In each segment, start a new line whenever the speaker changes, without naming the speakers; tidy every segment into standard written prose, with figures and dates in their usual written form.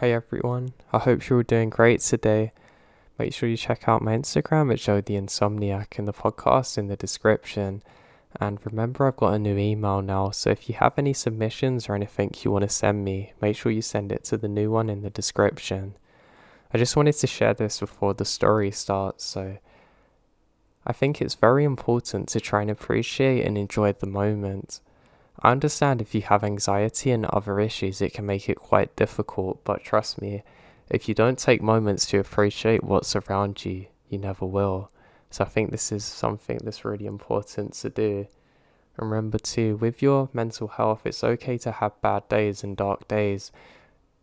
Hey everyone, I hope you're all doing great today. Make sure you check out my Instagram at Joe the Insomniac and the podcast in the description. And remember, I've got a new email now, so if you have any submissions or anything you want to send me, make sure you send it to the new one in the description. I just wanted to share this before the story starts, so I think it's very important to try and appreciate and enjoy the moment. I understand if you have anxiety and other issues, it can make it quite difficult, but trust me, if you don't take moments to appreciate what's around you, you never will. So I think this is something that's really important to do. Remember too, with your mental health, it's okay to have bad days and dark days.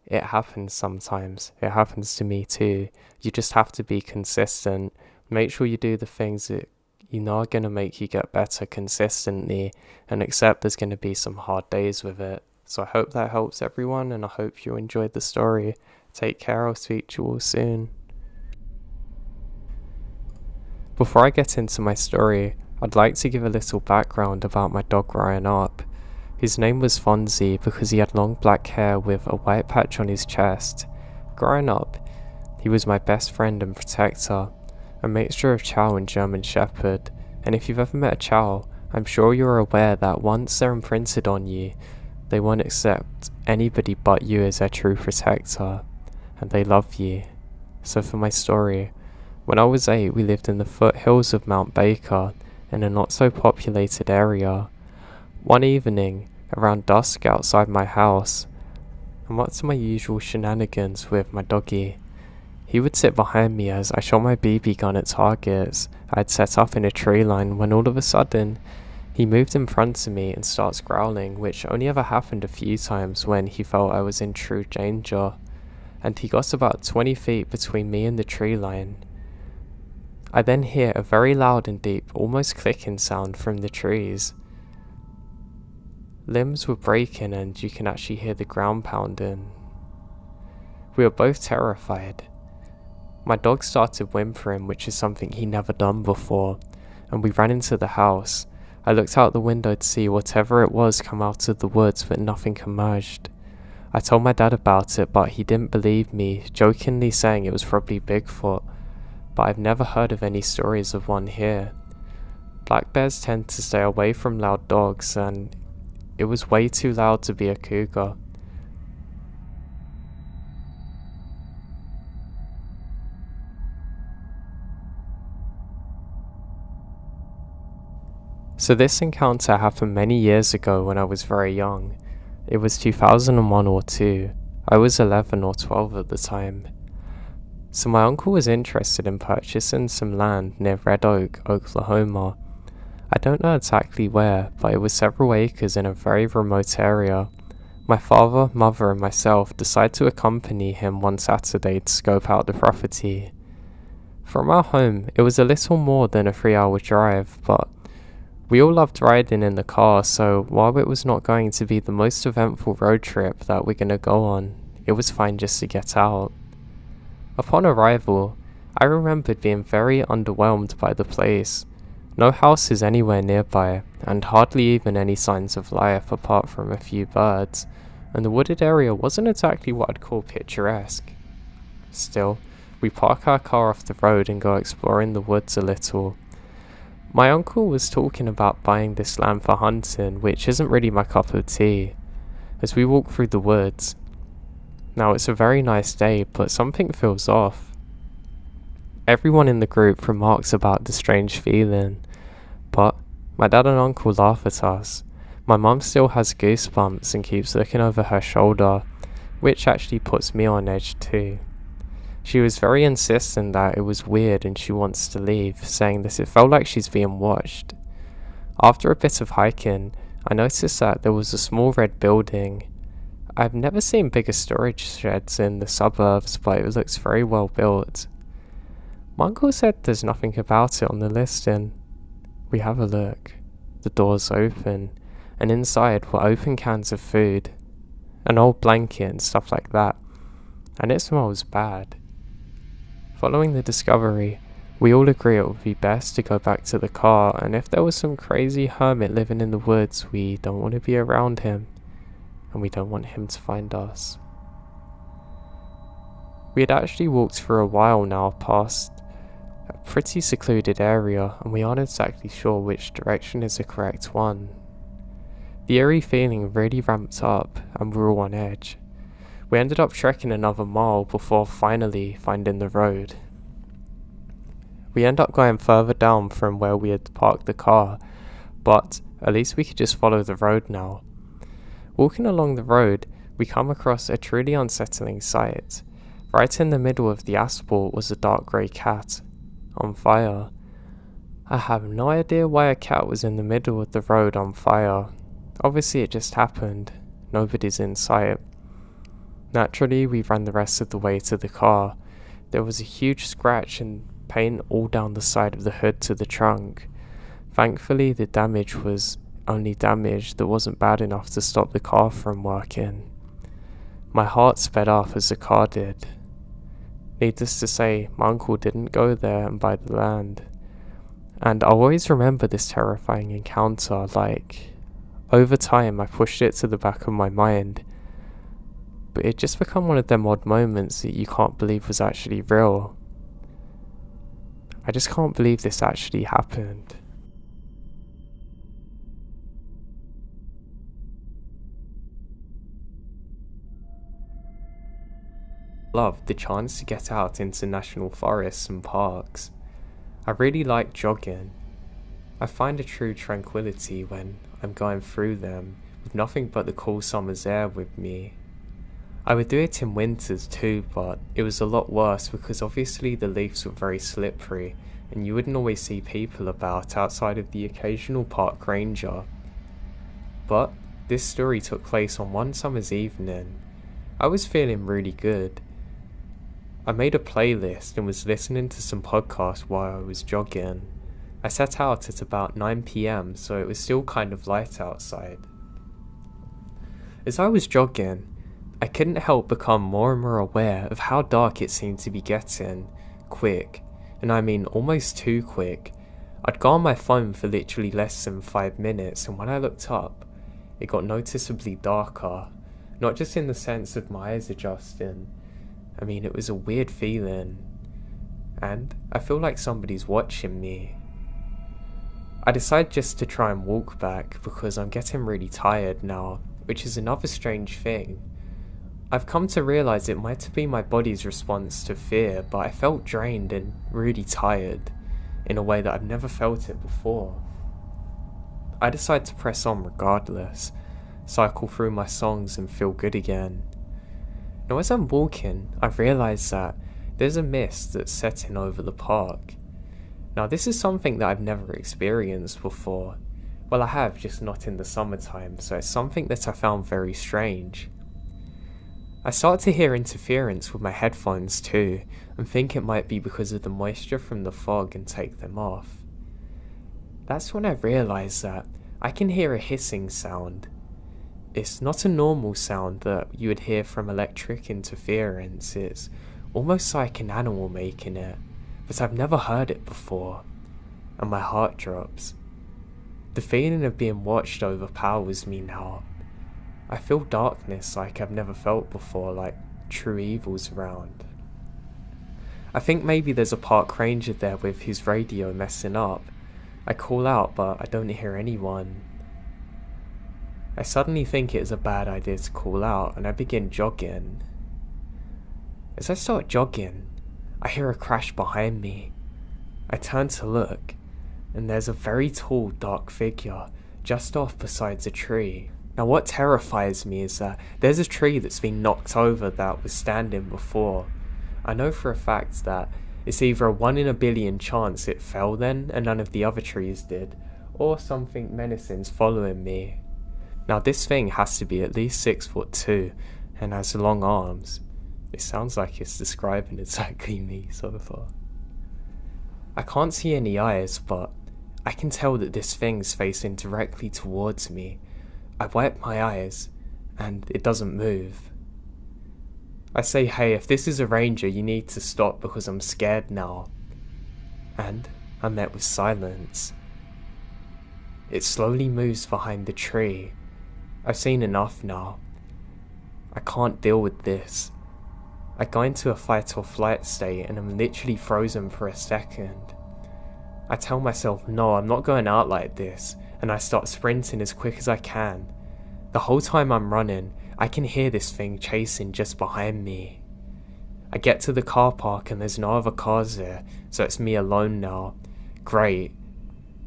It happens sometimes. It happens to me too. You just have to be consistent. Make sure you do the things that you know are going to make you get better consistently, and accept there's going to be some hard days with it. So I hope that helps everyone, and I hope you enjoyed the story. Take care, I'll speak to you all soon. Before I get into my story, I'd like to give a little background about my dog growing up. His name was Fonzie because he had long black hair with a white patch on his chest. Growing up, he was my best friend and protector, a mixture of Chow and German Shepherd, and if you've ever met a Chow, I'm sure you're aware that once they're imprinted on you, they won't accept anybody but you as their true protector, and they love you. So for my story, when I was 8, we lived in the foothills of Mount Baker, in a not so populated area. One evening, around dusk outside my house, and what's my usual shenanigans with my doggy? He would sit behind me as I shot my BB gun at targets I'd set up in a tree line, when all of a sudden, he moved in front of me and starts growling, which only ever happened a few times when he felt I was in true danger, and he got about 20 feet between me and the tree line. I then hear a very loud and deep, almost clicking sound from the trees. Limbs were breaking and you can actually hear the ground pounding. We were both terrified. My dog started whimpering, which is something he never done before, and we ran into the house. I looked out the window to see whatever it was come out of the woods, but nothing emerged. I told my dad about it, but he didn't believe me, jokingly saying it was probably Bigfoot, but I've never heard of any stories of one here. Black bears tend to stay away from loud dogs, and it was way too loud to be a cougar. So this encounter happened many years ago when I was very young. It was 2001 or 2. I was 11 or 12 at the time. So my uncle was interested in purchasing some land near Red Oak, Oklahoma. I don't know exactly where, but it was several acres in a very remote area. My father, mother and myself decided to accompany him one Saturday to scope out the property. From our home, it was a little more than a 3-hour drive, but we all loved riding in the car, so while it was not going to be the most eventful road trip that we're going to go on, it was fine just to get out. Upon arrival, I remembered being very underwhelmed by the place. No houses anywhere nearby, and hardly even any signs of life apart from a few birds, and the wooded area wasn't exactly what I'd call picturesque. Still, we park our car off the road and go exploring the woods a little. My uncle was talking about buying this land for hunting, which isn't really my cup of tea, as we walk through the woods. Now it's a very nice day, but something feels off. Everyone in the group remarks about the strange feeling, but my dad and uncle laugh at us. My mum still has goosebumps and keeps looking over her shoulder, which actually puts me on edge too. She was very insistent that it was weird and she wants to leave, saying that it felt like she's being watched. After a bit of hiking, I noticed that there was a small red building. I've never seen bigger storage sheds in the suburbs, but it looks very well built. My uncle said there's nothing about it on the listing. We have a look. The door's open, and inside were open cans of food, an old blanket and stuff like that, and it smells bad. Following the discovery, we all agree it would be best to go back to the car, and if there was some crazy hermit living in the woods, we don't want to be around him, and we don't want him to find us. We had actually walked for a while now past a pretty secluded area, and we aren't exactly sure which direction is the correct one. The eerie feeling really ramped up, and we were all on edge. We ended up trekking another mile before finally finding the road. We ended up going further down from where we had parked the car, but at least we could just follow the road now. Walking along the road, we come across a truly unsettling sight. Right in the middle of the asphalt was a dark grey cat, on fire. I have no idea why a cat was in the middle of the road on fire. Obviously it just happened. Nobody's in sight. Naturally, we ran the rest of the way to the car. There was a huge scratch and paint all down the side of the hood to the trunk. Thankfully, the damage was only damage that wasn't bad enough to stop the car from working. My heart sped up as the car did. Needless to say, my uncle didn't go there and buy the land. And I'll always remember this terrifying encounter, over time I pushed it to the back of my mind. But it just become one of them odd moments that you can't believe was actually real. I just can't believe this actually happened. Love the chance to get out into national forests and parks. I really like jogging. I find a true tranquility when I'm going through them with nothing but the cool summer's air with me. I would do it in winters too, but it was a lot worse because obviously the leaves were very slippery and you wouldn't always see people about outside of the occasional park ranger. But this story took place on one summer's evening. I was feeling really good. I made a playlist and was listening to some podcasts while I was jogging. I set out at about 9 PM, so it was still kind of light outside. As I was jogging, I couldn't help become more and more aware of how dark it seemed to be getting, quick, and I mean almost too quick. I'd gone on my phone for literally less than 5 minutes, and when I looked up, it got noticeably darker, not just in the sense of my eyes adjusting. I mean, it was a weird feeling, and I feel like somebody's watching me. I decide just to try and walk back because I'm getting really tired now, which is another strange thing. I've come to realise it might have been my body's response to fear, but I felt drained and really tired in a way that I've never felt it before. I decide to press on regardless, cycle through my songs and feel good again. Now as I'm walking, I realise that there's a mist that's setting over the park. Now this is something that I've never experienced before. Well, I have, just not in the summertime, so it's something that I found very strange. I start to hear interference with my headphones too, and think it might be because of the moisture from the fog and take them off. That's when I realise that I can hear a hissing sound. It's not a normal sound that you would hear from electric interference, it's almost like an animal making it, but I've never heard it before, and my heart drops. The feeling of being watched overpowers me now. I feel darkness like I've never felt before, like true evil's around. I think maybe there's a park ranger there with his radio messing up. I call out, but I don't hear anyone. I suddenly think it is a bad idea to call out, and I begin jogging. As I start jogging, I hear a crash behind me. I turn to look, and there's a very tall, dark figure just off beside a tree. Now what terrifies me is that there's a tree that's been knocked over that was standing before. I know for a fact that it's either a 1 in a billion chance it fell then and none of the other trees did, or something menacing's following me. Now this thing has to be at least 6'2" and has long arms. It sounds like it's describing exactly me so far. I can't see any eyes, but I can tell that this thing's facing directly towards me. I wipe my eyes, and it doesn't move. I say, hey, if this is a ranger, you need to stop because I'm scared now. And I'm met with silence. It slowly moves behind the tree. I've seen enough now. I can't deal with this. I go into a fight or flight state and I'm literally frozen for a second. I tell myself, no, I'm not going out like this, and I start sprinting as quick as I can. The whole time I'm running, I can hear this thing chasing just behind me. I get to the car park and there's no other cars there, so it's me alone now. Great.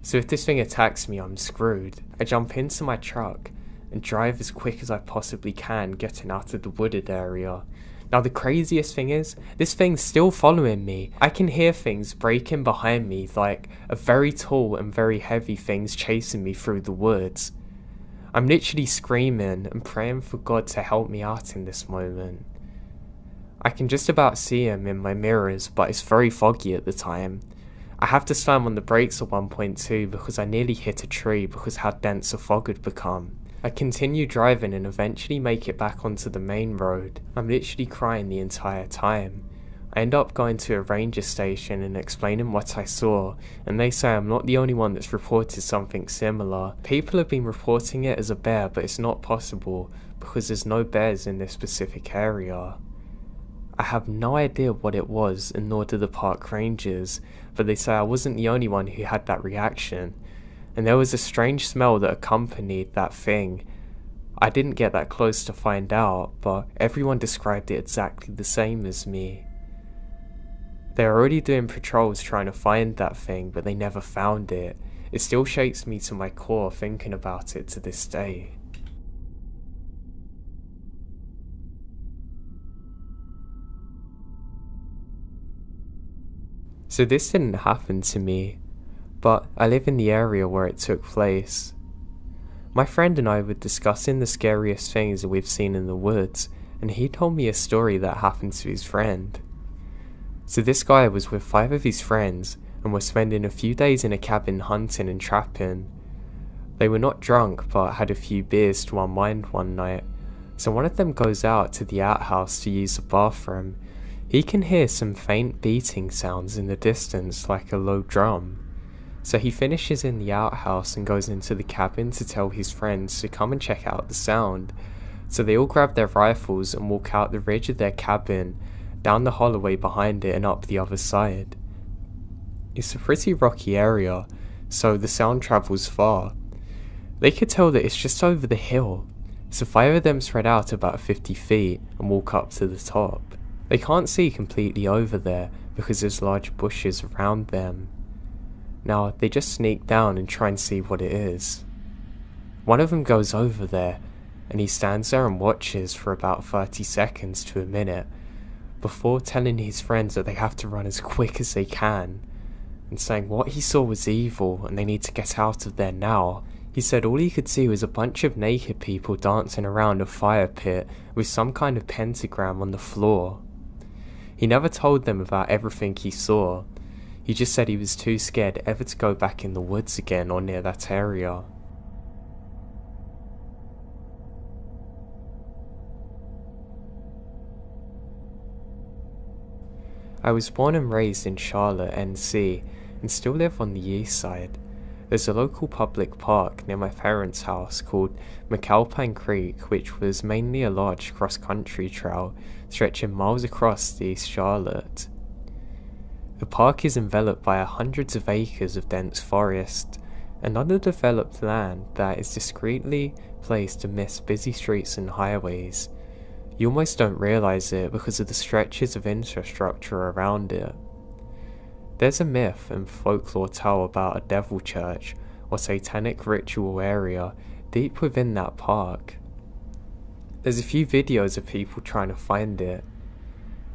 So if this thing attacks me, I'm screwed. I jump into my truck and drive as quick as I possibly can, getting out of the wooded area. Now the craziest thing is, this thing's still following me. I can hear things breaking behind me, like a very tall and very heavy things chasing me through the woods. I'm literally screaming and praying for God to help me out in this moment. I can just about see him in my mirrors, but it's very foggy at the time. I have to slam on the brakes at one point too, because I nearly hit a tree because how dense the fog had become. I continue driving and eventually make it back onto the main road. I'm literally crying the entire time. I end up going to a ranger station and explaining what I saw, and they say I'm not the only one that's reported something similar. People have been reporting it as a bear, but it's not possible because there's no bears in this specific area. I have no idea what it was, and nor do the park rangers, but they say I wasn't the only one who had that reaction. And there was a strange smell that accompanied that thing. I didn't get that close to find out, but everyone described it exactly the same as me. They're already doing patrols trying to find that thing, but they never found it. It still shakes me to my core thinking about it to this day. So this didn't happen to me, but I live in the area where it took place. My friend and I were discussing the scariest things that we've seen in the woods, and he told me a story that happened to his friend. So this guy was with 5 of his friends and was spending a few days in a cabin hunting and trapping. They were not drunk but had a few beers to unwind one night, so one of them goes out to the outhouse to use the bathroom. He can hear some faint beating sounds in the distance like a low drum. So he finishes in the outhouse and goes into the cabin to tell his friends to come and check out the sound. So they all grab their rifles and walk out the ridge of their cabin, down the holloway behind it and up the other side. It's a pretty rocky area, so the sound travels far. They could tell that it's just over the hill, so 5 of them spread out about 50 feet and walk up to the top. They can't see completely over there because there's large bushes around them. Now, they just sneak down and try and see what it is. One of them goes over there, and he stands there and watches for about 30 seconds to a minute, before telling his friends that they have to run as quick as they can, and saying what he saw was evil and they need to get out of there now. He said all he could see was a bunch of naked people dancing around a fire pit with some kind of pentagram on the floor. He never told them about everything he saw. He just said he was too scared ever to go back in the woods again or near that area. I was born and raised in Charlotte, NC, and still live on the east side. There's a local public park near my parents' house called McAlpine Creek, which was mainly a large cross-country trail stretching miles across East Charlotte. The park is enveloped by hundreds of acres of dense forest and underdeveloped land that is discreetly placed amidst busy streets and highways. You almost don't realise it because of the stretches of infrastructure around it. There's a myth and folklore tale about a devil church or satanic ritual area deep within that park. There's a few videos of people trying to find it.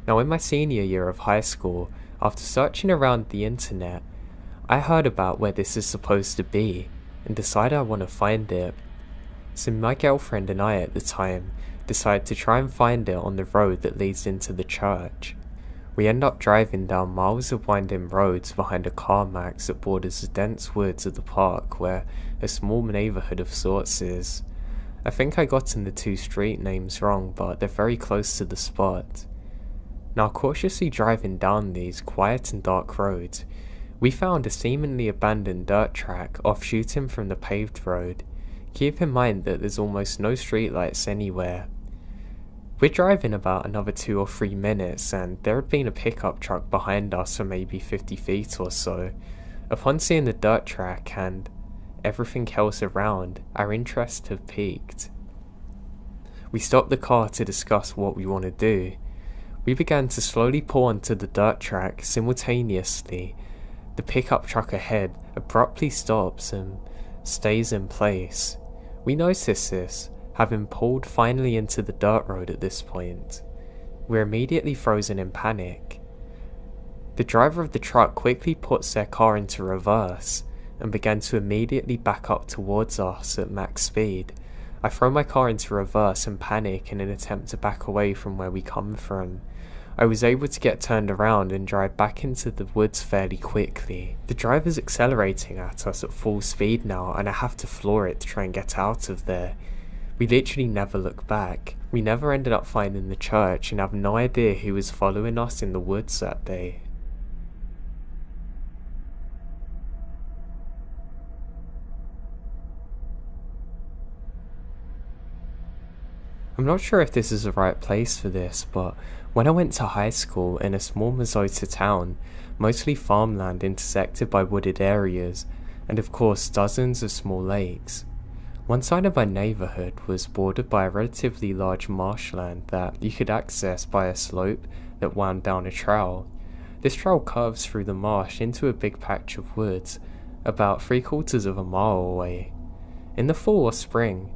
Now in my senior year of high school, after searching around the internet, I heard about where this is supposed to be and decided I want to find it. So my girlfriend and I at the time decided to try and find it on the road that leads into the church. We end up driving down miles of winding roads behind a Carmax that borders the dense woods of the park where a small neighbourhood of sorts is. I think I gotten the 2 street names wrong, but they're very close to the spot. Now cautiously driving down these quiet and dark roads, we found a seemingly abandoned dirt track offshooting from the paved road. Keep in mind that there's almost no streetlights anywhere. We're driving about another 2 or 3 minutes, and there had been a pickup truck behind us for maybe 50 feet or so. Upon seeing the dirt track and everything else around, our interest had peaked. We stopped the car to discuss what we want to do. We began to slowly pull onto the dirt track simultaneously. The pickup truck ahead abruptly stops and stays in place. We notice this, having pulled finally into the dirt road at this point. We're immediately frozen in panic. The driver of the truck quickly puts their car into reverse and began to immediately back up towards us at max speed. I throw my car into reverse and panic in an attempt to back away from where we come from. I was able to get turned around and drive back into the woods fairly quickly. The driver's accelerating at us at full speed now, and I have to floor it to try and get out of there. We literally never look back. We never ended up finding the church and have no idea who was following us in the woods that day. I'm not sure if this is the right place for this, but when I went to high school in a small Minnesota town, mostly farmland intersected by wooded areas, and of course dozens of small lakes. One side of my neighborhood was bordered by a relatively large marshland that you could access by a slope that wound down a trail. This trail curves through the marsh into a big patch of woods, about 3/4 of a mile away. In the fall or spring,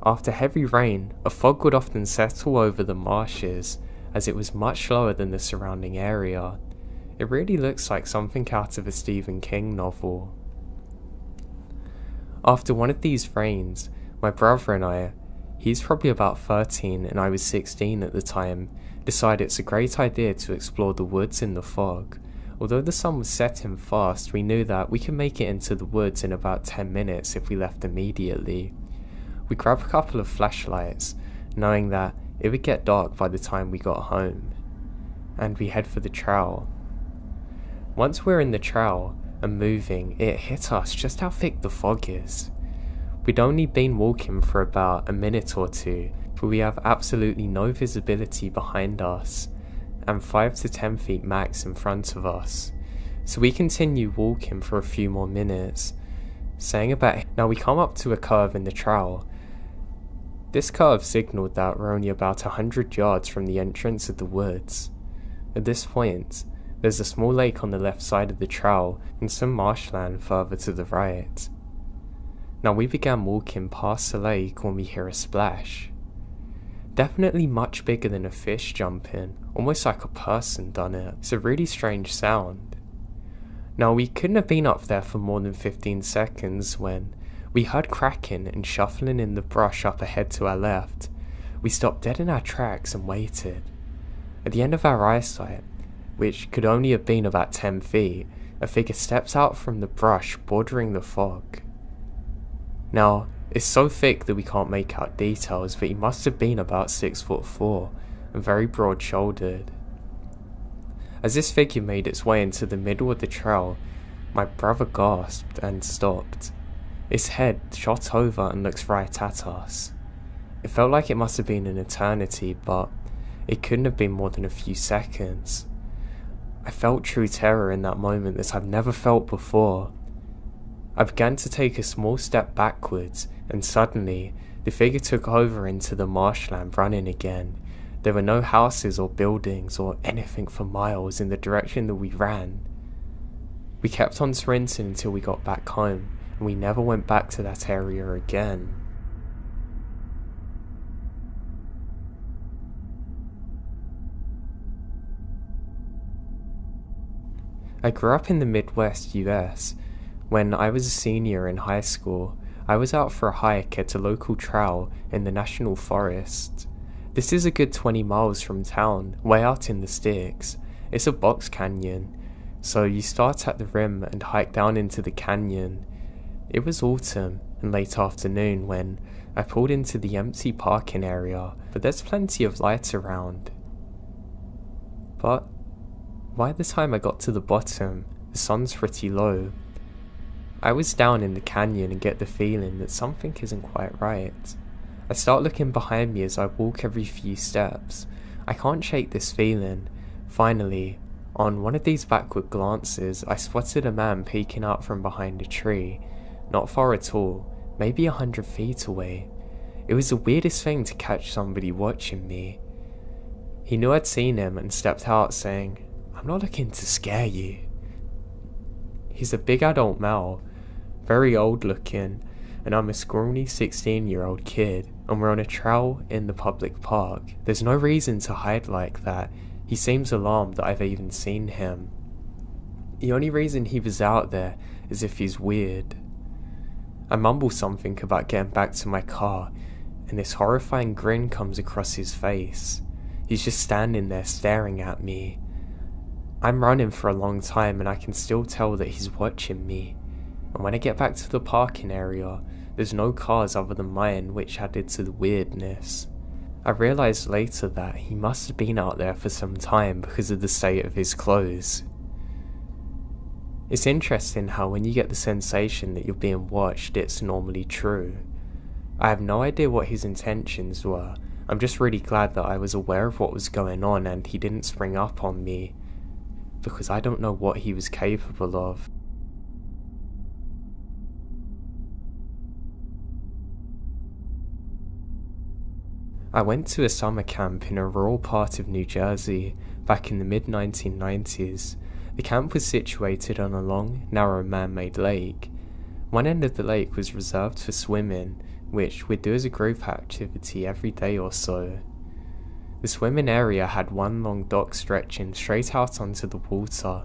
after heavy rain, a fog would often settle over the marshes, as it was much lower than the surrounding area. It really looks like something out of a Stephen King novel. After one of these rains, my brother and I, he's probably about 13 and I was 16 at the time, decided it's a great idea to explore the woods in the fog. Although the sun was setting fast, we knew that we could make it into the woods in about 10 minutes if we left immediately. We grabbed a couple of flashlights, knowing that it would get dark by the time we got home, and we head for the trail. Once we're in the trail and moving, it hit us just how thick the fog is. We'd only been walking for about a minute or two, but we have absolutely no visibility behind us, and 5 to 10 feet max in front of us. So we continue walking for a few more minutes, now we come up to a curve in the trail. This curve signaled that we're only about 100 yards from the entrance of the woods. At this point, there's a small lake on the left side of the trail and some marshland further to the right. Now we began walking past the lake when we hear a splash. Definitely much bigger than a fish jumping, almost like a person done it. It's a really strange sound. Now we couldn't have been up there for more than 15 seconds when we heard cracking and shuffling in the brush up ahead to our left. We stopped dead in our tracks and waited. At the end of our eyesight, which could only have been about 10 feet, a figure steps out from the brush bordering the fog. Now, it's so thick that we can't make out details, but he must have been about 6'4" and very broad-shouldered. As this figure made its way into the middle of the trail, my brother gasped and stopped. Its head shot over and looks right at us. It felt like it must have been an eternity, but it couldn't have been more than a few seconds. I felt true terror in that moment that I've never felt before. I began to take a small step backwards, and suddenly, the figure took over into the marshland running again. There were no houses or buildings or anything for miles in the direction that we ran. We kept on sprinting until we got back home, and we never went back to that area again. I grew up in the Midwest US. When I was a senior in high school, I was out for a hike at a local trail in the National Forest. This is a good 20 miles from town, way out in the sticks. It's a box canyon, so you start at the rim and hike down into the canyon. It was autumn and late afternoon when I pulled into the empty parking area, but there's plenty of light around. But by the time I got to the bottom, the sun's pretty low. I was down in the canyon and get the feeling that something isn't quite right. I start looking behind me as I walk every few steps. I can't shake this feeling. Finally, on one of these backward glances, I spotted a man peeking out from behind a tree, not far at all, maybe 100 feet away. It was the weirdest thing to catch somebody watching me. He knew I'd seen him and stepped out saying, "I'm not looking to scare you." He's a big adult male, very old looking, and I'm a scrawny 16-year-old kid, and we're on a trail in the public park. There's no reason to hide like that. He seems alarmed that I've even seen him. The only reason he was out there is if he's weird. I mumble something about getting back to my car, and this horrifying grin comes across his face. He's just standing there staring at me. I'm running for a long time and I can still tell that he's watching me. And when I get back to the parking area, there's no cars other than mine, which added to the weirdness. I realised later that he must have been out there for some time because of the state of his clothes. It's interesting how when you get the sensation that you're being watched, it's normally true. I have no idea what his intentions were. I'm just really glad that I was aware of what was going on and he didn't spring up on me, because I don't know what he was capable of. I went to a summer camp in a rural part of New Jersey back in the mid-1990s. The camp was situated on a long, narrow man-made lake. One end of the lake was reserved for swimming, which we'd do as a group activity every day or so. The swimming area had one long dock stretching straight out onto the water.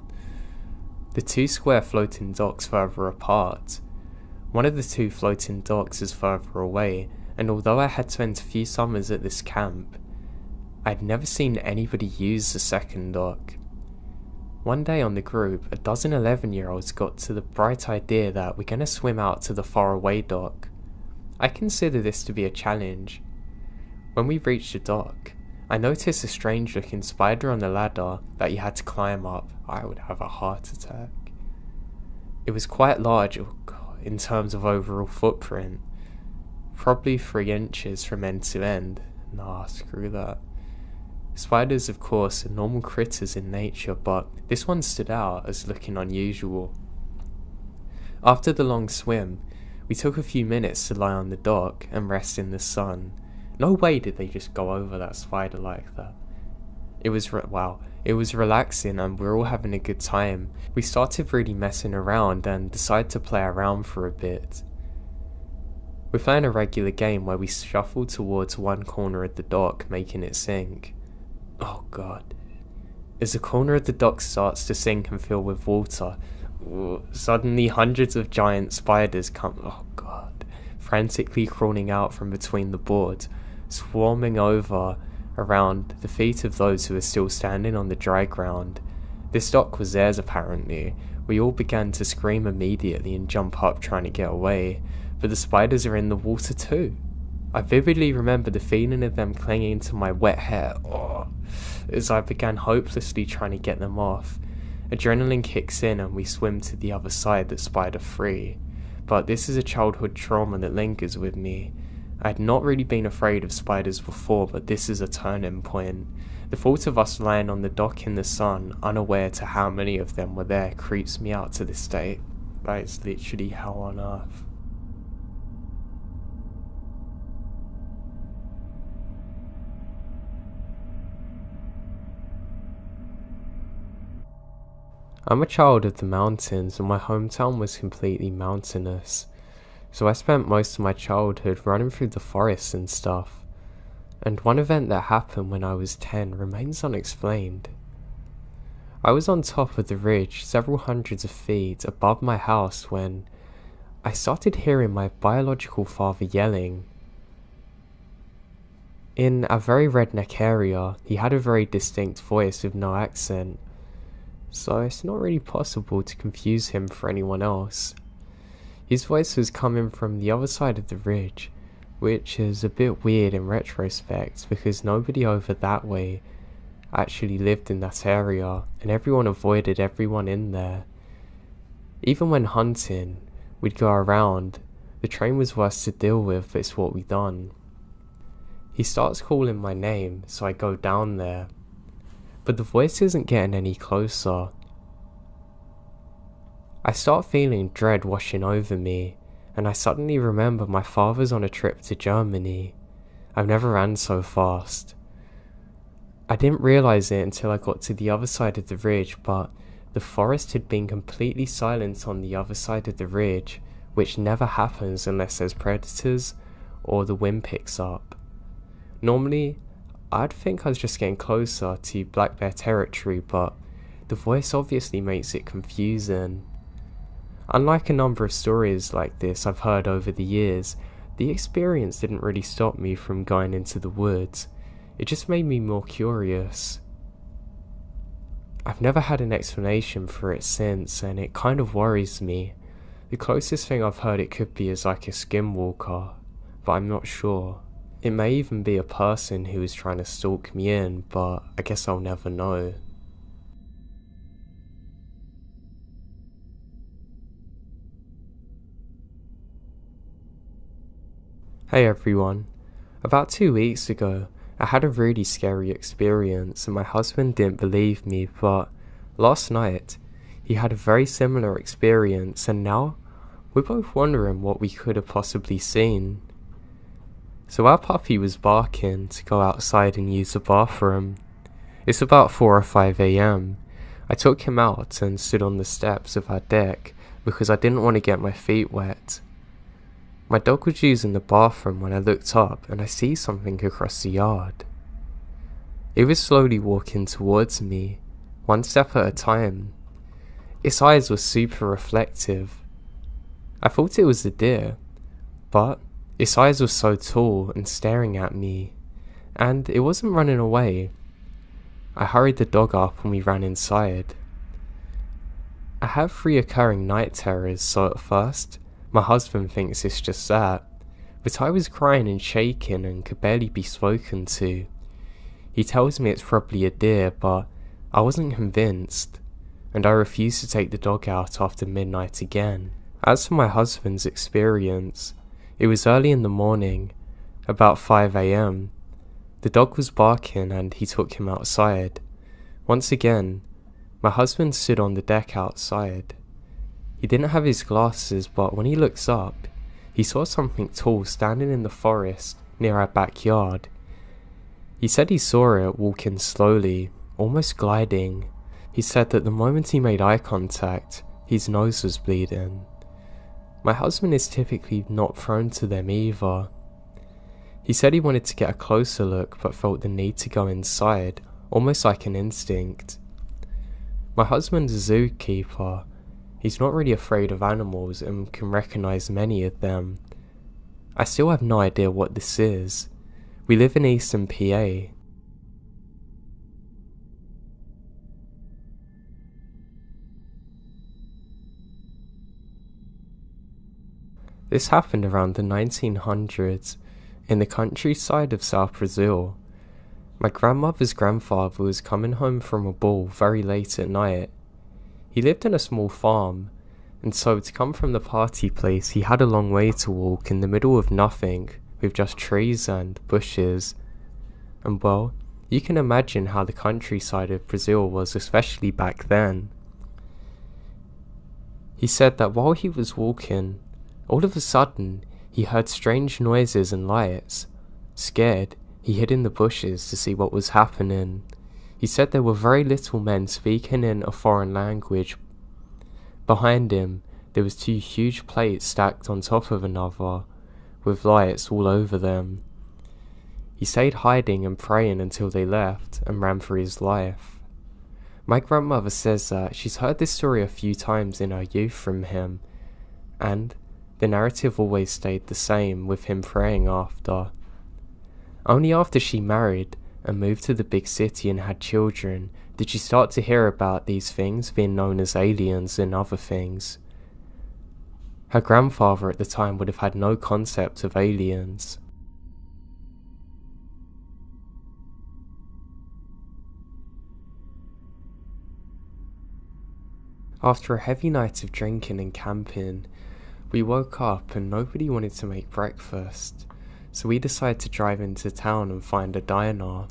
The two square floating docks further apart. One of the two floating docks is further away, and although I had spent a few summers at this camp, I'd never seen anybody use the second dock. One day on the group, a dozen 11-year-olds got to the bright idea that we're going to swim out to the faraway dock. I consider this to be a challenge. When we reached the dock, I noticed a strange looking spider on the ladder that you had to climb up. I would have a heart attack. It was quite large in terms of overall footprint. Probably 3 inches from end to end. Nah, screw that. Spiders, of course, are normal critters in nature, but this one stood out as looking unusual. After the long swim, we took a few minutes to lie on the dock and rest in the sun. No way did they just go over that spider like that. It was relaxing and we were all having a good time. We started really messing around and decided to play around for a bit. We're playing a regular game where we shuffle towards one corner of the dock, making it sink. Oh god. As the corner of the dock starts to sink and fill with water, suddenly hundreds of giant spiders come, frantically crawling out from between the boards, swarming over around the feet of those who are still standing on the dry ground. This dock was theirs apparently. We all began to scream immediately and jump up trying to get away, but the spiders are in the water too. I vividly remember the feeling of them clinging to my wet hair as I began hopelessly trying to get them off. Adrenaline kicks in and we swim to the other side that's spider free. But this is a childhood trauma that lingers with me. I had not really been afraid of spiders before, but this is a turning point. The thought of us lying on the dock in the sun, unaware to how many of them were there, creeps me out to this day. That is literally hell on earth. I'm a child of the mountains and my hometown was completely mountainous, so I spent most of my childhood running through the forests and stuff, and one event that happened when I was 10 remains unexplained. I was on top of the ridge several hundreds of feet above my house when I started hearing my biological father yelling. In a very redneck area, he had a very distinct voice with no accent, so it's not really possible to confuse him for anyone else. His voice was coming from the other side of the ridge, which is a bit weird in retrospect because nobody over that way actually lived in that area and everyone avoided everyone in there. Even when hunting, we'd go around. The train was worse to deal with, but it's what we done. He starts calling my name, so I go down there, but the voice isn't getting any closer. I start feeling dread washing over me, and I suddenly remember my father's on a trip to Germany. I've never ran so fast. I didn't realise it until I got to the other side of the ridge, but the forest had been completely silent on the other side of the ridge, which never happens unless there's predators or the wind picks up. Normally, I'd think I was just getting closer to black bear territory, but the voice obviously makes it confusing. Unlike a number of stories like this I've heard over the years, the experience didn't really stop me from going into the woods. It just made me more curious. I've never had an explanation for it since, and it kind of worries me. The closest thing I've heard it could be is like a skinwalker, but I'm not sure. It may even be a person who is trying to stalk me in, but I guess I'll never know. Hey everyone. About 2 weeks ago, I had a really scary experience and my husband didn't believe me, but last night, he had a very similar experience and now we're both wondering what we could have possibly seen. So our puppy was barking to go outside and use the bathroom. It's about 4 or 5 AM. I took him out and stood on the steps of our deck because I didn't want to get my feet wet. My dog was using the bathroom when I looked up and I see something across the yard. It was slowly walking towards me, one step at a time. Its eyes were super reflective. I thought it was a deer, but its eyes were so tall and staring at me, and it wasn't running away. I hurried the dog up and we ran inside. I have reoccurring night terrors, so at first, my husband thinks it's just that, but I was crying and shaking and could barely be spoken to. He tells me it's probably a deer, but I wasn't convinced, and I refused to take the dog out after midnight again. As for my husband's experience, it was early in the morning, about 5 AM. The dog was barking and he took him outside. Once again, my husband stood on the deck outside. He didn't have his glasses, but when he looks up, he saw something tall standing in the forest near our backyard. He said he saw it walking slowly, almost gliding. He said that the moment he made eye contact, his nose was bleeding. My husband is typically not prone to them either. He said he wanted to get a closer look but felt the need to go inside, almost like an instinct. My husband's a zookeeper. He's not really afraid of animals and can recognize many of them. I still have no idea what this is. We live in Eastern PA. This happened around the 1900s in the countryside of South Brazil. My grandmother's grandfather was coming home from a ball very late at night. He lived in a small farm, and so to come from the party place he had a long way to walk in the middle of nothing, with just trees and bushes. And well, you can imagine how the countryside of Brazil was, especially back then. He said that while he was walking, all of a sudden he heard strange noises and lights. Scared, he hid in the bushes to see what was happening. He said there were very little men speaking in a foreign language. Behind him, there was 2 huge plates stacked on top of another, with lights all over them. He stayed hiding and praying until they left and ran for his life. My grandmother says that she's heard this story a few times in her youth from him, and the narrative always stayed the same, with him praying after. Only after she married and moved to the big city and had children did she start to hear about these things being known as aliens and other things. Her grandfather at the time would have had no concept of aliens. After a heavy night of drinking and camping, we woke up and nobody wanted to make breakfast, so we decide to drive into town and find a diner.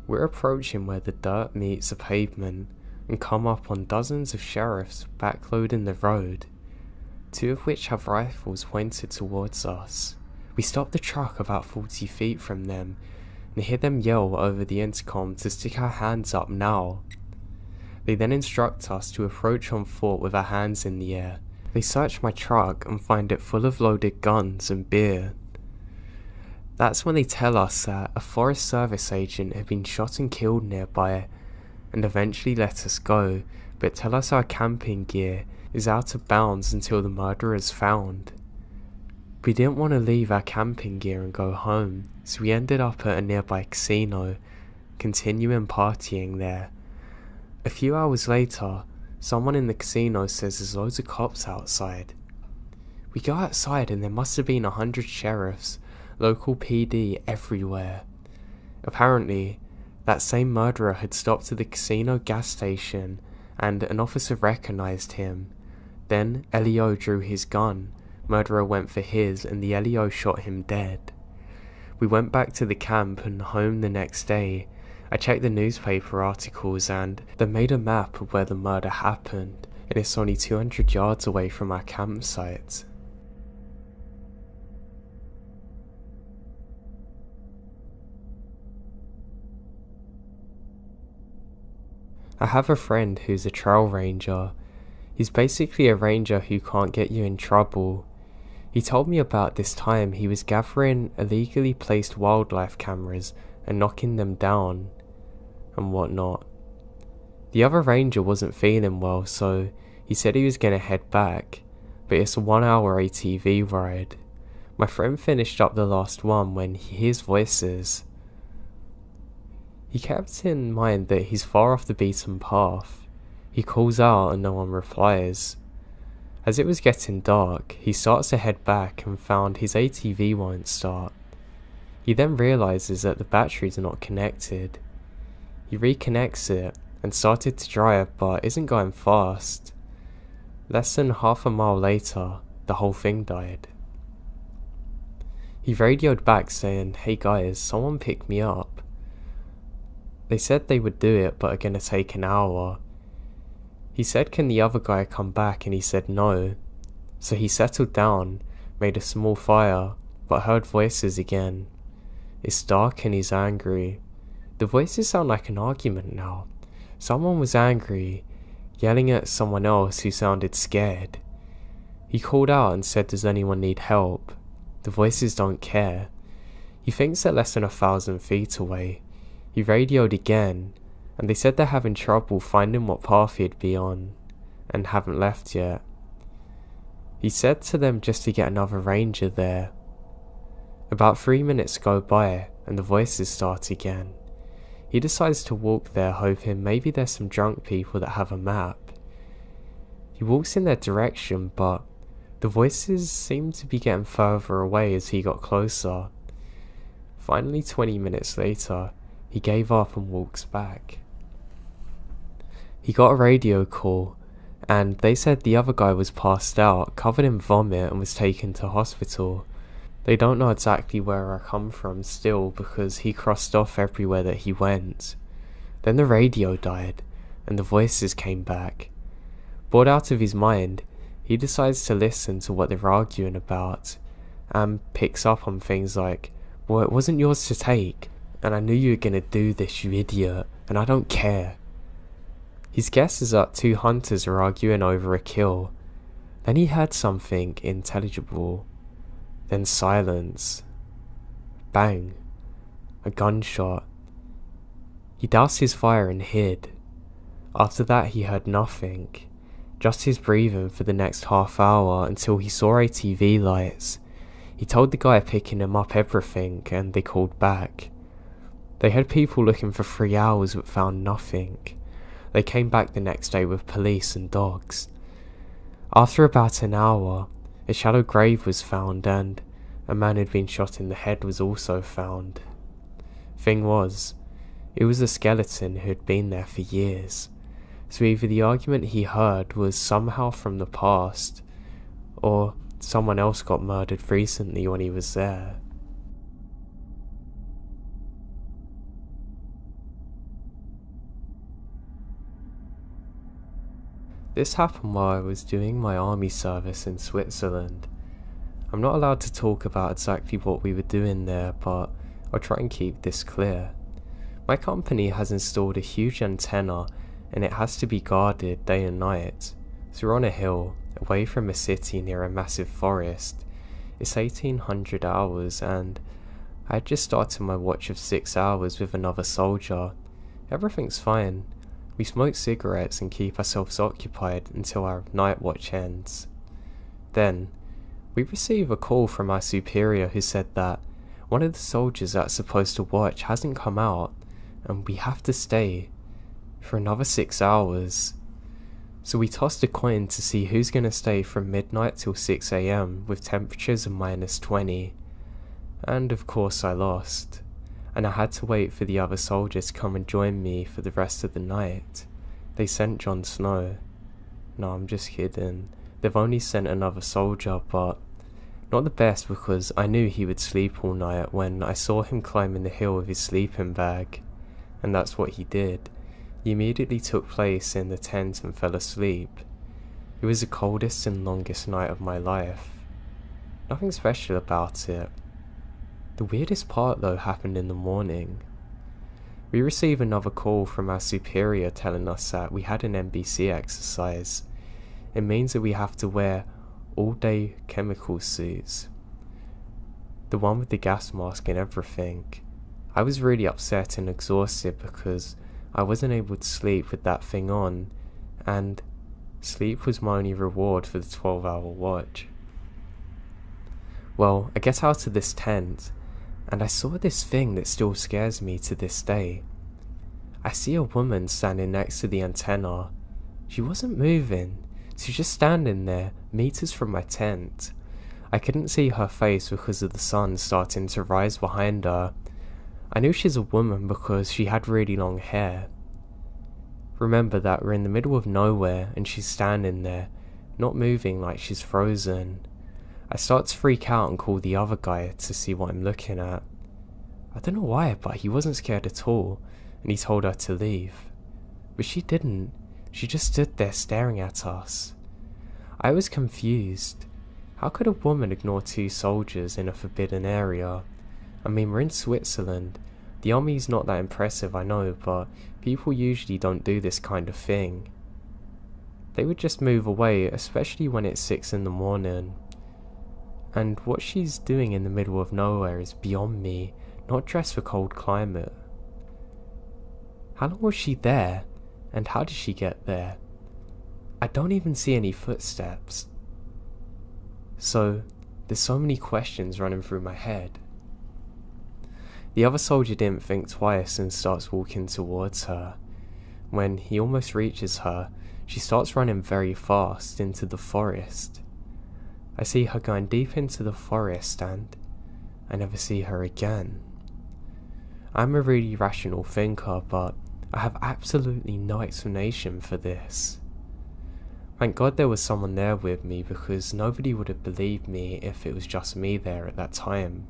We're approaching where the dirt meets the pavement and come up on dozens of sheriffs backloading the road, 2 of which have rifles pointed towards us. We stop the truck about 40 feet from them and hear them yell over the intercom to stick our hands up now. They then instruct us to approach on foot with our hands in the air. They search my truck and find it full of loaded guns and beer. That's when they tell us that a Forest Service agent had been shot and killed nearby, and eventually let us go, but tell us our camping gear is out of bounds until the murderer is found. We didn't want to leave our camping gear and go home, so we ended up at a nearby casino, continuing partying there. A few hours later, someone in the casino says there's loads of cops outside. We go outside and there must have been 100 sheriffs, local PD everywhere. Apparently, that same murderer had stopped at the casino gas station and an officer recognized him. Then LEO drew his gun, murderer went for his and the LEO shot him dead. We went back to the camp and home the next day. I checked the newspaper articles and they made a map of where the murder happened, and it's only 200 yards away from our campsite. I have a friend who's a trail ranger. He's basically a ranger who can't get you in trouble. He told me about this time he was gathering illegally placed wildlife cameras and knocking them down and whatnot. The other ranger wasn't feeling well, so he said he was going to head back, but it's a 1-hour ATV ride. My friend finished up the last one when he hears voices. He kept in mind that he's far off the beaten path. He calls out and no one replies. As it was getting dark, he starts to head back and found his ATV won't start. He then realizes that the batteries are not connected. He reconnects it and started to drive but isn't going fast. Less than half a mile later, the whole thing died. He radioed back saying, "Hey guys, someone pick me up." They said they would do it but are gonna take an hour. He said, "Can the other guy come back?" and he said no. So he settled down, made a small fire, but heard voices again. It's dark and he's angry. The voices sound like an argument now. Someone was angry, yelling at someone else who sounded scared. He called out and said, "Does anyone need help?" The voices don't care. He thinks they're less than 1,000 feet away. He radioed again, and they said they're having trouble finding what path he'd be on, and haven't left yet. He said to them just to get another ranger there. About 3 minutes go by, and the voices start again. He decides to walk there, hoping maybe there's some drunk people that have a map. He walks in their direction, but the voices seem to be getting further away as he got closer. Finally, 20 minutes later, he gave up and walks back. He got a radio call, and they said the other guy was passed out, covered in vomit, and was taken to hospital. They don't know exactly where I come from still because he crossed off everywhere that he went. Then the radio died, and the voices came back. Bored out of his mind, he decides to listen to what they're arguing about, and picks up on things like, "Well, it wasn't yours to take, and I knew you were gonna do this, you idiot, and I don't care." His guess is that 2 hunters are arguing over a kill. Then he heard something intelligible. Then silence. Bang. A gunshot. He doused his fire and hid. After that he heard nothing. Just his breathing for the next half hour until he saw ATV lights. He told the guy picking him up everything and they called back. They had people looking for 3 hours but found nothing. They came back the next day with police and dogs. After about an hour, a shallow grave was found and a man who'd been shot in the head was also found. Thing was, it was a skeleton who had been there for years, so either the argument he heard was somehow from the past, or someone else got murdered recently when he was there. This happened while I was doing my army service in Switzerland. I'm not allowed to talk about exactly what we were doing there, but I'll try and keep this clear. My company has installed a huge antenna and it has to be guarded day and night. So we're on a hill, away from a city near a massive forest. It's 1800 hours and I had just started my watch of 6 hours with another soldier. Everything's fine. We smoke cigarettes and keep ourselves occupied until our night watch ends. Then, we receive a call from our superior who said that one of the soldiers that's supposed to watch hasn't come out and we have to stay for another 6 hours. So we tossed a coin to see who's going to stay from midnight till 6 AM with temperatures of -20. And of course I lost. And I had to wait for the other soldiers to come and join me for the rest of the night. They sent Jon Snow. No, I'm just kidding. They've only sent another soldier, but not the best because I knew he would sleep all night when I saw him climbing the hill with his sleeping bag. And that's what he did. He immediately took place in the tent and fell asleep. It was the coldest and longest night of my life. Nothing special about it. The weirdest part though happened in the morning. We received another call from our superior telling us that we had an NBC exercise. It means that we have to wear all-day chemical suits. The one with the gas mask and everything. I was really upset and exhausted because I wasn't able to sleep with that thing on, and sleep was my only reward for the 12-hour watch. Well, I get out of this tent, and I saw this thing that still scares me to this day. I see a woman standing next to the antenna. She wasn't moving, she was just standing there, meters from my tent. I couldn't see her face because of the sun starting to rise behind her. I knew she's a woman because she had really long hair. Remember that we're in the middle of nowhere and she's standing there, not moving like she's frozen. I start to freak out and call the other guy to see what I'm looking at. I don't know why, but he wasn't scared at all, and he told her to leave. But she didn't. She just stood there staring at us. I was confused. How could a woman ignore two soldiers in a forbidden area? I mean, we're in Switzerland. The army's not that impressive, I know, but people usually don't do this kind of thing. They would just move away, especially when it's 6 in the morning. And what she's doing in the middle of nowhere is beyond me, not dressed for cold climate. How long was she there? And how did she get there? I don't even see any footsteps. So, there's so many questions running through my head. The other soldier didn't think twice and starts walking towards her. When he almost reaches her, she starts running very fast into the forest. I see her going deep into the forest and I never see her again. I'm a really rational thinker, but I have absolutely no explanation for this. Thank God there was someone there with me because nobody would have believed me if it was just me there at that time.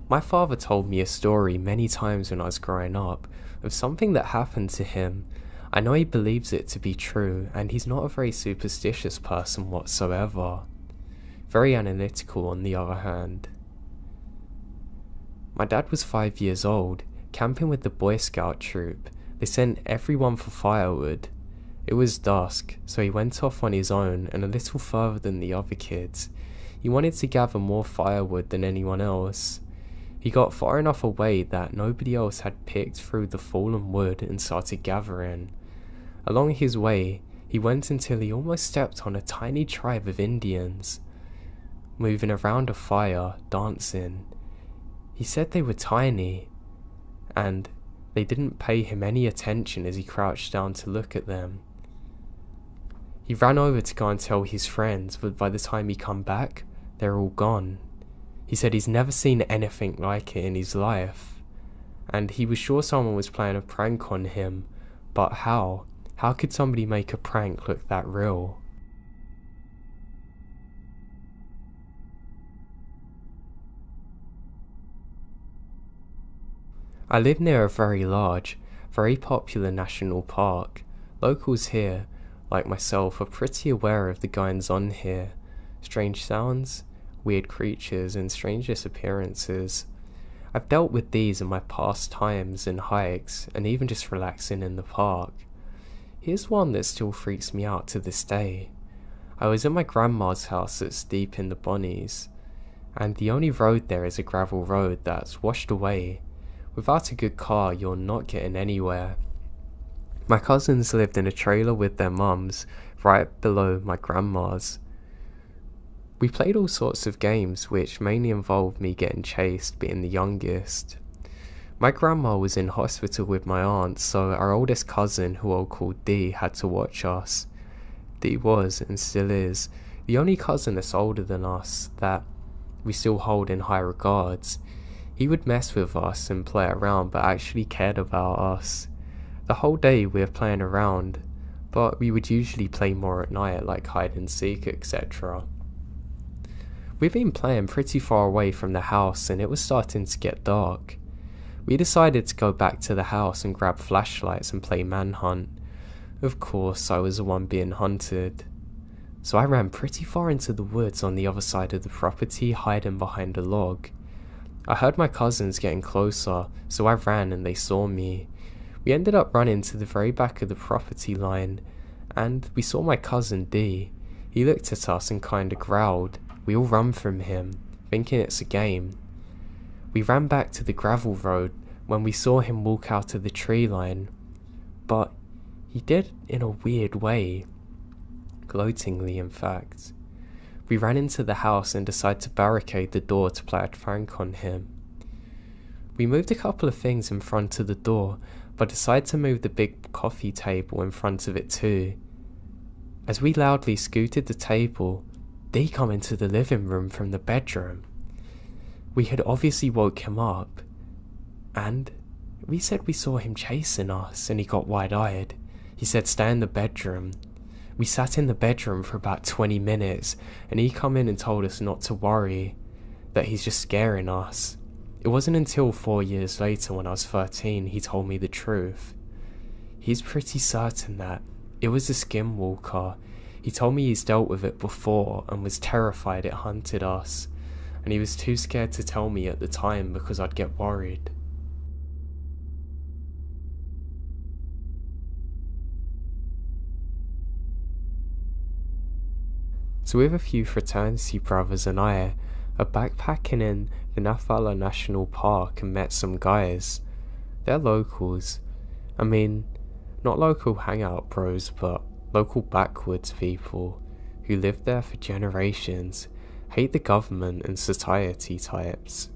My father told me a story many times when I was growing up of something that happened to him. I know he believes it to be true, and he's not a very superstitious person whatsoever. Very analytical on the other hand. My dad was 5 years old, camping with the Boy Scout troop. They sent everyone for firewood. It was dusk, so he went off on his own and a little further than the other kids. He wanted to gather more firewood than anyone else. He got far enough away that nobody else had picked through the fallen wood and started gathering. Along his way, he went until he almost stepped on a tiny tribe of Indians, moving around a fire, dancing. He said they were tiny, and they didn't pay him any attention as he crouched down to look at them. He ran over to go and tell his friends, but by the time he come back, they're all gone. He said he's never seen anything like it in his life, and he was sure someone was playing a prank on him, but how? How could somebody make a prank look that real? I live near a very large, very popular national park. Locals here, like myself, are pretty aware of the goings on here. Strange sounds, weird creatures, and strange disappearances. I've dealt with these in my past times and hikes, and even just relaxing in the park. Here's one that still freaks me out to this day. I was at my grandma's house that's deep in the Bonnies, and the only road there is a gravel road that's washed away. Without a good car, you're not getting anywhere. My cousins lived in a trailer with their mums, right below my grandma's. We played all sorts of games, which mainly involved me getting chased, being the youngest. My grandma was in hospital with my aunt, so our oldest cousin, who I'll call D, had to watch us. D was, and still is, the only cousin that's older than us that we still hold in high regards. He would mess with us and play around, but actually cared about us. The whole day we were playing around, but we would usually play more at night, like hide and seek, etc. We'd been playing pretty far away from the house and it was starting to get dark. We decided to go back to the house and grab flashlights and play manhunt. Of course, I was the one being hunted. So I ran pretty far into the woods on the other side of the property, hiding behind a log. I heard my cousins getting closer, so I ran and they saw me. We ended up running to the very back of the property line, and we saw my cousin D. He looked at us and kinda growled. We all run from him, thinking it's a game. We ran back to the gravel road when we saw him walk out of the tree line, but he did in a weird way, gloatingly in fact. We ran into the house and decided to barricade the door to play a prank on him. We moved a couple of things in front of the door, but decided to move the big coffee table in front of it too. As we loudly scooted the table, they come into the living room from the bedroom. We had obviously woke him up, and we said we saw him chasing us, and he got wide-eyed. He said stay in the bedroom. We sat in the bedroom for about 20 minutes, and he come in and told us not to worry, that he's just scaring us. It wasn't until 4 years later, when I was 13, he told me the truth. He's pretty certain that it was a skinwalker. He told me he's dealt with it before and was terrified it hunted us, and he was too scared to tell me at the time because I'd get worried. So with a few fraternity brothers and I are backpacking in the Nafala National Park and met some guys. They're locals. I mean, not local hangout bros, but local backwoods people who lived there for generations, hate the government and society types.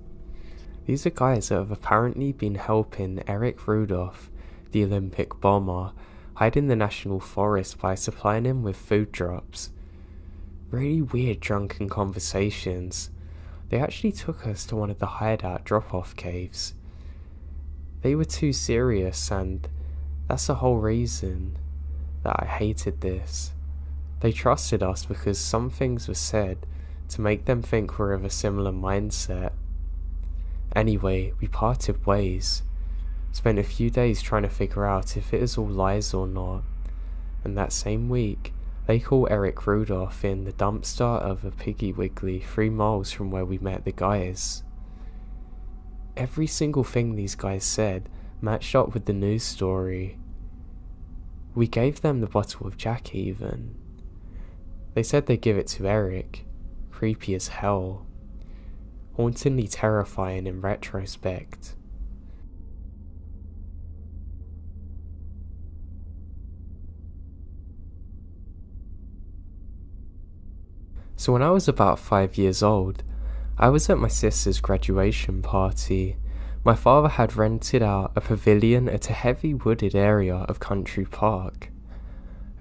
These are guys that have apparently been helping Eric Rudolph, the Olympic bomber, hide in the national forest by supplying him with food drops. Really weird drunken conversations. They actually took us to one of the hideout drop-off caves. They were too serious, and that's the whole reason that I hated this. They trusted us because some things were said to make them think we're of a similar mindset. Anyway, we parted ways. Spent a few days trying to figure out if it is all lies or not. And that same week, they call Eric Rudolph in the dumpster of a Piggy Wiggly 3 miles from where we met the guys. Every single thing these guys said matched up with the news story. We gave them the bottle of Jack even. They said they'd give it to Eric. Creepy as hell. Hauntingly terrifying in retrospect. So when I was about 5 years old, I was at my sister's graduation party. My father had rented out a pavilion at a heavy wooded area of Country Park.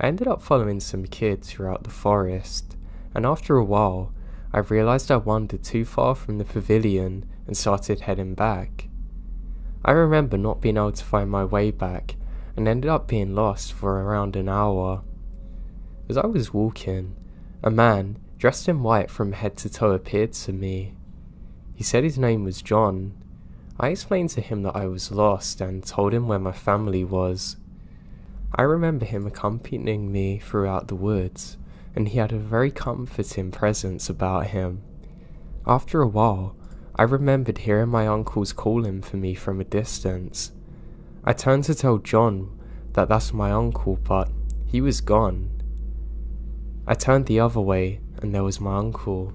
I ended up following some kids throughout the forest, and after a while, I realised I wandered too far from the pavilion and started heading back. I remember not being able to find my way back and ended up being lost for around an hour. As I was walking, a man dressed in white from head to toe appeared to me. He said his name was John. I explained to him that I was lost and told him where my family was. I remember him accompanying me throughout the woods, and he had a very comforting presence about him. After a while, I remembered hearing my uncles calling for me from a distance. I turned to tell John that that's my uncle, but he was gone. I turned the other way, and there was my uncle.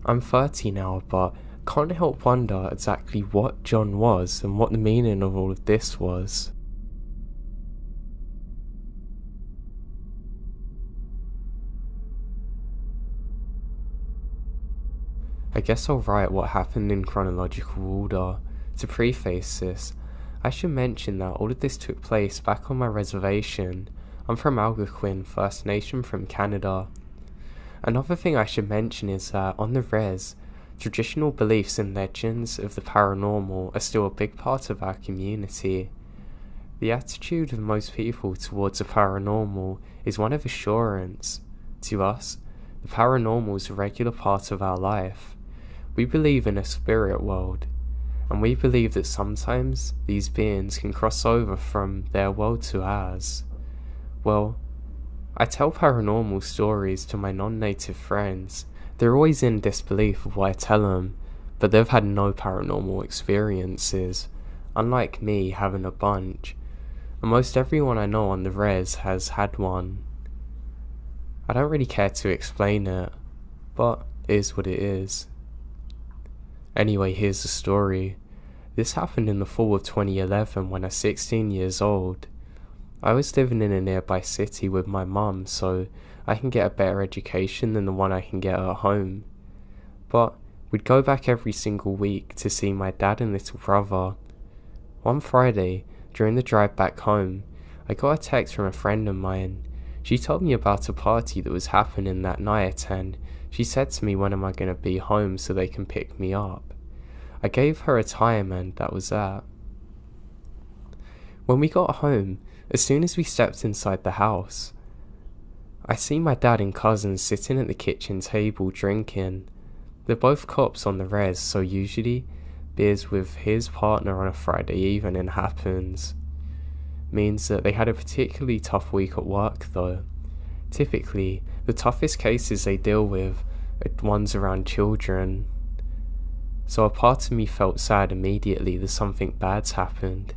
I'm 30 now, but can't help wonder exactly what John was and what the meaning of all of this was. I guess I'll write what happened in chronological order. To preface this, I should mention that all of this took place back on my reservation. I'm from Algonquin First Nation from Canada. Another thing I should mention is that on the res, traditional beliefs and legends of the paranormal are still a big part of our community. The attitude of most people towards the paranormal is one of assurance. To us, the paranormal is a regular part of our life. We believe in a spirit world, and we believe that sometimes these beings can cross over from their world to ours. Well, I tell paranormal stories to my non-native friends. They're always in disbelief of what I tell them, but they've had no paranormal experiences, unlike me having a bunch, and most everyone I know on the res has had one. I don't really care to explain it, but it is what it is. Anyway, here's the story. This happened in the fall of 2011 when I was 16 years old. I was living in a nearby city with my mum, so I can get a better education than the one I can get at home. But we'd go back every single week to see my dad and little brother. One Friday, during the drive back home, I got a text from a friend of mine. She told me about a party that was happening that night, and she said to me, when am I going to be home so they can pick me up? I gave her a time, and that was that. When we got home, as soon as we stepped inside the house, I see my dad and cousins sitting at the kitchen table drinking. They're both cops on the res, so usually beers with his partner on a Friday evening happens. Means that they had a particularly tough week at work though. Typically, the toughest cases they deal with are ones around children. So a part of me felt sad immediately that something bad's happened.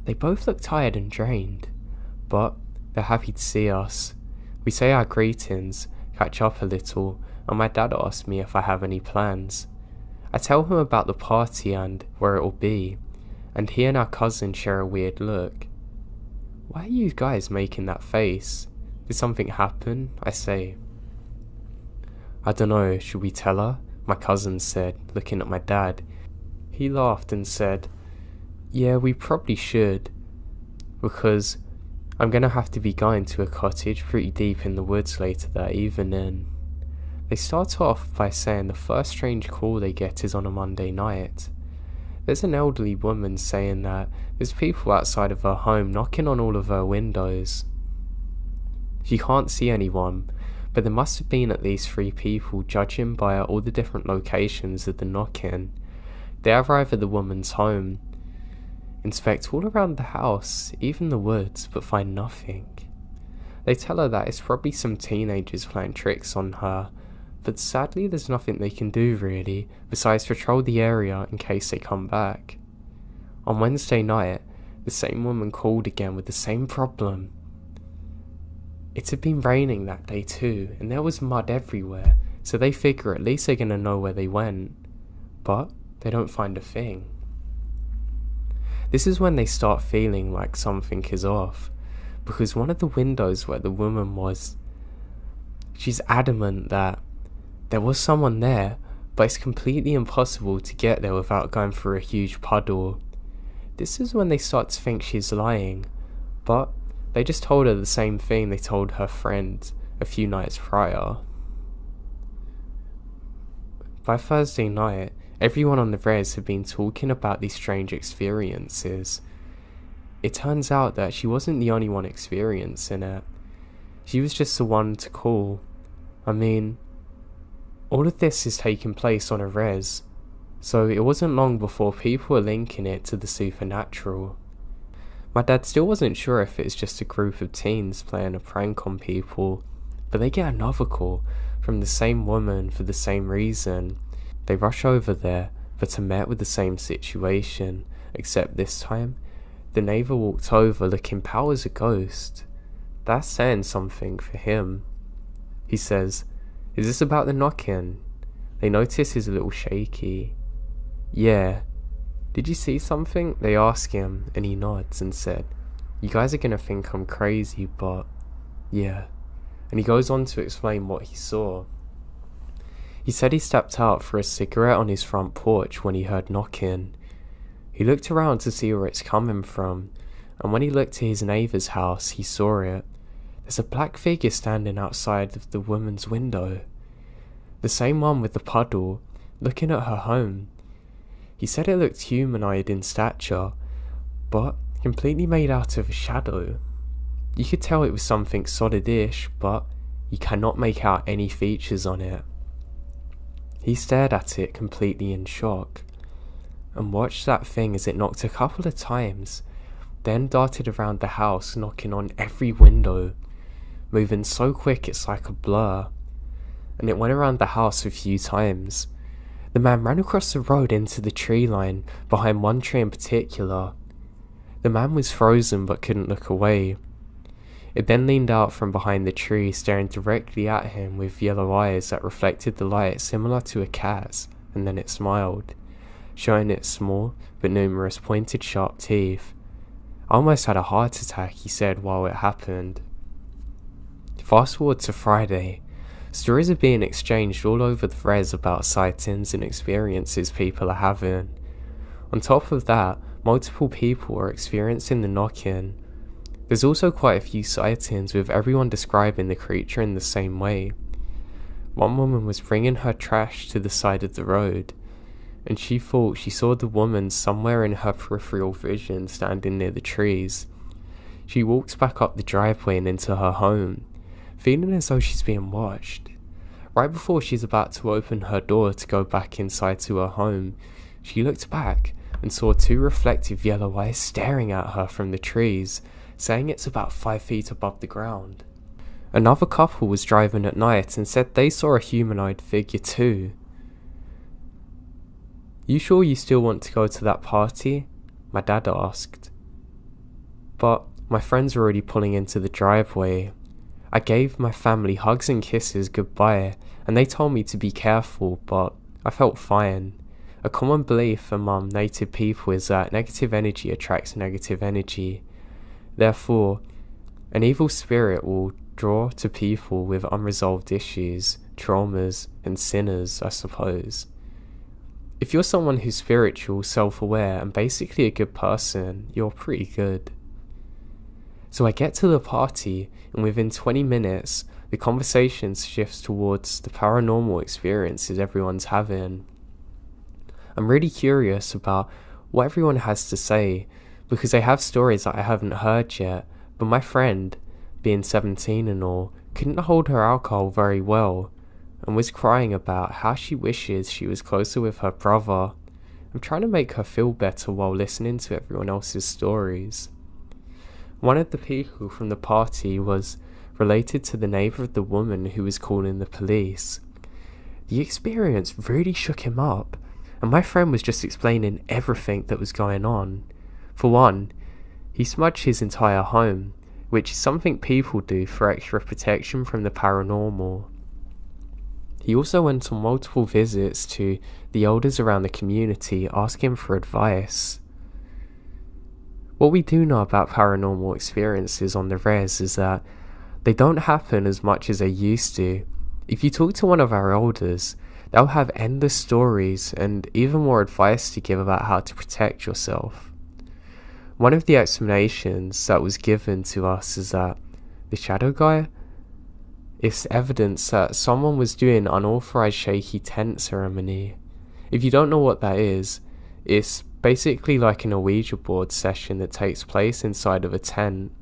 They both look tired and drained, but they're happy to see us. We say our greetings, catch up a little, and my dad asked me if I have any plans. I tell him about the party and where it'll be, and he and our cousin share a weird look. Why are you guys making that face? Did something happen? I say. I don't know, should we tell her? My cousin said, looking at my dad. He laughed and said, yeah, we probably should, because I'm gonna have to be going to a cottage pretty deep in the woods later that evening. They start off by saying the first strange call they get is on a Monday night. There's an elderly woman saying that there's people outside of her home knocking on all of her windows. She can't see anyone, but there must have been at least 3 people, judging by all the different locations of the knocking. They arrive at the woman's home, inspect all around the house, even the woods, but find nothing. They tell her that it's probably some teenagers playing tricks on her, but sadly there's nothing they can do really, besides patrol the area in case they come back. On Wednesday night, the same woman called again with the same problem. It had been raining that day too, and there was mud everywhere, so they figure at least they're gonna know where they went. But they don't find a thing. This is when they start feeling like something is off, because one of the windows where the woman was, she's adamant that there was someone there, but it's completely impossible to get there without going through a huge puddle. This is when they start to think she's lying, but they just told her the same thing they told her friend a few nights prior. By Thursday night, everyone on the res had been talking about these strange experiences. It turns out that she wasn't the only one experiencing it. She was just the one to call. I mean, all of this is taking place on a res. So it wasn't long before people were linking it to the supernatural. My dad still wasn't sure if it's just a group of teens playing a prank on people, but they get another call from the same woman for the same reason. They rush over there, but are met with the same situation, except this time, the neighbour walked over looking pale as a ghost. That's saying something for him. He says, "Is this about the knock-in?" They notice he's a little shaky. "Yeah." "Did you see something?" They ask him, and he nods and said, "You guys are gonna think I'm crazy, but yeah." And he goes on to explain what he saw. He said he stepped out for a cigarette on his front porch when he heard knocking. He looked around to see where it's coming from, and when he looked to his neighbour's house, he saw it. There's a black figure standing outside of the woman's window. The same one with the puddle, looking at her home. He said it looked humanoid in stature, but completely made out of a shadow. You could tell it was something solid-ish, but you cannot make out any features on it. He stared at it completely in shock, and watched that thing as it knocked a couple of times, then darted around the house knocking on every window, moving so quick it's like a blur, and it went around the house a few times. The man ran across the road into the tree line, behind one tree in particular. The man was frozen but couldn't look away. It then leaned out from behind the tree, staring directly at him with yellow eyes that reflected the light similar to a cat's, and then it smiled, showing its small but numerous pointed sharp teeth. "I almost had a heart attack," he said while it happened. Fast forward to Friday. Stories are being exchanged all over the res about sightings and experiences people are having. On top of that, multiple people are experiencing the knock-in. There's also quite a few sightings with everyone describing the creature in the same way. One woman was bringing her trash to the side of the road, and she thought she saw the woman somewhere in her peripheral vision standing near the trees. She walks back up the driveway and into her home, feeling as though she's being watched. Right before she's about to open her door to go back inside to her home, she looked back and saw two reflective yellow eyes staring at her from the trees, saying it's about 5 feet above the ground. Another couple was driving at night and said they saw a humanoid figure too. "You sure you still want to go to that party?" my dad asked. But my friends were already pulling into the driveway. I gave my family hugs and kisses goodbye, and they told me to be careful, but I felt fine. A common belief among native people is that negative energy attracts negative energy. Therefore, an evil spirit will draw to people with unresolved issues, traumas, and sinners, I suppose. If you're someone who's spiritual, self-aware, and basically a good person, you're pretty good. So I get to the party, and within 20 minutes, the conversation shifts towards the paranormal experiences everyone's having. I'm really curious about what everyone has to say, because they have stories that I haven't heard yet, but my friend, being 17 and all, couldn't hold her alcohol very well, and was crying about how she wishes she was closer with her brother. I'm trying to make her feel better while listening to everyone else's stories. One of the people from the party was related to the neighbour of the woman who was calling the police. The experience really shook him up, and my friend was just explaining everything that was going on. For one, he smudged his entire home, which is something people do for extra protection from the paranormal. He also went on multiple visits to the elders around the community asking for advice. What we do know about paranormal experiences on the res is that they don't happen as much as they used to. If you talk to one of our elders, they'll have endless stories and even more advice to give about how to protect yourself. One of the explanations that was given to us is that the shadow guy is evidence that someone was doing unauthorized shaky tent ceremony. If you don't know what that is, it's basically like an Ouija board session that takes place inside of a tent.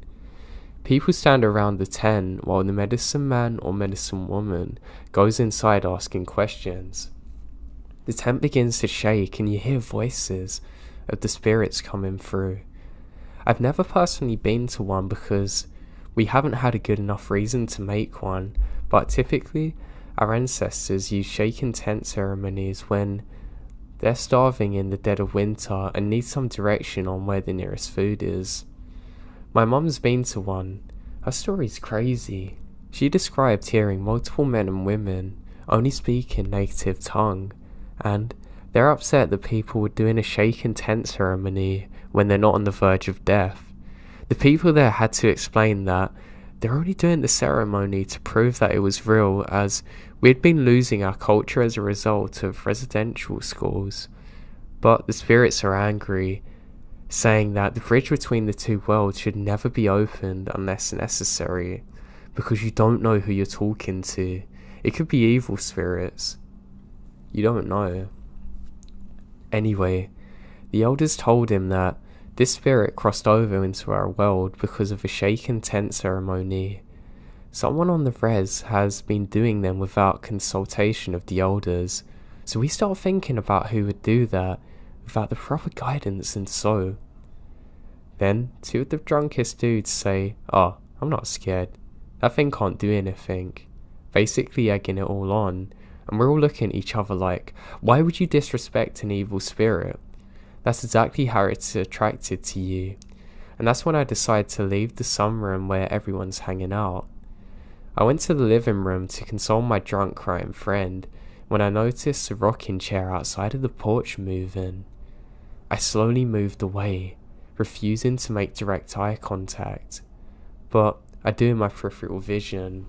People stand around the tent while the medicine man or medicine woman goes inside asking questions. The tent begins to shake and you hear voices of the spirits coming through. I've never personally been to one because we haven't had a good enough reason to make one, but typically our ancestors use shaken tent ceremonies when they're starving in the dead of winter and need some direction on where the nearest food is. My mum's been to one. Her story's crazy. She described hearing multiple men and women only speak in native tongue, and they're upset that people were doing a shaken tent ceremony when they're not on the verge of death. The people there had to explain that they're only doing the ceremony to prove that it was real, as we'd been losing our culture as a result of residential schools. But the spirits are angry, saying that the bridge between the two worlds should never be opened unless necessary, because you don't know who you're talking to. It could be evil spirits. You don't know. Anyway, the elders told him that this spirit crossed over into our world because of a shaken tent ceremony. Someone on the res has been doing them without consultation of the elders, so we start thinking about who would do that without the proper guidance, and so. Then, two of the drunkest dudes say, "Oh, I'm not scared. That thing can't do anything," basically egging it all on, and we're all looking at each other like, why would you disrespect an evil spirit? That's exactly how it's attracted to you. And that's when I decided to leave the sunroom where everyone's hanging out. I went to the living room to console my drunk crying friend when I noticed the rocking chair outside of the porch moving. I slowly moved away, refusing to make direct eye contact, but I do in my peripheral vision.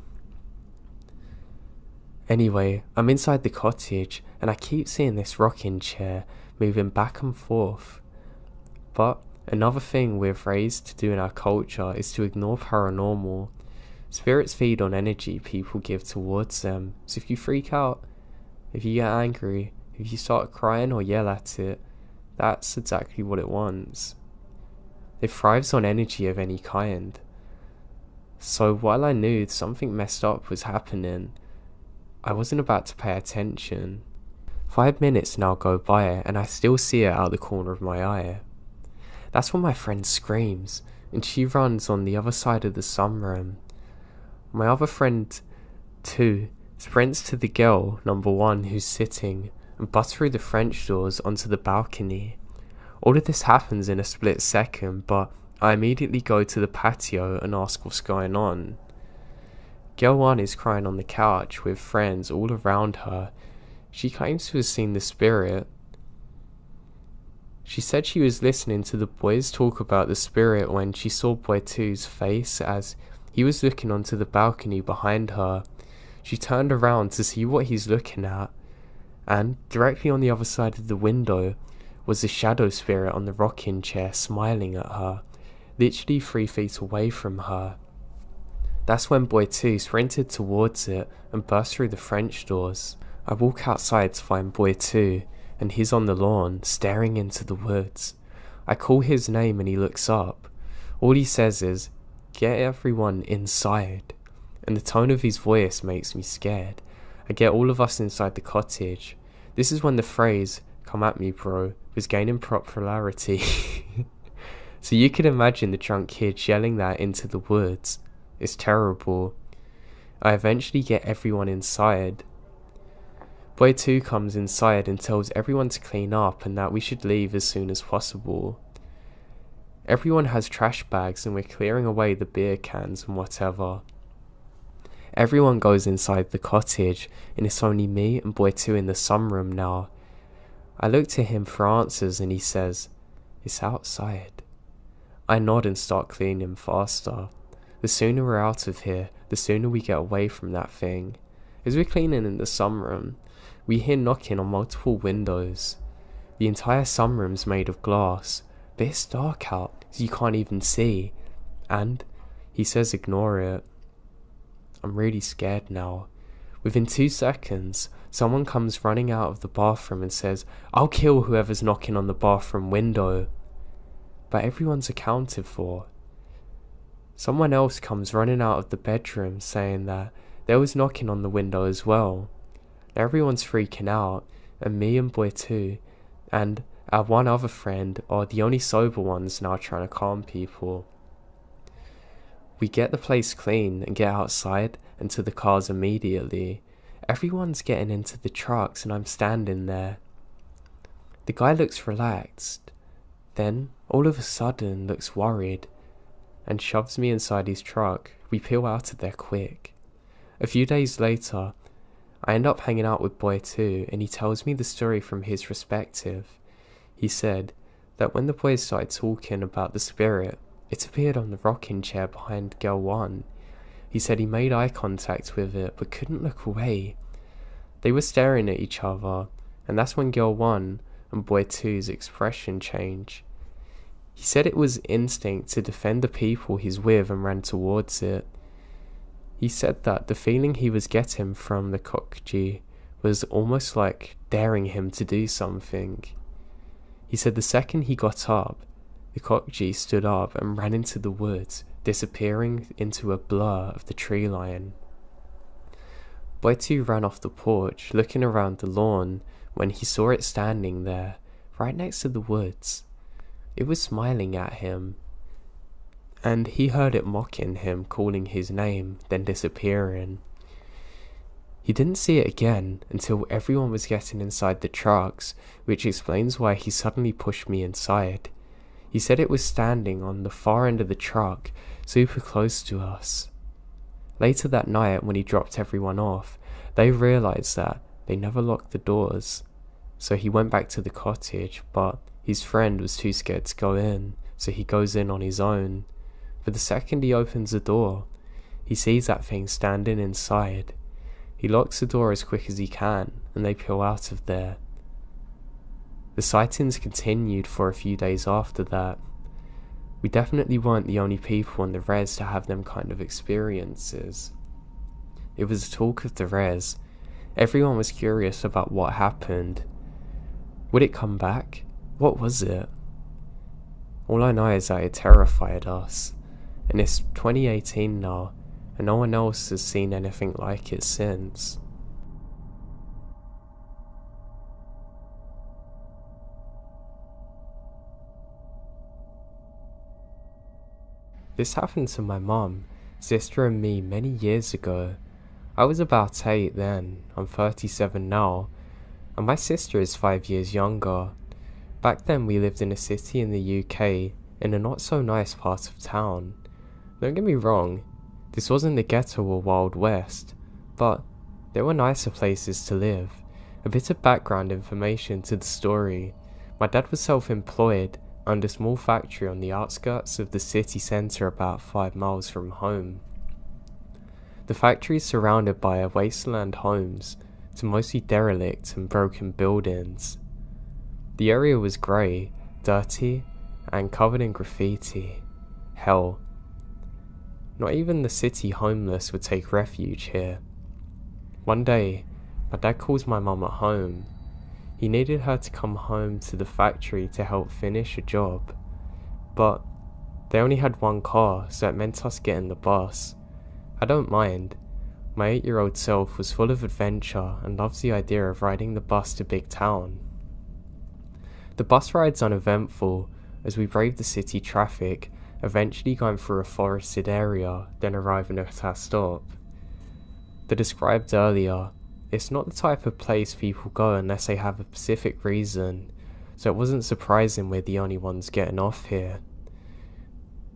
Anyway, I'm inside the cottage and I keep seeing this rocking chair moving back and forth. But another thing we're raised to do in our culture is to ignore paranormal. Spirits feed on energy people give towards them, so if you freak out, if you get angry, if you start crying or yell at it, that's exactly what it wants. It thrives on energy of any kind. So while I knew something messed up was happening, I wasn't about to pay attention. 5 minutes now go by and I still see it out the corner of my eye. That's when my friend screams and she runs on the other side of the sunroom. My other friend, too, sprints to the girl, number 1, who's sitting, and busts through the French doors onto the balcony. All of this happens in a split second, but I immediately go to the patio and ask what's going on. Girl 1 is crying on the couch with friends all around her. She claims to have seen the spirit. She said she was listening to the boys talk about the spirit when she saw boy 2's face as he was looking onto the balcony behind her. She turned around to see what he's looking at, and directly on the other side of the window was the shadow spirit on the rocking chair smiling at her, literally 3 feet away from her. That's when boy 2 sprinted towards it and burst through the French doors. I walk outside to find boy 2, and he's on the lawn, staring into the woods. I call his name and he looks up. All he says is, "Get everyone inside," and the tone of his voice makes me scared. I get all of us inside the cottage. This is when the phrase, "Come at me, bro," was gaining popularity. So you can imagine the drunk kid yelling that into the woods. It's terrible. I eventually get everyone inside. Boy 2 comes inside and tells everyone to clean up and that we should leave as soon as possible. Everyone has trash bags and we're clearing away the beer cans and whatever. Everyone goes inside the cottage and it's only me and boy 2 in the sunroom now. I look to him for answers and he says, "It's outside." I nod and start cleaning faster. The sooner we're out of here, the sooner we get away from that thing. As we're cleaning in the sunroom, we hear knocking on multiple windows. The entire sunroom's made of glass, but it's dark out, so you can't even see. And he says ignore it. I'm really scared now. Within 2 seconds, someone comes running out of the bathroom and says, "I'll kill whoever's knocking on the bathroom window." But everyone's accounted for. Someone else comes running out of the bedroom saying that there was knocking on the window as well. Now everyone's freaking out, and me and boy 2, and our one other friend are the only sober ones now trying to calm people. We get the place clean and get outside and to the cars immediately. Everyone's getting into the trucks and I'm standing there. The guy looks relaxed, then all of a sudden looks worried and shoves me inside his truck. We peel out of there quick. A few days later, I end up hanging out with boy 2 and he tells me the story from his perspective. He said that when the boys started talking about the spirit, it appeared on the rocking chair behind girl 1. He said he made eye contact with it but couldn't look away. They were staring at each other, and that's when girl 1 and boy 2's expression changed. He said it was instinct to defend the people he's with and ran towards it. He said that the feeling he was getting from the Kokji was almost like daring him to do something. He said the second he got up, the Kokji stood up and ran into the woods, disappearing into a blur of the tree line. Boy 2 ran off the porch, looking around the lawn, when he saw it standing there, right next to the woods. It was smiling at him, and he heard it mocking him, calling his name, then disappearing. He didn't see it again until everyone was getting inside the trucks, which explains why he suddenly pushed me inside. He said it was standing on the far end of the truck, super close to us. Later that night, when he dropped everyone off, they realized that they never locked the doors. So he went back to the cottage, but his friend was too scared to go in, so he goes in on his own. But the second he opens the door, he sees that thing standing inside. He locks the door as quick as he can, and they peel out of there. The sightings continued for a few days after that. We definitely weren't the only people on the res to have them kind of experiences. It was the talk of the res. Everyone was curious about what happened. Would it come back? What was it? All I know is that it terrified us, and it's 2018 now, and no one else has seen anything like it since. This happened to my mum, sister and me many years ago. I was about 8 then, I'm 37 now, and my sister is 5 years younger. Back then we lived in a city in the UK, in a not so nice part of town. Don't get me wrong, this wasn't the ghetto or Wild West, but there were nicer places to live. A bit of background information to the story. My dad was self-employed, owned a small factory on the outskirts of the city centre about 5 miles from home. The factory is surrounded by wasteland homes, to mostly derelict and broken buildings. The area was grey, dirty, and covered in graffiti. Hell, not even the city homeless would take refuge here. One day, my dad calls my mum at home. He needed her to come home to the factory to help finish a job, but they only had one car, so it meant us getting the bus. I don't mind. My 8-year-old self was full of adventure and loves the idea of riding the bus to big town. The bus ride's uneventful as we brave the city traffic, eventually going through a forested area, then arriving at our stop. The described earlier, it's not the type of place people go unless they have a specific reason, so it wasn't surprising we're the only ones getting off here.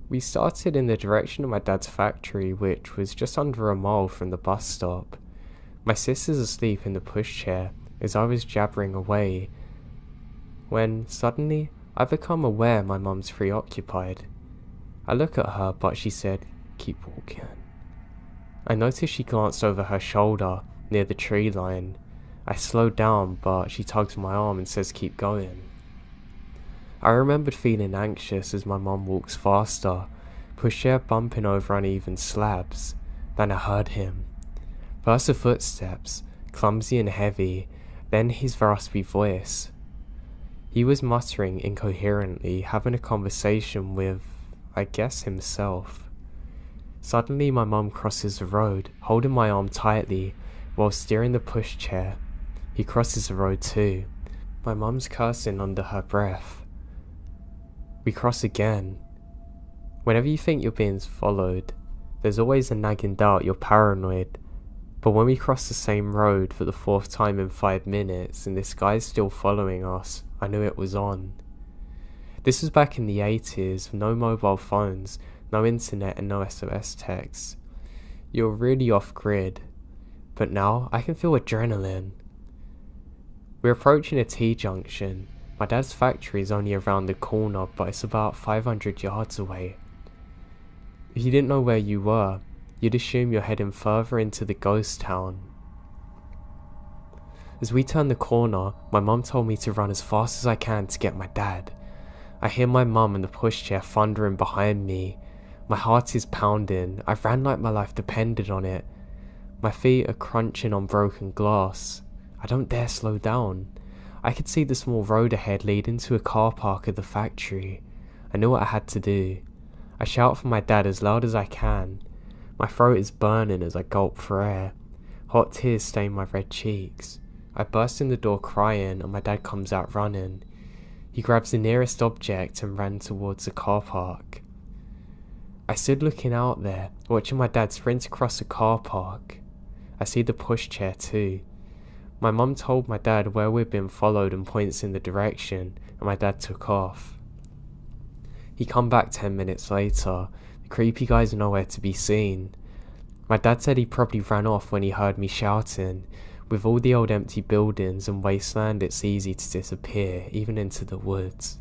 We started in the direction of my dad's factory, which was just under a mile from the bus stop. My sister's asleep in the pushchair as I was jabbering away, when suddenly I become aware my mum's preoccupied. I look at her, but she said, "Keep walking." I noticed she glanced over her shoulder near the tree line. I slowed down, but she tugs my arm and says keep going. I remembered feeling anxious as my mum walks faster, pushchair bumping over uneven slabs. Then I heard him. First the footsteps, clumsy and heavy, then his raspy voice. He was muttering incoherently, having a conversation with, I guess, himself. Suddenly my mum crosses the road, holding my arm tightly while steering the pushchair. He crosses the road too. My mum's cursing under her breath. We cross again. Whenever you think you're being followed, there's always a nagging doubt you're paranoid. But when we cross the same road for the 4th time in 5 minutes and this guy's still following us, I knew it was on. This was back in the 80s, no mobile phones, no internet and no SOS texts. You're really off grid. But now I can feel adrenaline. We're approaching a T-junction. My dad's factory is only around the corner, but it's about 500 yards away. If you didn't know where you were, you'd assume you're heading further into the ghost town. As we turn the corner, my mum told me to run as fast as I can to get my dad. I hear my mum and the pushchair thundering behind me. My heart is pounding. I ran like my life depended on it. My feet are crunching on broken glass. I don't dare slow down. I could see the small road ahead leading to a car park of the factory. I knew what I had to do. I shout for my dad as loud as I can. My throat is burning as I gulp for air. Hot tears stain my red cheeks. I burst in the door crying and my dad comes out running. He grabs the nearest object and ran towards the car park. I stood looking out there, watching my dad sprint across the car park. I see the pushchair too. My mum told my dad where we'd been followed and points in the direction, and my dad took off. He come back 10 minutes later. The creepy guy's nowhere to be seen. My dad said he probably ran off when he heard me shouting. With all the old empty buildings and wasteland, it's easy to disappear, even into the woods.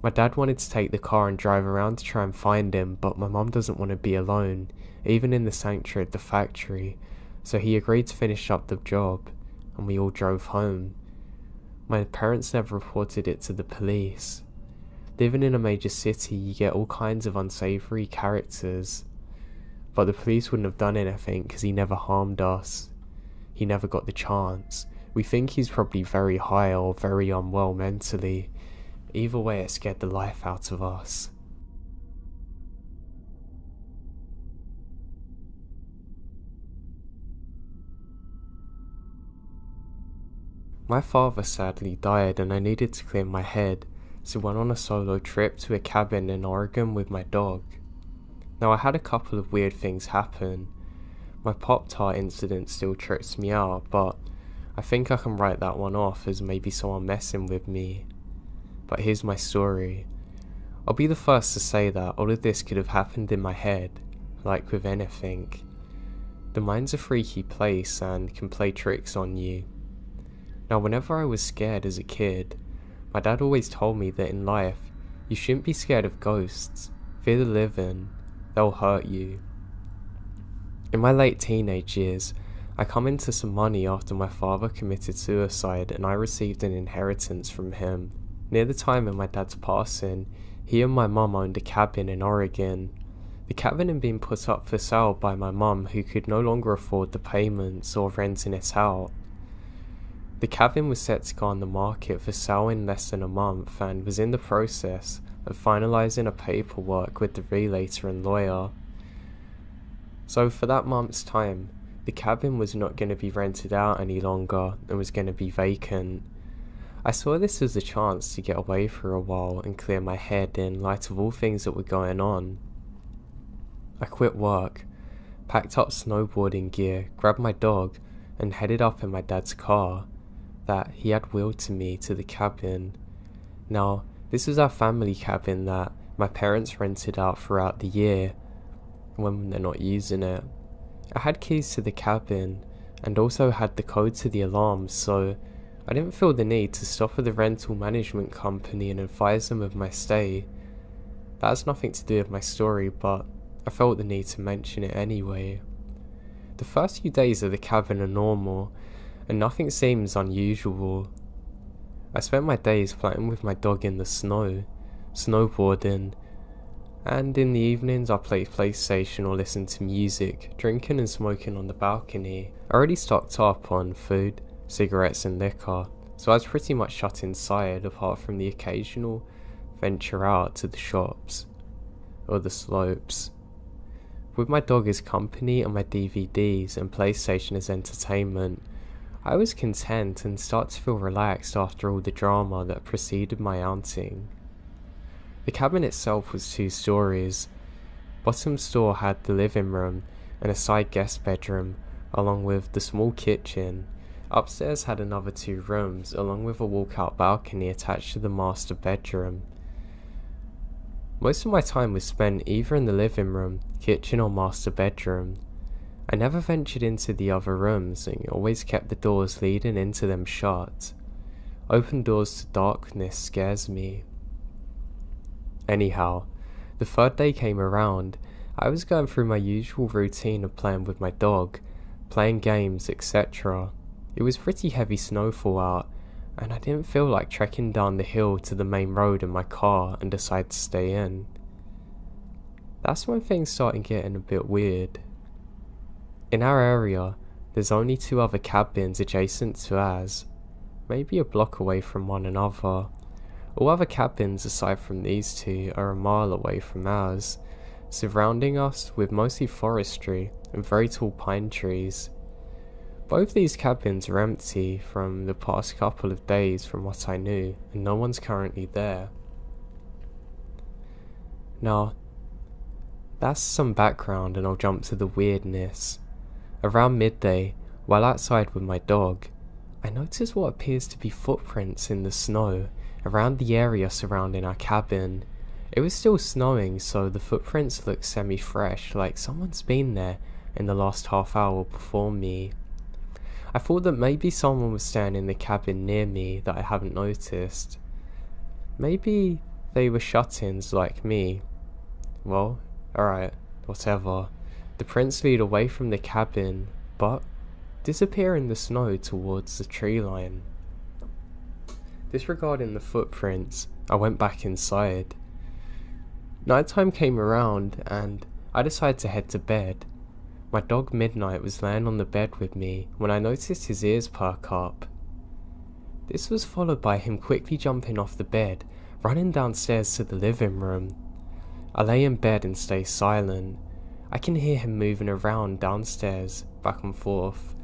My dad wanted to take the car and drive around to try and find him, but my mum doesn't want to be alone, even in the sanctuary of the factory, so he agreed to finish up the job, and we all drove home. My parents never reported it to the police. Living in a major city, you get all kinds of unsavory characters, but the police wouldn't have done anything because he never harmed us. He never got the chance. We think he's probably very high or very unwell mentally. Either way, it scared the life out of us. My father sadly died and I needed to clear my head, so went on a solo trip to a cabin in Oregon with my dog. Now I had a couple of weird things happen. My Pop-Tart incident still trips me out, but I think I can write that one off as maybe someone messing with me. But here's my story. I'll be the first to say that all of this could have happened in my head, like with anything. The mind's a freaky place and can play tricks on you. Now whenever I was scared as a kid, my dad always told me that in life, you shouldn't be scared of ghosts. Fear the living, they'll hurt you. In my late teenage years, I come into some money after my father committed suicide and I received an inheritance from him. Near the time of my dad's passing, he and my mum owned a cabin in Oregon. The cabin had been put up for sale by my mum, who could no longer afford the payments or renting it out. The cabin was set to go on the market for sale in less than a month and was in the process of finalising a paperwork with the realtor and lawyer. So for that month's time, the cabin was not going to be rented out any longer and was going to be vacant. I saw this as a chance to get away for a while and clear my head in light of all things that were going on. I quit work, packed up snowboarding gear, grabbed my dog, and headed up in my dad's car that he had wheeled to me to the cabin. Now, this was our family cabin that my parents rented out throughout the year when they're not using it. I had keys to the cabin and also had the code to the alarms, so I didn't feel the need to stop at the rental management company and advise them of my stay. That has nothing to do with my story, but I felt the need to mention it anyway. The first few days of the cabin are normal, and nothing seems unusual. I spent my days playing with my dog in the snow, snowboarding, and in the evenings I played PlayStation or listened to music, drinking and smoking on the balcony. I already stocked up on food, cigarettes and liquor, so I was pretty much shut inside apart from the occasional venture out to the shops or the slopes. With my dog as company and my DVDs and PlayStation as entertainment, I was content and started to feel relaxed after all the drama that preceded my outing. The cabin itself was 2 stories. Bottom store had the living room and a side guest bedroom, along with the small kitchen. Upstairs had another 2 rooms, along with a walkout balcony attached to the master bedroom. Most of my time was spent either in the living room, kitchen or master bedroom. I never ventured into the other rooms and always kept the doors leading into them shut. Open doors to darkness scares me. Anyhow, the 3rd day came around. I was going through my usual routine of playing with my dog, playing games, etc. It was pretty heavy snowfall out, and I didn't feel like trekking down the hill to the main road in my car and decided to stay in. That's when things started getting a bit weird. In our area, there's only 2 other cabins adjacent to ours, maybe a block away from one another. All other cabins aside from these 2 are a mile away from ours, surrounding us with mostly forestry and very tall pine trees. Both these cabins are empty from the past couple of days from what I knew, and no one's currently there. Now, that's some background and I'll jump to the weirdness. Around midday, while outside with my dog, I noticed what appears to be footprints in the snow around the area surrounding our cabin. It was still snowing, so the footprints looked semi-fresh, like someone's been there in the last half hour before me. I thought that maybe someone was staying in the cabin near me that I haven't noticed. Maybe they were shut-ins like me. Well, alright, whatever. The prints lead away from the cabin, but disappear in the snow towards the tree line. Disregarding the footprints, I went back inside. Nighttime came around and I decided to head to bed. My dog Midnight was laying on the bed with me when I noticed his ears perk up. This was followed by him quickly jumping off the bed, running downstairs to the living room. I lay in bed and stay silent. I can hear him moving around downstairs, back and forth.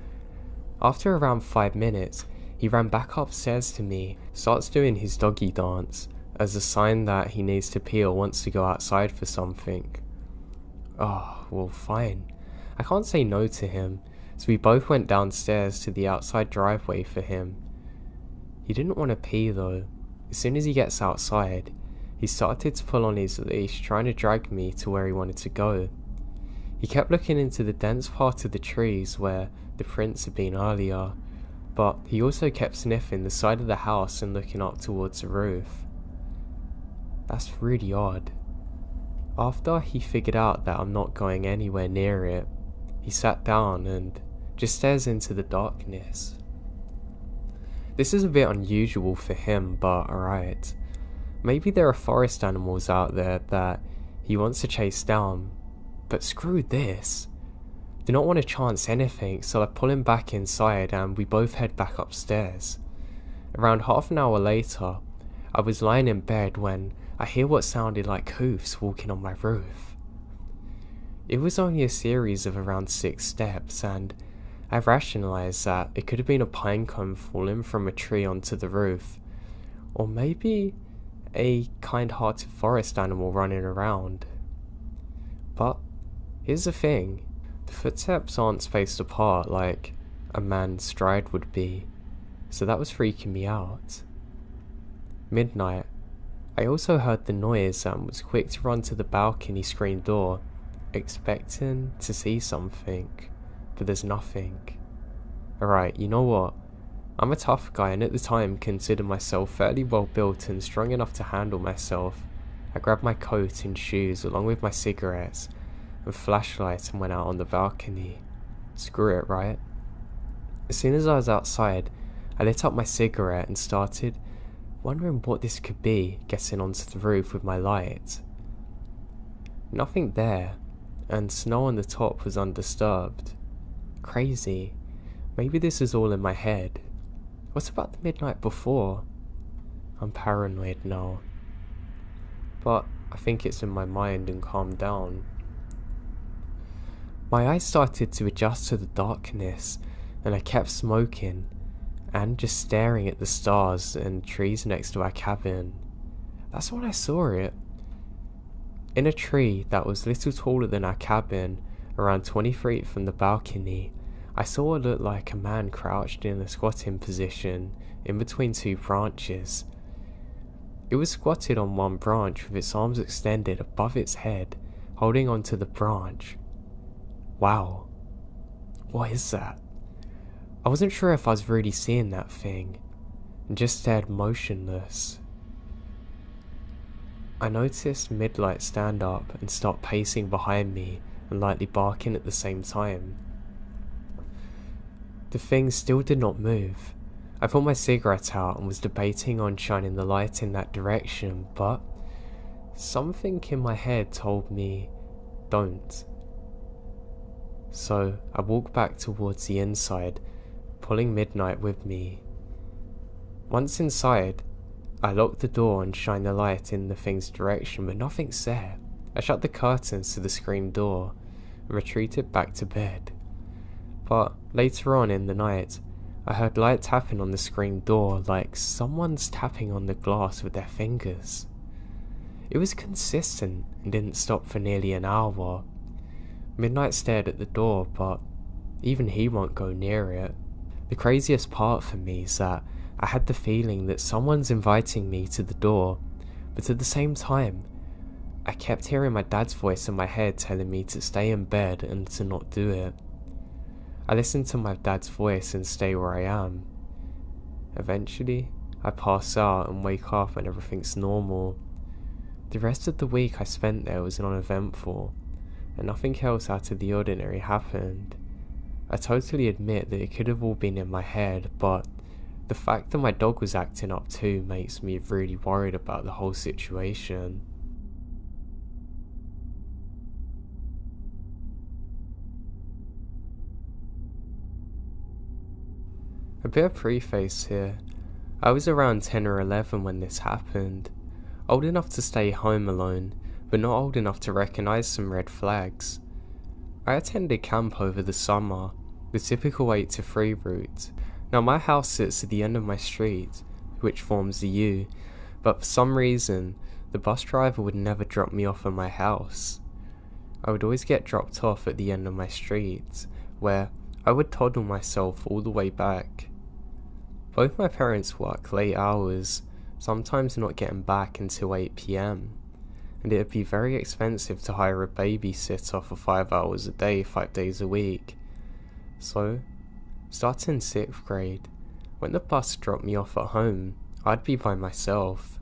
After around 5 minutes, he ran back upstairs to me, starts doing his doggy dance, as a sign that he needs to pee or wants to go outside for something. Oh, well fine. I can't say no to him, so we both went downstairs to the outside driveway for him. He didn't want to pee though. As soon as he gets outside, he started to pull on his leash, trying to drag me to where he wanted to go. He kept looking into the dense part of the trees where the prints had been earlier, but he also kept sniffing the side of the house and looking up towards the roof. That's really odd. After he figured out that I'm not going anywhere near it, he sat down and just stares into the darkness. This is a bit unusual for him, but alright. Maybe there are forest animals out there that he wants to chase down, but screw this. Do not want to chance anything, so I pull him back inside and we both head back upstairs. Around half an hour later, I was lying in bed when I hear what sounded like hoofs walking on my roof. It was only a series of around 6 steps, and I rationalised that it could have been a pine cone falling from a tree onto the roof, or maybe a kind-hearted forest animal running around. But here's the thing, the footsteps aren't spaced apart like a man's stride would be, so that was freaking me out. Midnight, I also heard the noise and was quick to run to the balcony screen door, expecting to see something, but there's nothing. Alright, you know what? I'm a tough guy and at the time considered myself fairly well built and strong enough to handle myself. I grabbed my coat and shoes along with my cigarettes and flashlight and went out on the balcony. Screw it, right? As soon as I was outside, I lit up my cigarette and started wondering what this could be getting onto the roof with my light. Nothing there, and snow on the top was undisturbed. Crazy. Maybe this is all in my head. What about the midnight before? I'm paranoid now. But I think it's in my mind and calmed down. My eyes started to adjust to the darkness, and I kept smoking and just staring at the stars and trees next to our cabin. That's when I saw it. In a tree that was little taller than our cabin, around 20 feet from the balcony, I saw what looked like a man crouched in a squatting position in between two branches. It was squatted on one branch with its arms extended above its head, holding onto the branch. Wow. What is that? I wasn't sure if I was really seeing that thing, and just stared motionless. I noticed Midlight stand up and start pacing behind me and lightly barking at the same time. The thing still did not move. I pulled my cigarette out and was debating on shining the light in that direction, but something in my head told me, don't. So I walked back towards the inside, pulling Midnight with me. Once inside, I locked the door and shined the light in the thing's direction, but nothing's there. I shut the curtains to the screen door and retreated back to bed. But later on in the night, I heard light tapping on the screen door like someone's tapping on the glass with their fingers. It was consistent and didn't stop for nearly an hour. Midnight stared at the door, but even he won't go near it. The craziest part for me is that I had the feeling that someone's inviting me to the door, but at the same time, I kept hearing my dad's voice in my head telling me to stay in bed and to not do it. I listened to my dad's voice and stay where I am. Eventually, I pass out and wake up and everything's normal. The rest of the week I spent there was uneventful, and nothing else out of the ordinary happened. I totally admit that it could have all been in my head, but the fact that my dog was acting up too makes me really worried about the whole situation. A bit of preface here. I was around 10 or 11 when this happened. Old enough to stay home alone, but not old enough to recognise some red flags. I attended camp over the summer, the typical 8 to 3 route. Now my house sits at the end of my street, which forms the U, but for some reason, the bus driver would never drop me off at my house. I would always get dropped off at the end of my street, where I would toddle myself all the way back. Both my parents work late hours, sometimes not getting back until 8 PM, and it would be very expensive to hire a babysitter for 5 hours a day, 5 days a week. So, starting 6th grade, when the bus dropped me off at home, I'd be by myself.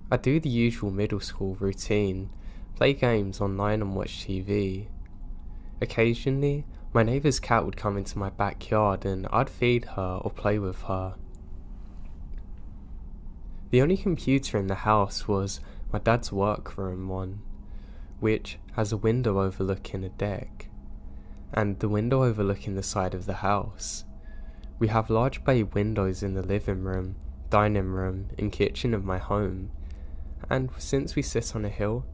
I'd do the usual middle school routine, play games online and watch TV. Occasionally, my neighbour's cat would come into my backyard and I'd feed her or play with her. The only computer in the house was my dad's workroom one, which has a window overlooking a deck, and the window overlooking the side of the house. We have large bay windows in the living room, dining room, and kitchen of my home, and since we sit on a hill,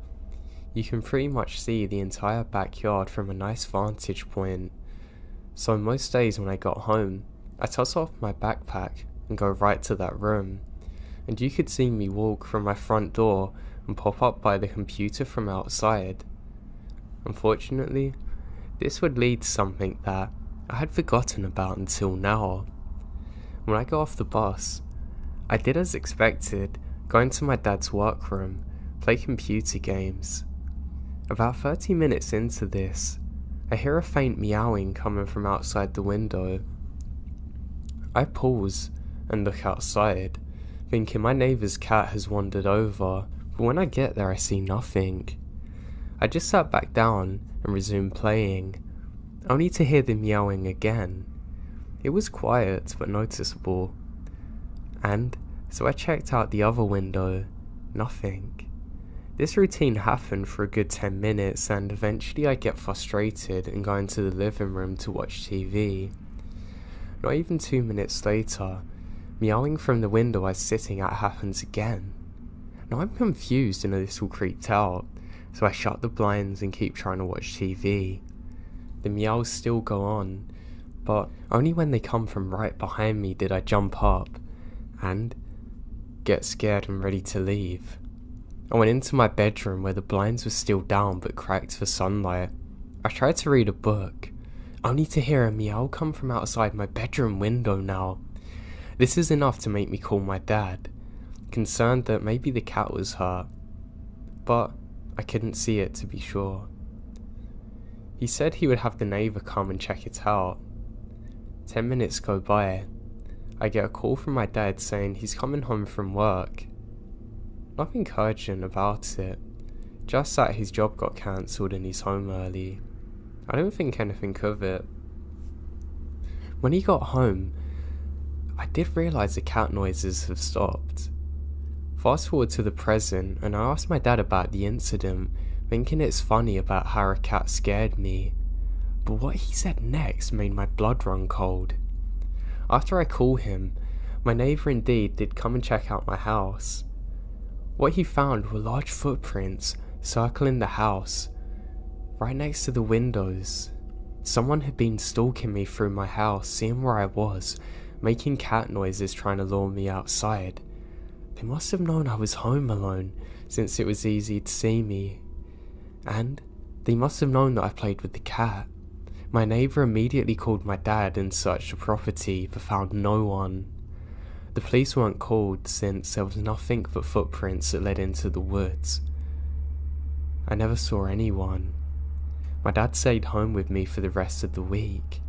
you can pretty much see the entire backyard from a nice vantage point. So most days when I got home, I toss off my backpack and go right to that room, and you could see me walk from my front door and pop up by the computer from outside. Unfortunately, this would lead to something that I had forgotten about until now. When I got off the bus, I did as expected, go into my dad's workroom, play computer games. About 30 minutes into this, I hear a faint meowing coming from outside the window. I pause and look outside, thinking my neighbour's cat has wandered over, but when I get there I see nothing. I just sat back down and resumed playing, only to hear the meowing again. It was quiet but noticeable, and so I checked out the other window. Nothing. This routine happened for a good 10 minutes and eventually I get frustrated and go into the living room to watch TV. Not even 2 minutes later, meowing from the window I was sitting at happens again. Now I'm confused and a little creeped out, so I shut the blinds and keep trying to watch TV. The meows still go on, but only when they come from right behind me did I jump up and get scared and ready to leave. I went into my bedroom where the blinds were still down but cracked for sunlight. I tried to read a book, only to hear a meow come from outside my bedroom window now. This is enough to make me call my dad, concerned that maybe the cat was hurt, but I couldn't see it to be sure. He said he would have the neighbour come and check it out. 10 minutes go by. I get a call from my dad saying he's coming home from work. Nothing urgent about it, just that his job got cancelled and he's home early. I don't think anything of it. When he got home, I did realise the cat noises have stopped. Fast forward to the present, and I asked my dad about the incident, thinking it's funny about how a cat scared me. But what he said next made my blood run cold. After I called him, my neighbour indeed did come and check out my house. What he found were large footprints circling the house, right next to the windows. Someone had been stalking me through my house, seeing where I was, making cat noises trying to lure me outside. They must have known I was home alone, since it was easy to see me. And they must have known that I played with the cat. My neighbour immediately called my dad and searched the property, but found no one. The police weren't called since there was nothing but footprints that led into the woods. I never saw anyone. My dad stayed home with me for the rest of the week.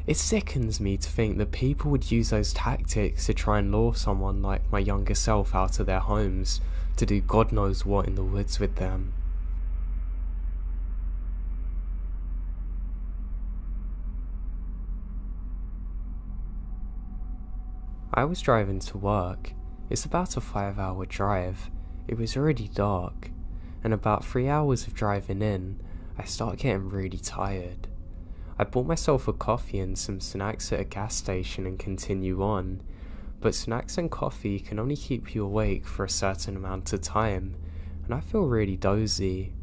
It sickens me to think that people would use those tactics to try and lure someone like my younger self out of their homes to do God knows what in the woods with them. I was driving to work. It's about a 5-hour drive. It was already dark, and about 3 hours of driving in, I start getting really tired. I bought myself a coffee and some snacks at a gas station and continue on, but snacks and coffee can only keep you awake for a certain amount of time, and I feel really dozy.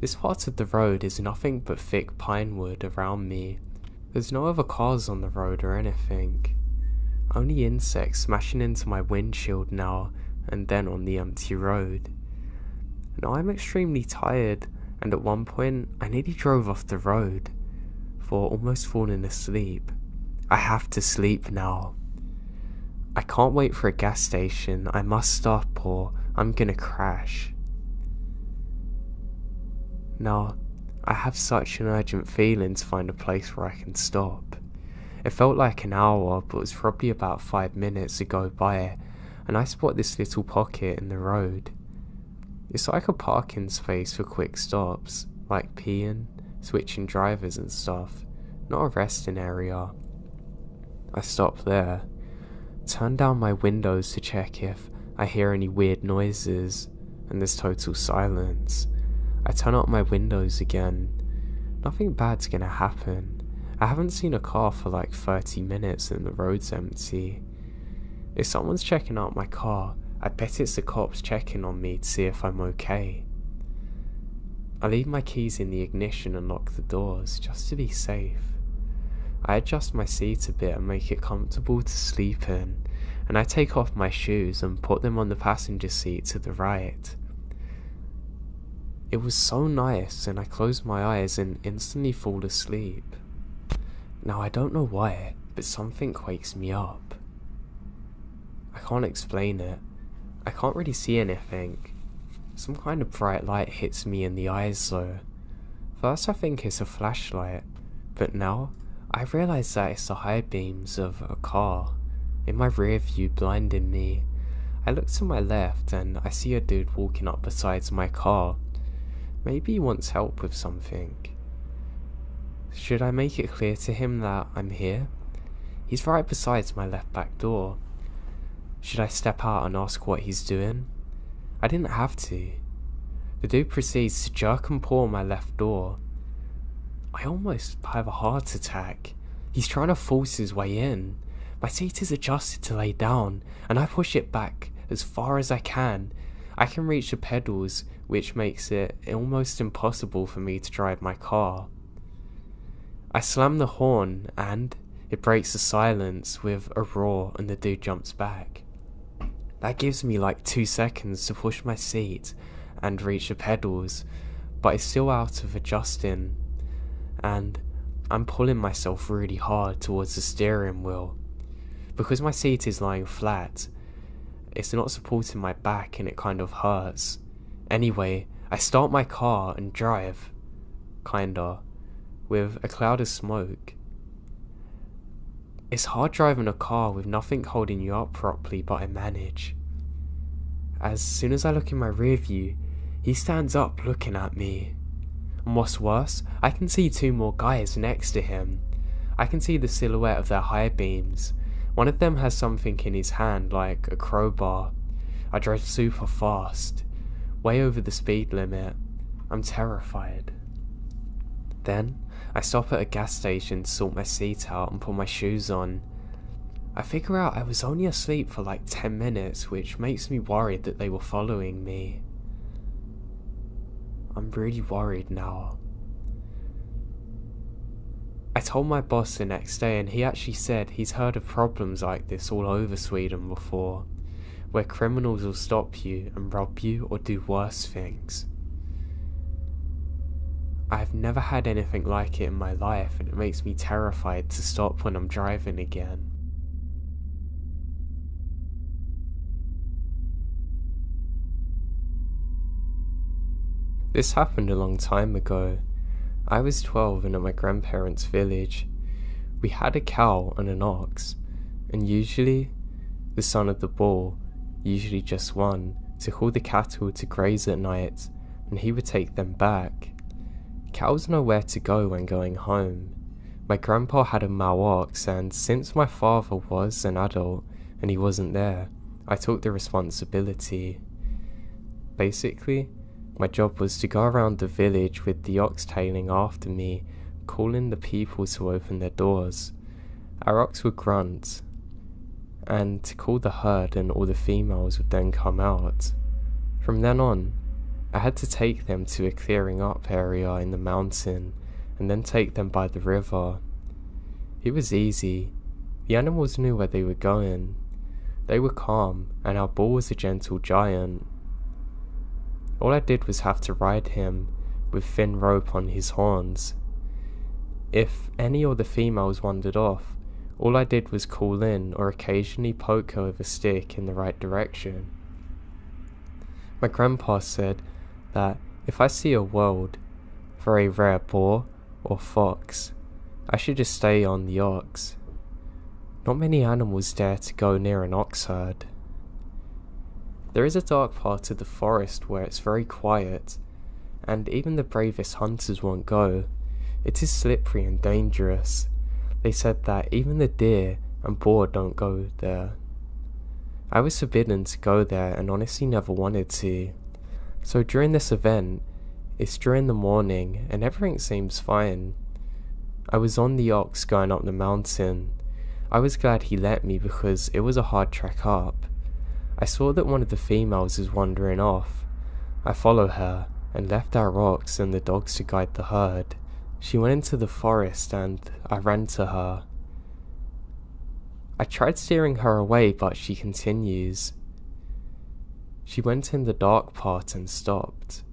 This part of the road is nothing but thick pine wood around me. There's no other cars on the road or anything. Only insects smashing into my windshield now and then on the empty road. Now I'm extremely tired, and at one point I nearly drove off the road, for almost falling asleep. I have to sleep now. I can't wait for a gas station. I must stop or I'm gonna crash. Now, I have such an urgent feeling to find a place where I can stop. It felt like an hour, but it was probably about 5 minutes to go by, and I spot this little pocket in the road. It's like a parking space for quick stops, like peeing, switching drivers and stuff, not a resting area. I stop there, turn down my windows to check if I hear any weird noises, and there's total silence. I turn up my windows again. Nothing bad's gonna happen. I haven't seen a car for like 30 minutes and the road's empty. If someone's checking out my car, I bet it's the cops checking on me to see if I'm okay. I leave my keys in the ignition and lock the doors, just to be safe. I adjust my seat a bit and make it comfortable to sleep in, and I take off my shoes and put them on the passenger seat to the right. It was so nice, and I close my eyes and instantly fall asleep. Now I don't know why, but something wakes me up. I can't explain it. I can't really see anything. Some kind of bright light hits me in the eyes though. First I think it's a flashlight, but now I realise that it's the high beams of a car in my rear view blinding me. I look to my left and I see a dude walking up beside my car. Maybe he wants help with something. Should I make it clear to him that I'm here? He's right beside my left back door. Should I step out and ask what he's doing? I didn't have to. The dude proceeds to jerk and pull on my left door. I almost have a heart attack. He's trying to force his way in. My seat is adjusted to lay down, and I push it back as far as I can. I can reach the pedals, which makes it almost impossible for me to drive my car. I slam the horn and it breaks the silence with a roar and the dude jumps back. That gives me like 2 seconds to push my seat and reach the pedals, but it's still out of adjusting, and I'm pulling myself really hard towards the steering wheel. Because my seat is lying flat, it's not supporting my back and it kind of hurts. Anyway, I start my car and drive, kinda, with a cloud of smoke. It's hard driving a car with nothing holding you up properly, but I manage. As soon as I look in my rear view, he stands up looking at me. And what's worse, I can see 2 more guys next to him. I can see the silhouette of their high beams. One of them has something in his hand like a crowbar. I drive super fast, way over the speed limit. I'm terrified. Then, I stop at a gas station to sort my seat out and put my shoes on. I figure out I was only asleep for like 10 minutes, which makes me worried that they were following me. I'm really worried now. I told my boss the next day and he actually said he's heard of problems like this all over Sweden before, where criminals will stop you and rob you or do worse things. I've never had anything like it in my life and it makes me terrified to stop when I'm driving again. This happened a long time ago. I was 12 and at my grandparents' village. We had a cow and an ox, and usually the son of the bull, usually just one, took all the cattle to graze at night and he would take them back. Cows know where to go when going home. My grandpa had a male ox, and since my father was an adult and he wasn't there, I took the responsibility. Basically, my job was to go around the village with the ox tailing after me, calling the people to open their doors. Our ox would grunt, and to call the herd, and all the females would then come out. From then on, I had to take them to a clearing up area in the mountain, and then take them by the river. It was easy. The animals knew where they were going. They were calm, and our bull was a gentle giant. All I did was have to ride him with thin rope on his horns. If any of the females wandered off, all I did was call in or occasionally poke her with a stick in the right direction. My grandpa said that if I see a wild, very rare boar or fox, I should just stay on the ox. Not many animals dare to go near an ox herd. There is a dark part of the forest where it's very quiet, and even the bravest hunters won't go. It is slippery and dangerous. They said that even the deer and boar don't go there. I was forbidden to go there and honestly never wanted to. So during this event, it's during the morning and everything seems fine. I was on the ox going up the mountain. I was glad he let me because it was a hard trek up. I saw that one of the females was wandering off. I followed her and left our ox and the dogs to guide the herd. She went into the forest and I ran to her. I tried steering her away, but she continues. She went in the dark part and stopped.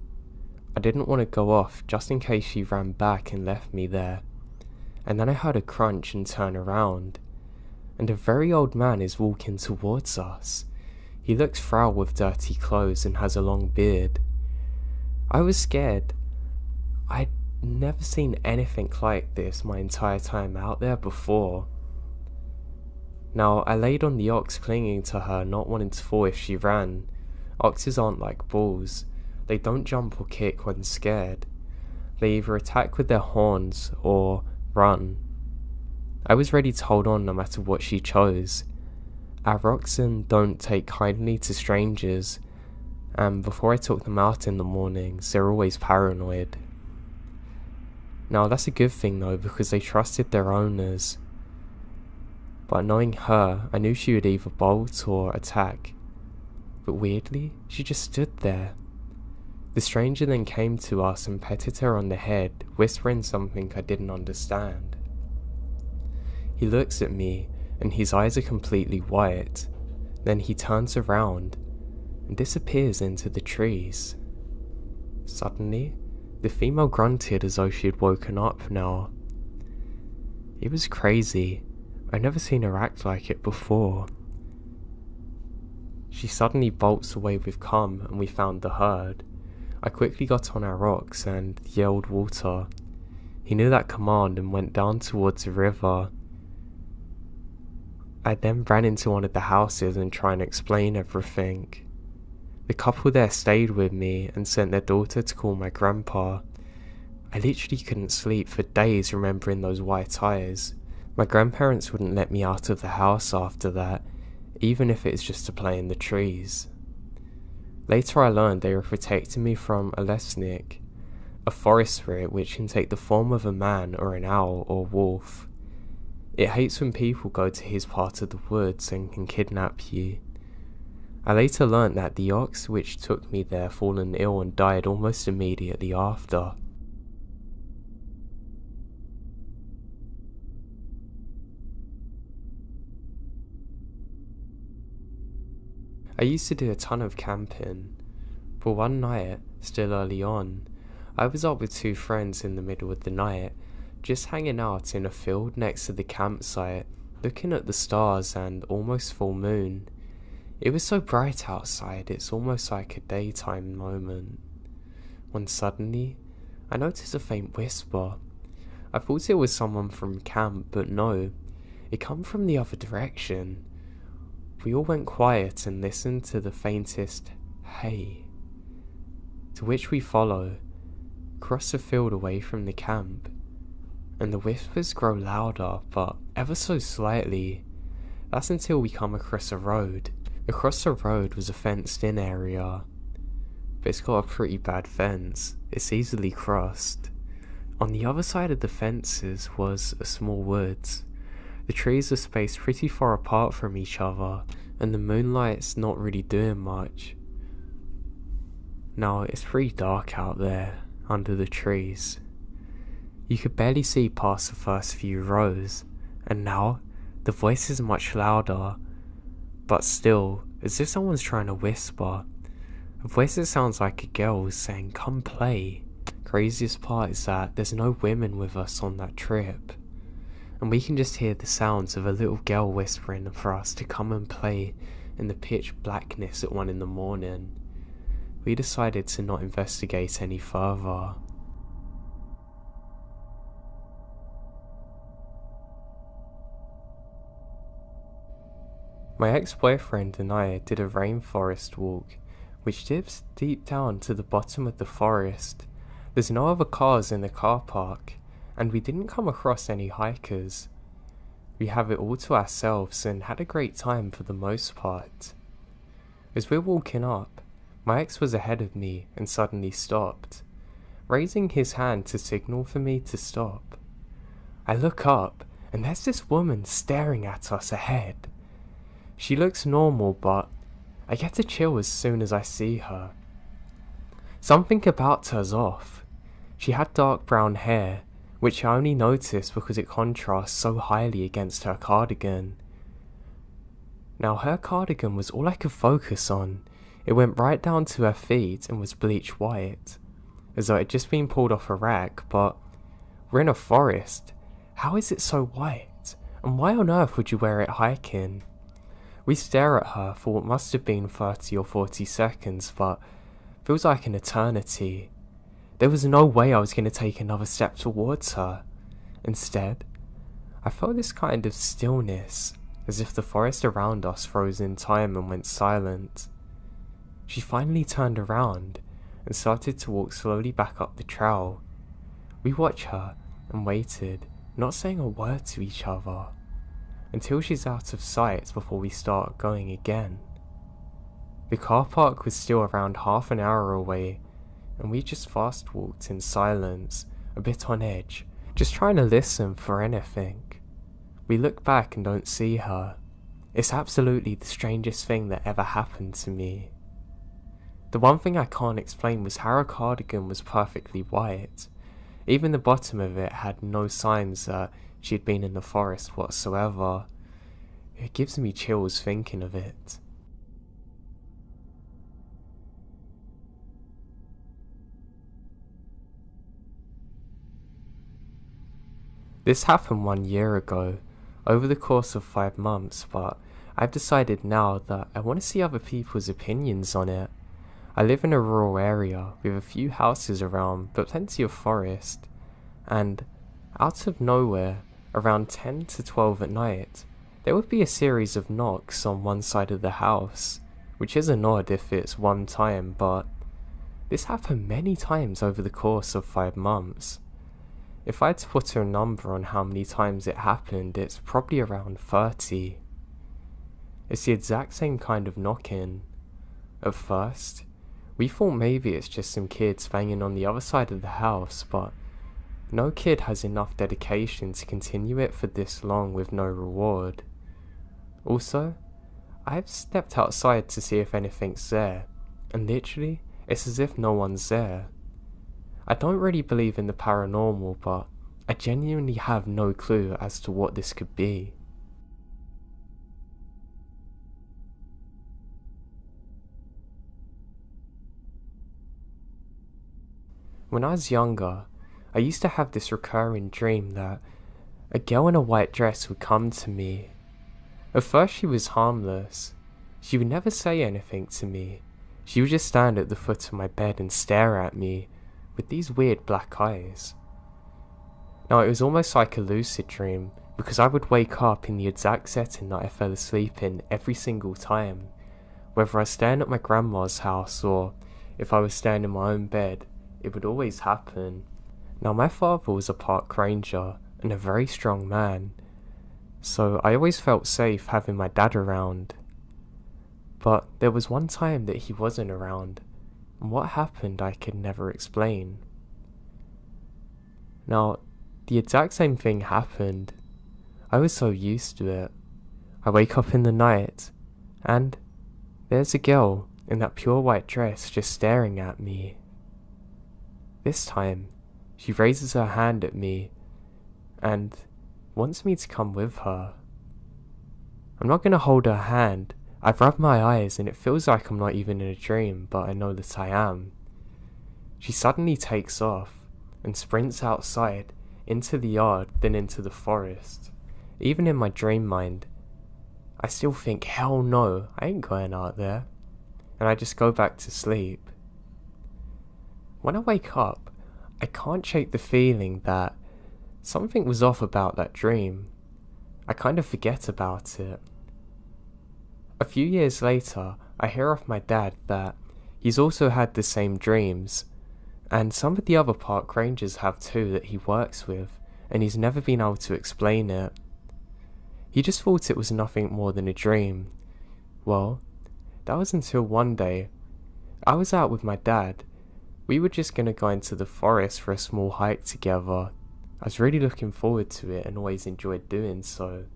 I didn't want to go off just in case she ran back and left me there. And then I heard a crunch and turn around, and a very old man is walking towards us. He looks frail with dirty clothes and has a long beard. I was scared. I'd never seen anything like this my entire time out there before. Now, I laid on the ox clinging to her, not wanting to fall if she ran. Oxes aren't like bulls. They don't jump or kick when scared. They either attack with their horns or run. I was ready to hold on no matter what she chose. Our oxen don't take kindly to strangers, and before I took them out in the mornings, they're always paranoid. Now that's a good thing though, because they trusted their owners. But knowing her, I knew she would either bolt or attack. But weirdly, she just stood there. The stranger then came to us and petted her on the head, whispering something I didn't understand. He looks at me and his eyes are completely white. Then he turns around and disappears into the trees. Suddenly, the female grunted as though she had woken up now. It was crazy. I'd never seen her act like it before. She suddenly bolts away with "Come," and we found the herd. I quickly got on our rocks and yelled water. He knew that command and went down towards the river. I then ran into one of the houses and tried to explain everything. The couple there stayed with me and sent their daughter to call my grandpa. I literally couldn't sleep for days remembering those white eyes. My grandparents wouldn't let me out of the house after that, even if it is just to play in the trees. Later I learned they were protecting me from a lesnik, a forest spirit which can take the form of a man or an owl or wolf. It hates when people go to his part of the woods and can kidnap you. I later learnt that the ox which took me there fallen ill and died almost immediately after. I used to do a ton of camping, but one night, still early on, I was up with two friends in the middle of the night, just hanging out in a field next to the campsite, looking at the stars and almost full moon. It was so bright outside, it's almost like a daytime moment. When suddenly, I noticed a faint whisper. I thought it was someone from camp, but no, it came from the other direction. We all went quiet and listened to the faintest "hey," to which we follow, cross the field away from the camp, and the whispers grow louder, but ever so slightly. That's until we come across a road. Across the road was a fenced-in area, but it's got a pretty bad fence. It's easily crossed. On the other side of the fences was a small woods. The trees are spaced pretty far apart from each other, and the moonlight's not really doing much. Now, it's pretty dark out there, under the trees. You could barely see past the first few rows, and now, the voice is much louder, but still, as if someone's trying to whisper. A voice that sounds like a girl saying, "Come play." Craziest part is that there's no women with us on that trip, and we can just hear the sounds of a little girl whispering for us to come and play in the pitch blackness at 1 in the morning. We decided to not investigate any further. My ex-boyfriend and I did a rainforest walk, which dips deep down to the bottom of the forest. There's no other cars in the car park, and we didn't come across any hikers. We have it all to ourselves and had a great time for the most part. As we're walking up, my ex was ahead of me and suddenly stopped, raising his hand to signal for me to stop. I look up and there's this woman staring at us ahead. She looks normal, but I get a chill as soon as I see her. Something about her's off. She had dark brown hair, which I only noticed because it contrasts so highly against her cardigan. Now her cardigan was all I could focus on. It went right down to her feet and was bleach white, as though it had just been pulled off a rack, but we're in a forest. How is it so white? And why on earth would you wear it hiking? We stare at her for what must have been 30 or 40 seconds, but feels like an eternity. There was no way I was going to take another step towards her. Instead, I felt this kind of stillness, as if the forest around us froze in time and went silent. She finally turned around and started to walk slowly back up the trail. We watched her and waited, not saying a word to each other, until she's out of sight before we start going again. The car park was still around half an hour away, and we just fast walked in silence, a bit on edge, just trying to listen for anything. We look back and don't see her. It's absolutely the strangest thing that ever happened to me. The one thing I can't explain was how her cardigan was perfectly white. Even the bottom of it had no signs that she'd been in the forest whatsoever. It gives me chills thinking of it. This happened 1 year ago, over the course of 5 months, but I've decided now that I want to see other people's opinions on it. I live in a rural area with a few houses around, but plenty of forest, and out of nowhere, around 10 to 12 at night, there would be a series of knocks on one side of the house, which isn't odd if it's one time, but this happened many times over the course of 5 months. If I had to put a number on how many times it happened, it's probably around 30. It's the exact same kind of knocking. At first, we thought maybe it's just some kids banging on the other side of the house, but no kid has enough dedication to continue it for this long with no reward. Also, I've stepped outside to see if anything's there, and literally, it's as if no one's there. I don't really believe in the paranormal, but I genuinely have no clue as to what this could be. When I was younger, I used to have this recurring dream that a girl in a white dress would come to me. At first she was harmless. She would never say anything to me. She would just stand at the foot of my bed and stare at me with these weird black eyes. Now it was almost like a lucid dream, because I would wake up in the exact setting that I fell asleep in every single time, whether I was staying at my grandma's house or if I was staying in my own bed. It would always happen. Now my father was a park ranger and a very strong man, so I always felt safe having my dad around. But there was one time that he wasn't around, and what happened I could never explain. Now, the exact same thing happened. I was so used to it. I wake up in the night, and there's a girl in that pure white dress just staring at me. This time, she raises her hand at me, and wants me to come with her. I'm not gonna hold her hand. I've rubbed my eyes and it feels like I'm not even in a dream, but I know that I am. She suddenly takes off and sprints outside, into the yard, then into the forest. Even in my dream mind, I still think, hell no, I ain't going out there. And I just go back to sleep. When I wake up, I can't shake the feeling that something was off about that dream. I kind of forget about it. A few years later, I hear off my dad that he's also had the same dreams, and some of the other park rangers have too that he works with, and he's never been able to explain it. He just thought it was nothing more than a dream. Well, that was until one day, I was out with my dad. We were just gonna go into the forest for a small hike together. I was really looking forward to it and always enjoyed doing so.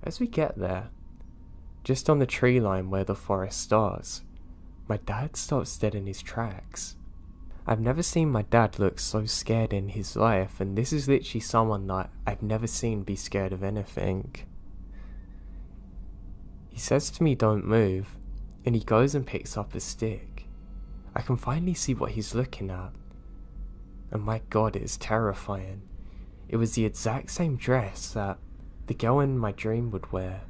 As we get there, just on the tree line where the forest starts, my dad stops dead in his tracks. I've never seen my dad look so scared in his life, and this is literally someone that I've never seen be scared of anything. He says to me, "Don't move," and he goes and picks up a stick. I can finally see what he's looking at, and my god, it is terrifying. It was the exact same dress that the girl in my dream would wear.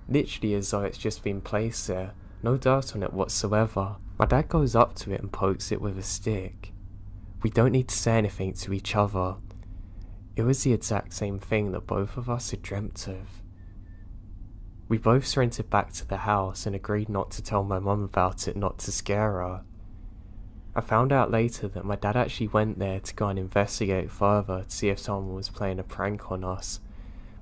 Literally as though it's just been placed there, no dirt on it whatsoever. My dad goes up to it and pokes it with a stick. We don't need to say anything to each other. It was the exact same thing that both of us had dreamt of. We both sprinted back to the house and agreed not to tell my mum about it, not to scare her. I found out later that my dad actually went there to go and investigate further to see if someone was playing a prank on us,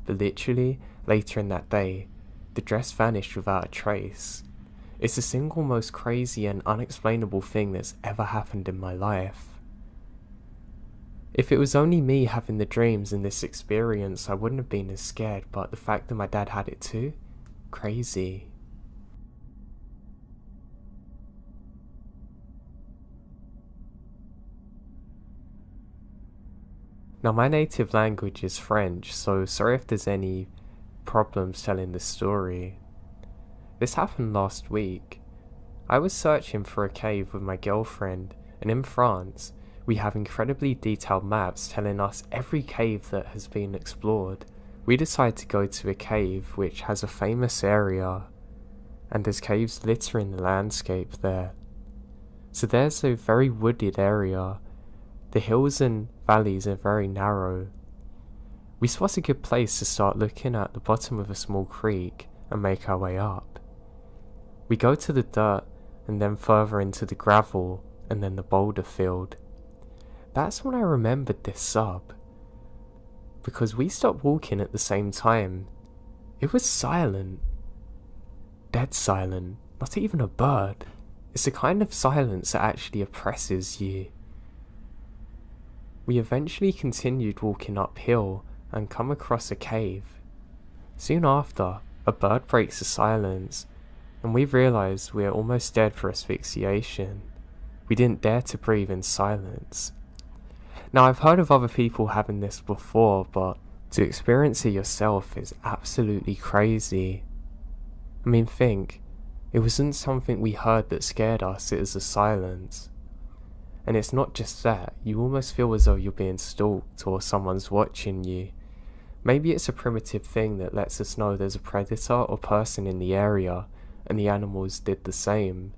but literally, later in that day, the dress vanished without a trace. It's the single most crazy and unexplainable thing that's ever happened in my life. If it was only me having the dreams and this experience, I wouldn't have been as scared, but the fact that my dad had it too? Crazy. Now my native language is French, so sorry if there's any problems telling this story. This happened last week. I was searching for a cave with my girlfriend, and in France, we have incredibly detailed maps telling us every cave that has been explored. We decided to go to a cave which has a famous area, and there's caves littering the landscape there. So there's a very wooded area. The hills and valleys are very narrow. We spot a good place to start looking at the bottom of a small creek and make our way up. We go to the dirt and then further into the gravel and then the boulder field. That's when I remembered this sub, because we stopped walking at the same time. It was silent. Dead silent. Not even a bird. It's the kind of silence that actually oppresses you. We eventually continued walking uphill and come across a cave. Soon after, a bird breaks the silence, and we realised we are almost dead for asphyxiation. We didn't dare to breathe in silence. Now, I've heard of other people having this before, but to experience it yourself is absolutely crazy. I mean, think, it wasn't something we heard that scared us, it was the silence. And it's not just that, you almost feel as though you're being stalked or someone's watching you. Maybe it's a primitive thing that lets us know there's a predator or person in the area, and the animals did the same.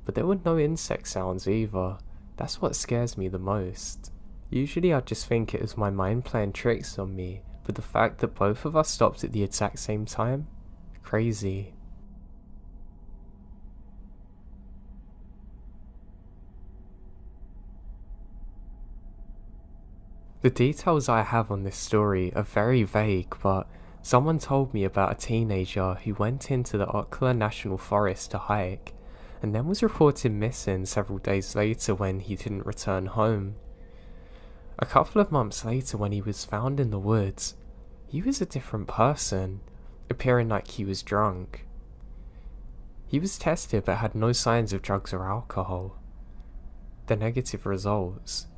But there were no insect sounds either. That's what scares me the most. Usually I just think it was my mind playing tricks on me, but the fact that both of us stopped at the exact same time? Crazy. The details I have on this story are very vague, but someone told me about a teenager who went into the Apocaly National Forest to hike, and then was reported missing several days later when he didn't return home. A couple of months later, when he was found in the woods, he was a different person, appearing like he was drunk. He was tested but had no signs of drugs or alcohol. The negative results.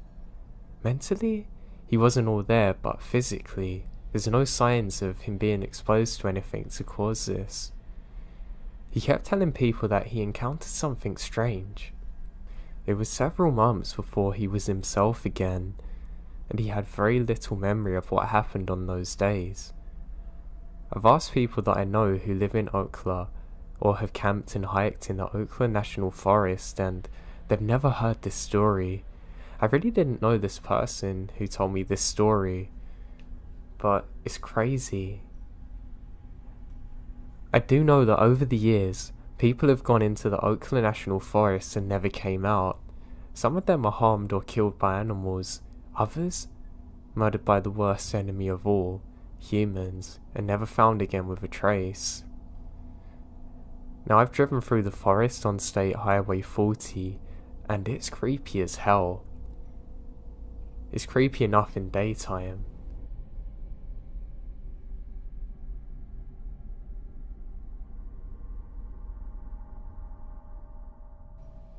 Mentally, he wasn't all there, but physically, there's no signs of him being exposed to anything to cause this. He kept telling people that he encountered something strange. It was several months before he was himself again, and he had very little memory of what happened on those days. I've asked people that I know who live in Apocaly or have camped and hiked in the Apocaly National Forest, and they've never heard this story. I really didn't know this person who told me this story, but it's crazy. I do know that over the years, people have gone into the Apocaly National Forest and never came out. Some of them are harmed or killed by animals, others murdered by the worst enemy of all, humans, and never found again with a trace. Now, I've driven through the forest on State Highway 40, and it's creepy as hell. It's creepy enough in daytime.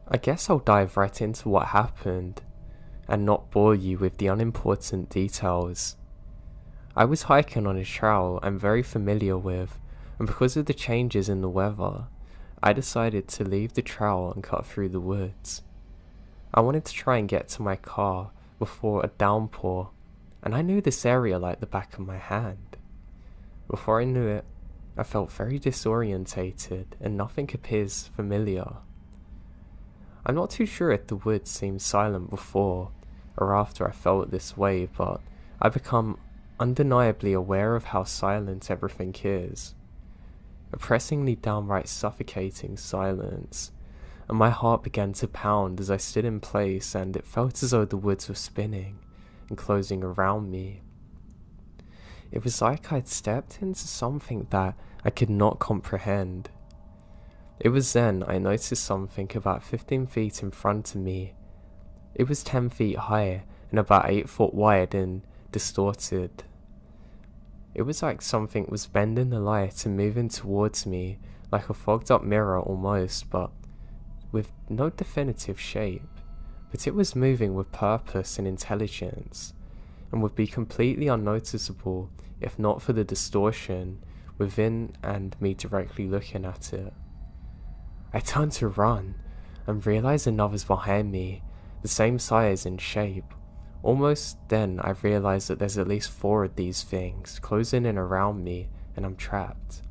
I guess I'll dive right into what happened, and not bore you with the unimportant details. I was hiking on a trail I'm very familiar with, and because of the changes in the weather, I decided to leave the trail and cut through the woods. I wanted to try and get to my car before a downpour, and I knew this area like the back of my hand. Before I knew it, I felt very disorientated and nothing appears familiar. I'm not too sure if the woods seemed silent before or after I felt this way, but I become undeniably aware of how silent everything is. Oppressingly downright suffocating silence, and my heart began to pound as I stood in place, and it felt as though the woods were spinning and closing around me. It was like I'd stepped into something that I could not comprehend. It was then I noticed something about 15 feet in front of me. It was 10 feet high and about 8 foot wide and distorted. It was like something was bending the light and moving towards me, like a fogged up mirror almost, but with no definitive shape. But it was moving with purpose and intelligence. and would be completely unnoticeable if not for the distortion within and me directly looking at it. I turned to run and realised another's behind me, the same size and shape. Almost then I realised that there's at least 4 of these things closing in around me and I'm trapped.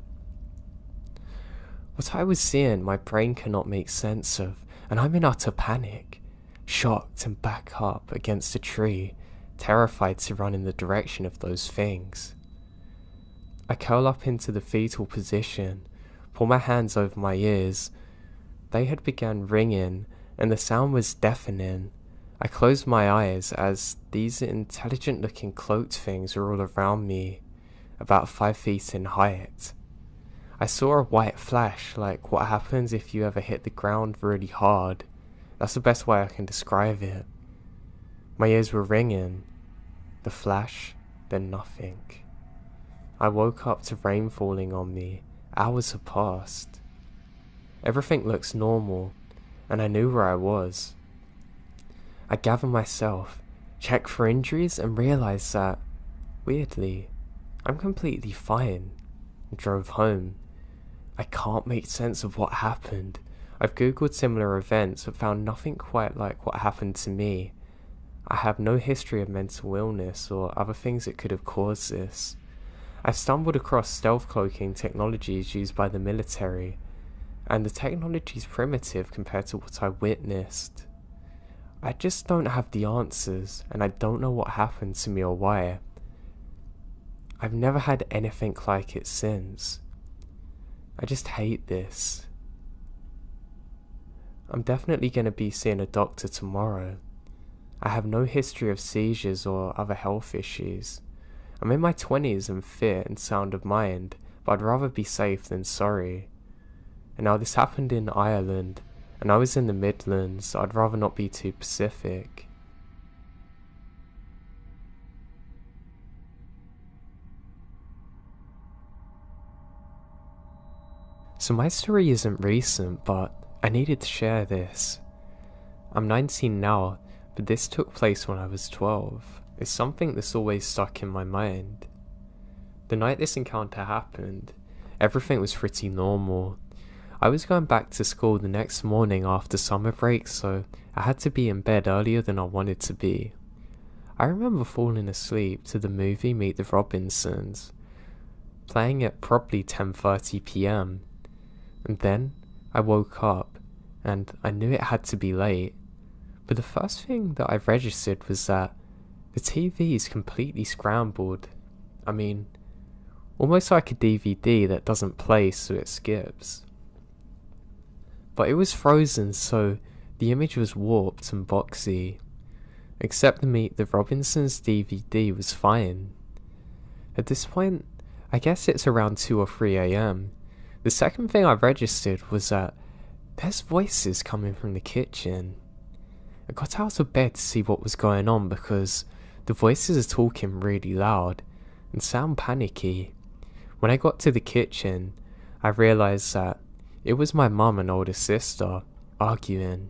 What I was seeing my brain cannot make sense of, and I'm in utter panic, shocked and back up against a tree, terrified to run in the direction of those things. I curl up into the fetal position, pull my hands over my ears. They had begun ringing and the sound was deafening. I closed my eyes as these intelligent looking cloaked things were all around me, about 5 feet in height. I saw a white flash, like what happens if you ever hit the ground really hard. That's the best way I can describe it. My ears were ringing. The flash, then nothing. I woke up to rain falling on me. Hours had passed. Everything looks normal, and I knew where I was. I gathered myself, checked for injuries, and realised that, weirdly, I'm completely fine, and drove home. I can't make sense of what happened. I've googled similar events but found nothing quite like what happened to me. I have no history of mental illness or other things that could have caused this. I've stumbled across stealth cloaking technologies used by the military, and the technology is primitive compared to what I witnessed. I just don't have the answers, and I don't know what happened to me or why. I've never had anything like it since. I just hate this. I'm definitely going to be seeing a doctor tomorrow. I have no history of seizures or other health issues. I'm in my 20s and fit and sound of mind, but I'd rather be safe than sorry. And now this happened in Ireland, and I was in the Midlands, so I'd rather not be too specific. So my story isn't recent, but I needed to share this. I'm 19 now, but this took place when I was 12. It's something that's always stuck in my mind. The night this encounter happened, everything was pretty normal. I was going back to school the next morning after summer break, so I had to be in bed earlier than I wanted to be. I remember falling asleep to the movie Meet the Robinsons, playing at probably 10:30 PM. And then I woke up, and I knew it had to be late. But the first thing that I registered was that the TV is completely scrambled. I mean, almost like a DVD that doesn't play so it skips. But it was frozen, so the image was warped and boxy. Except the Meet the Robinsons DVD was fine. At this point, I guess it's around 2 or 3 AM. The second thing I registered was that there's voices coming from the kitchen. I got out of bed to see what was going on because the voices are talking really loud and sound panicky. When I got to the kitchen, I realised that it was my mum and older sister arguing.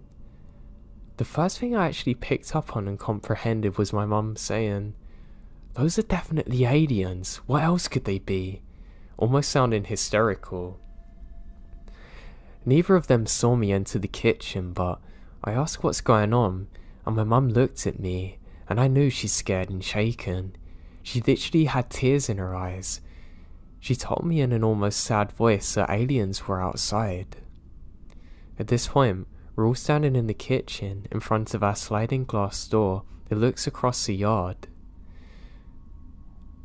The first thing I actually picked up on and comprehended was my mum saying, "Those are definitely aliens, what else could they be?" Almost sounding hysterical. Neither of them saw me enter the kitchen, but I asked what's going on, and my mum looked at me, and I knew she's scared and shaken. She literally had tears in her eyes. She told me in an almost sad voice that aliens were outside. At this point, we're all standing in the kitchen in front of our sliding glass door that looks across the yard.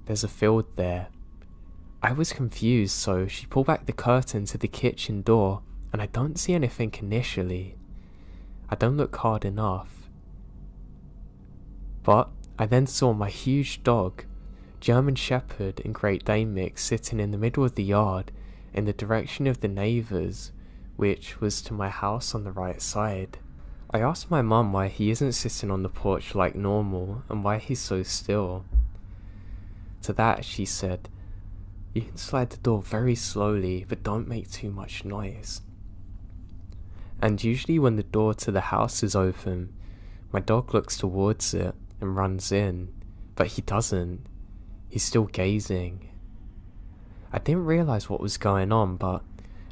There's a field there. I was confused, so she pulled back the curtain to the kitchen door, and I don't see anything initially. I don't look hard enough. But I then saw my huge dog, German Shepherd and Great Dane mix, sitting in the middle of the yard in the direction of the neighbours, which was to my house on the right side. I asked my mum why he isn't sitting on the porch like normal and why he's so still. To that she said, "You can slide the door very slowly, but don't make too much noise." And usually when the door to the house is open, my dog looks towards it and runs in. but he doesn't. He's still gazing. I didn't realise what was going on, but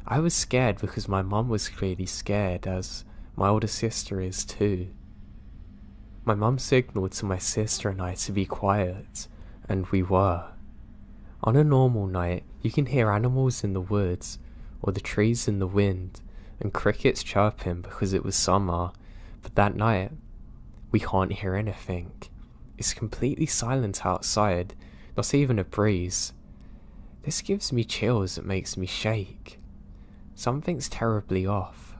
I was scared because my mum was clearly scared, as my older sister is too. My mum signalled to my sister and I to be quiet, and we were. On a normal night, you can hear animals in the woods, or the trees in the wind, and crickets chirping because it was summer, but that night, we can't hear anything. It's completely silent outside, not even a breeze. This gives me chills that makes me shake. Something's terribly off.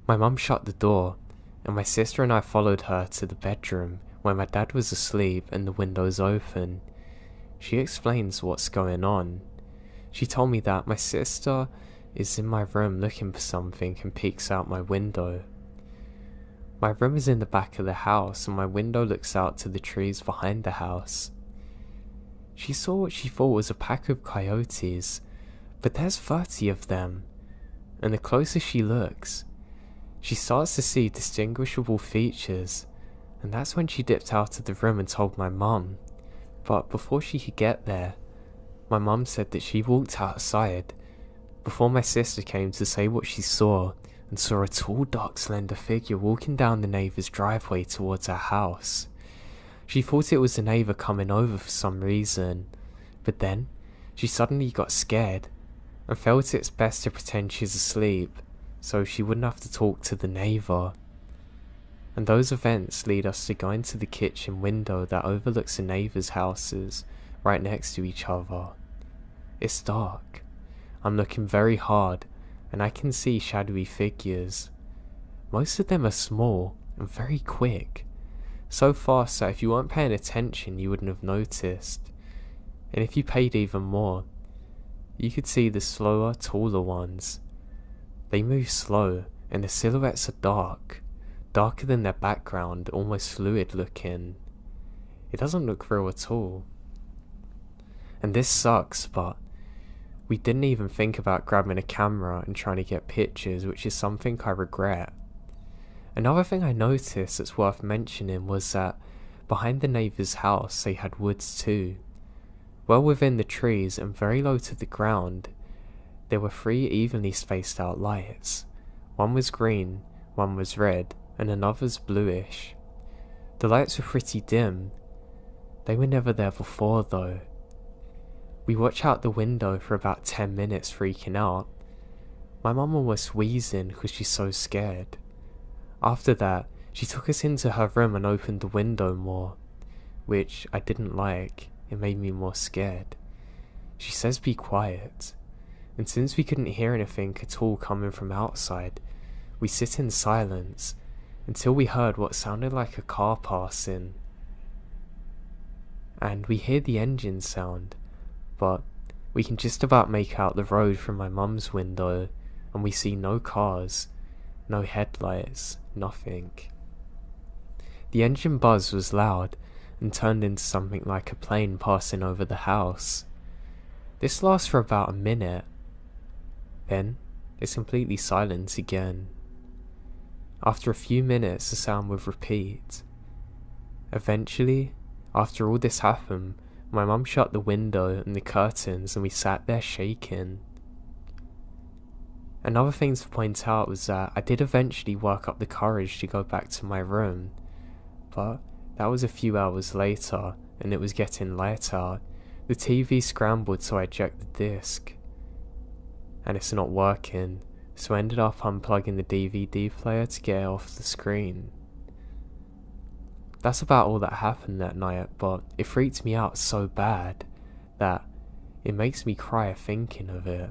My mum shut the door, and my sister and I followed her to the bedroom where my dad was asleep and the windows open. She explains what's going on. She told me that my sister is in my room looking for something and peeks out my window. My room is in the back of the house and my window looks out to the trees behind the house. She saw what she thought was a pack of coyotes, but there's 30 of them, and the closer she looks, she starts to see distinguishable features, and that's when she dipped out of the room and told my mum. But before she could get there, my mum said that she walked outside before my sister came to say what she saw, and saw a tall, dark, slender figure walking down the neighbour's driveway towards our house. She thought it was the neighbour coming over for some reason, but then she suddenly got scared and felt it's best to pretend she's asleep so she wouldn't have to talk to the neighbour. And those events lead us to go into the kitchen window that overlooks the neighbours' houses right next to each other. It's dark. I'm looking very hard and I can see shadowy figures. Most of them are small and very quick, so fast that if you weren't paying attention you wouldn't have noticed, and if you paid even more, you could see the slower, taller ones. They move slow and the silhouettes are dark, darker than their background, almost fluid looking. It doesn't look real at all. And this sucks, but we didn't even think about grabbing a camera and trying to get pictures, which is something I regret. Another thing I noticed that's worth mentioning was that behind the neighbour's house they had woods too. Well within the trees and very low to the ground, there were 3 evenly spaced out lights. One was green, one was red, and another's bluish. The lights were pretty dim. They were never there before though. We watched out the window for about 10 minutes freaking out. My mum almost wheezing because she's so scared. After that, she took us into her room and opened the window more, which I didn't like. It made me more scared. She says be quiet, and since we couldn't hear anything at all coming from outside, we sit in silence until we heard what sounded like a car passing. And we hear the engine sound, but we can just about make out the road from my mum's window, and we see no cars, no headlights, nothing. The engine buzz was loud and turned into something like a plane passing over the house. This lasts for about a minute. Then it's completely silent again. After a few minutes the sound would repeat. Eventually, after all this happened, my mum shut the window and the curtains and we sat there shaking. Another thing to point out was that I did eventually work up the courage to go back to my room, but that was a few hours later and it was getting light out. The TV scrambled so I checked the disc, and it's not working, so I ended up unplugging the DVD player to get it off the screen. That's about all that happened that night, but it freaked me out so bad that it makes me cry thinking of it.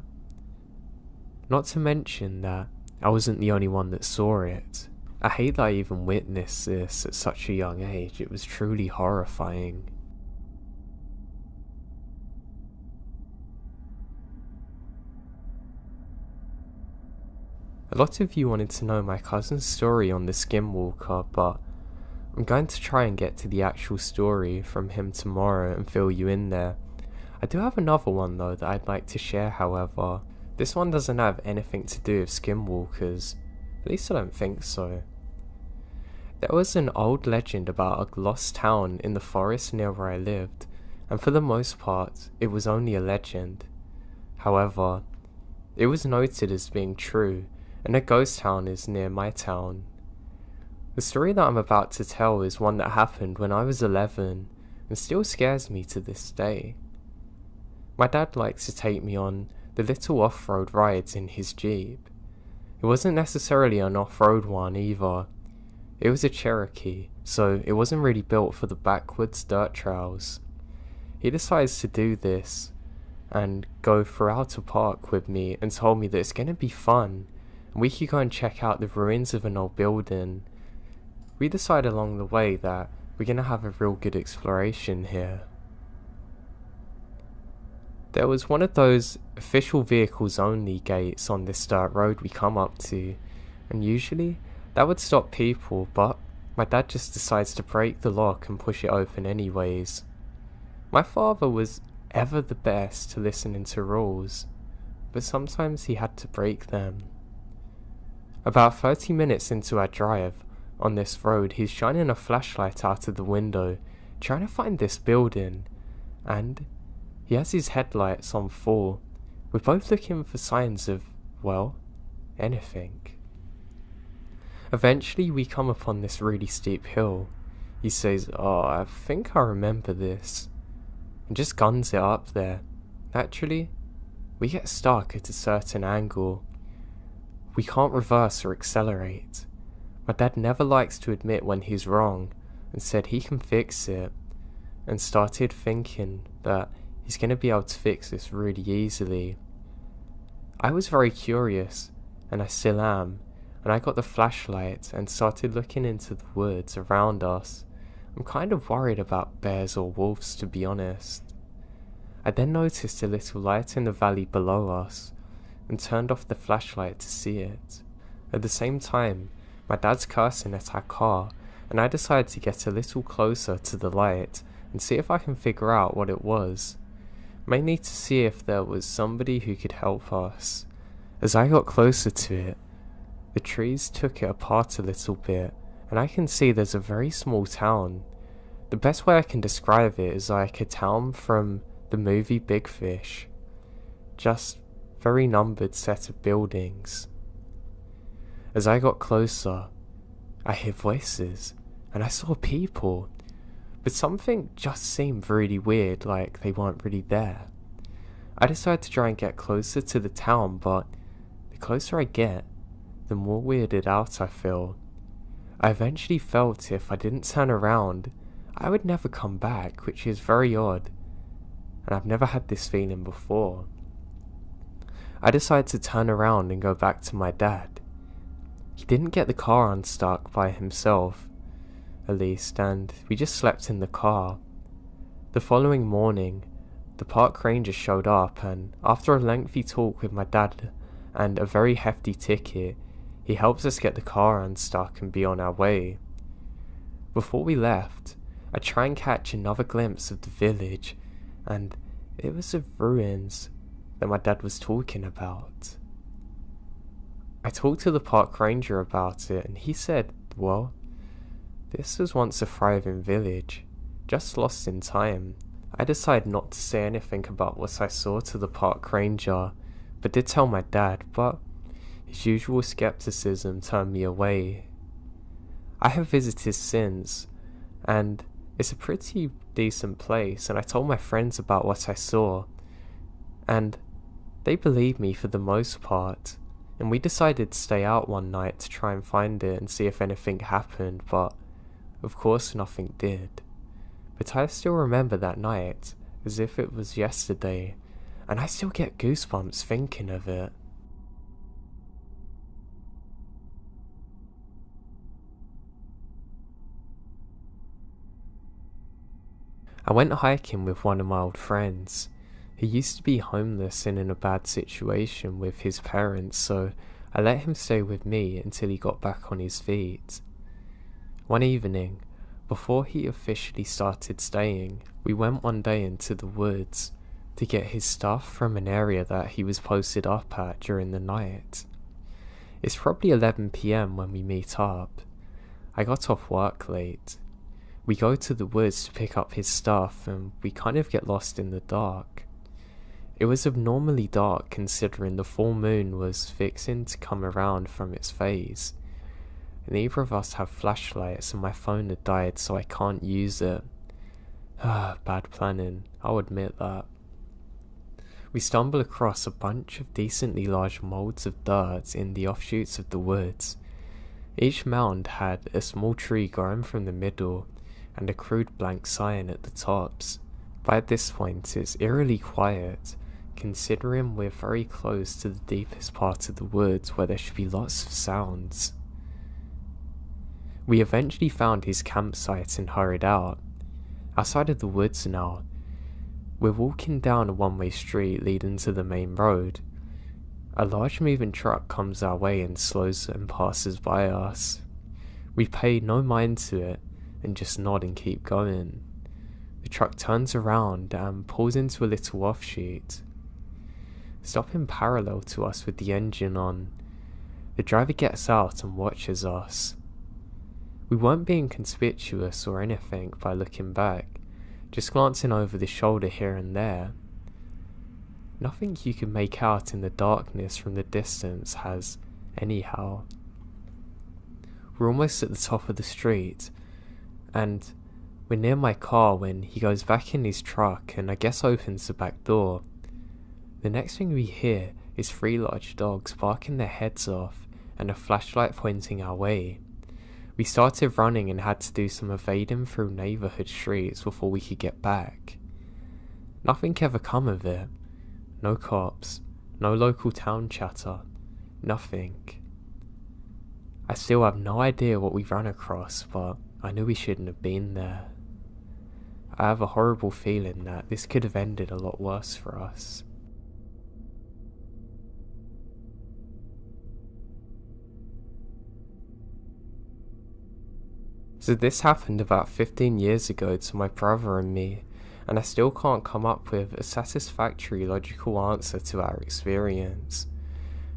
Not to mention that I wasn't the only one that saw it. I hate that I even witnessed this at such a young age. It was truly horrifying. A lot of you wanted to know my cousin's story on the Skinwalker, but I'm going to try and get to the actual story from him tomorrow and fill you in there. I do have another one though that I'd like to share, however. This one doesn't have anything to do with skinwalkers, at least I don't think so. There was an old legend about a lost town in the forest near where I lived, and for the most part, it was only a legend. However, it was noted as being true, and a ghost town is near my town. The story that I'm about to tell is one that happened when I was 11, and still scares me to this day. My dad likes to take me on the little off-road rides in his Jeep. It wasn't necessarily an off-road one either. It was a Cherokee, so it wasn't really built for the backwoods dirt trails. He decides to do this and go throughout a park with me and told me that it's gonna be fun and we could go and check out the ruins of an old building. We decide along the way that we're gonna have a real good exploration here. There was one of those official vehicles only gates on this dirt road we come up to, and usually that would stop people, but my dad just decides to break the lock and push it open anyways. My father was ever the best to listening to rules, but sometimes he had to break them. About 30 minutes into our drive on this road, he's shining a flashlight out of the window, trying to find this building, and he has his headlights on full. We're both looking for signs of, well, anything. Eventually we come upon this really steep hill. He says, "Oh, I think I remember this," and just guns it up there. Naturally, we get stuck at a certain angle. We can't reverse or accelerate. My dad never likes to admit when he's wrong, and said he can fix it, and started thinking that he's going to be able to fix this really easily. I was very curious, and I still am, and I got the flashlight and started looking into the woods around us. I'm kind of worried about bears or wolves, to be honest. I then noticed a little light in the valley below us, and turned off the flashlight to see it. At the same time, my dad's cursing at our car, and I decided to get a little closer to the light and see if I can figure out what it was. Mainly to see if there was somebody who could help us. As I got closer to it, the trees took it apart a little bit, and I can see there's a very small town. The best way I can describe it is like a town from the movie Big Fish. Just very numbered set of buildings. As I got closer, I hear voices, and I saw people. But something just seemed really weird, like they weren't really there. I decided to try and get closer to the town, but the closer I get, the more weirded out I feel. I eventually felt if I didn't turn around, I would never come back, which is very odd, and I've never had this feeling before. I decided to turn around and go back to my dad. He didn't get the car unstuck by himself, at least, and we just slept in the car. The following morning, the park ranger showed up, and after a lengthy talk with my dad and a very hefty ticket, he helps us get the car unstuck and be on our way. Before we left, I try and catch another glimpse of the village, and it was the ruins that my dad was talking about. I talked to the park ranger about it, and he said, well, this was once a thriving village, just lost in time. I decided not to say anything about what I saw to the park ranger, but did tell my dad, but his usual skepticism turned me away. I have visited since, and it's a pretty decent place, and I told my friends about what I saw, and they believed me for the most part, and we decided to stay out one night to try and find it and see if anything happened, but of course nothing did. But I still remember that night as if it was yesterday, and I still get goosebumps thinking of it. I went hiking with one of my old friends. He used to be homeless and in a bad situation with his parents, so I let him stay with me until he got back on his feet. One evening, before he officially started staying, we went one day into the woods to get his stuff from an area that he was posted up at during the night. It's probably 11 PM when we meet up. I got off work late. We go to the woods to pick up his stuff and we kind of get lost in the dark. It was abnormally dark considering the full moon was fixing to come around from its phase. Neither of us have flashlights and my phone had died, so I can't use it. Bad planning, I'll admit that. We stumble across a bunch of decently large moulds of dirt in the offshoots of the woods. Each mound had a small tree growing from the middle and a crude blank sign at the tops. By this point it's eerily quiet, considering we're very close to the deepest part of the woods where there should be lots of sounds. We eventually found his campsite and hurried out. Outside of the woods now, we're walking down a one-way street leading to the main road. A large moving truck comes our way and slows and passes by us. We pay no mind to it and just nod and keep going. The truck turns around and pulls into a little offshoot, stopping parallel to us with the engine on. The driver gets out and watches us. We weren't being conspicuous or anything by looking back, just glancing over the shoulder here and there. Nothing you can make out in the darkness from the distance has anyhow. We're almost at the top of the street, and we're near my car when he goes back in his truck and I guess opens the back door. The next thing we hear is 3 large dogs barking their heads off and a flashlight pointing our way. We started running and had to do some evading through neighbourhood streets before we could get back. Nothing ever come of it. No cops, no local town chatter, nothing. I still have no idea what we ran across, but I knew we shouldn't have been there. I have a horrible feeling that this could have ended a lot worse for us. So this happened about 15 years ago to my brother and me, and I still can't come up with a satisfactory logical answer to our experience.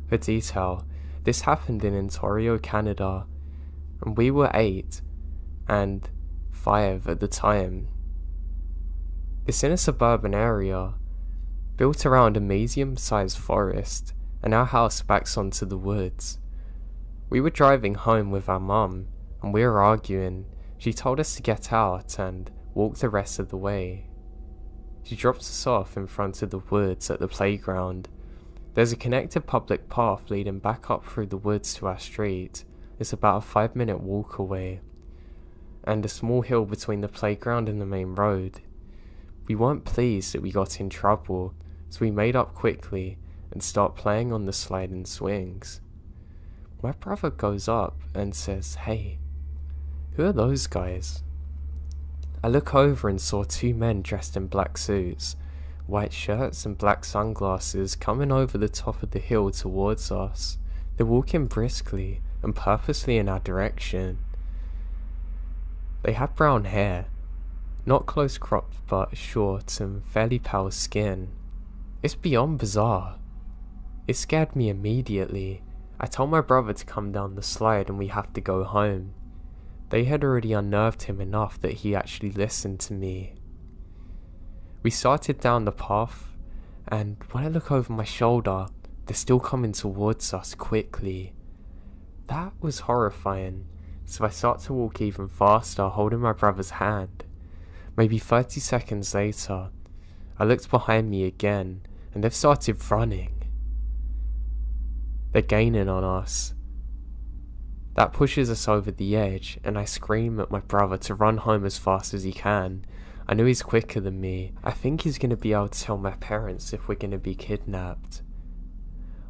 For detail, this happened in Ontario, Canada, and we were 8 and 5 at the time. It's in a suburban area, built around a medium-sized forest, and our house backs onto the woods. We were driving home with our mum, and we were arguing. She told us to get out and walk the rest of the way. She dropped us off in front of the woods at the playground. There's a connected public path leading back up through the woods to our street. It's about a 5-minute walk away, and a small hill between the playground and the main road. We weren't pleased that we got in trouble, so we made up quickly and start playing on the sliding swings. My brother goes up and says, "Hey, who are those guys?" I look over and saw 2 men dressed in black suits, white shirts and black sunglasses coming over the top of the hill towards us. They're walking briskly and purposely in our direction. They had brown hair, not close cropped but short and fairly pale skin. It's beyond bizarre. It scared me immediately. I told my brother to come down the slide and we have to go home. They had already unnerved him enough that he actually listened to me. We started down the path, and when I look over my shoulder, they're still coming towards us quickly. That was horrifying, so I start to walk even faster, holding my brother's hand. Maybe 30 seconds later, I looked behind me again, and they've started running. They're gaining on us. That pushes us over the edge, and I scream at my brother to run home as fast as he can. I know he's quicker than me. I think he's going to be able to tell my parents if we're going to be kidnapped.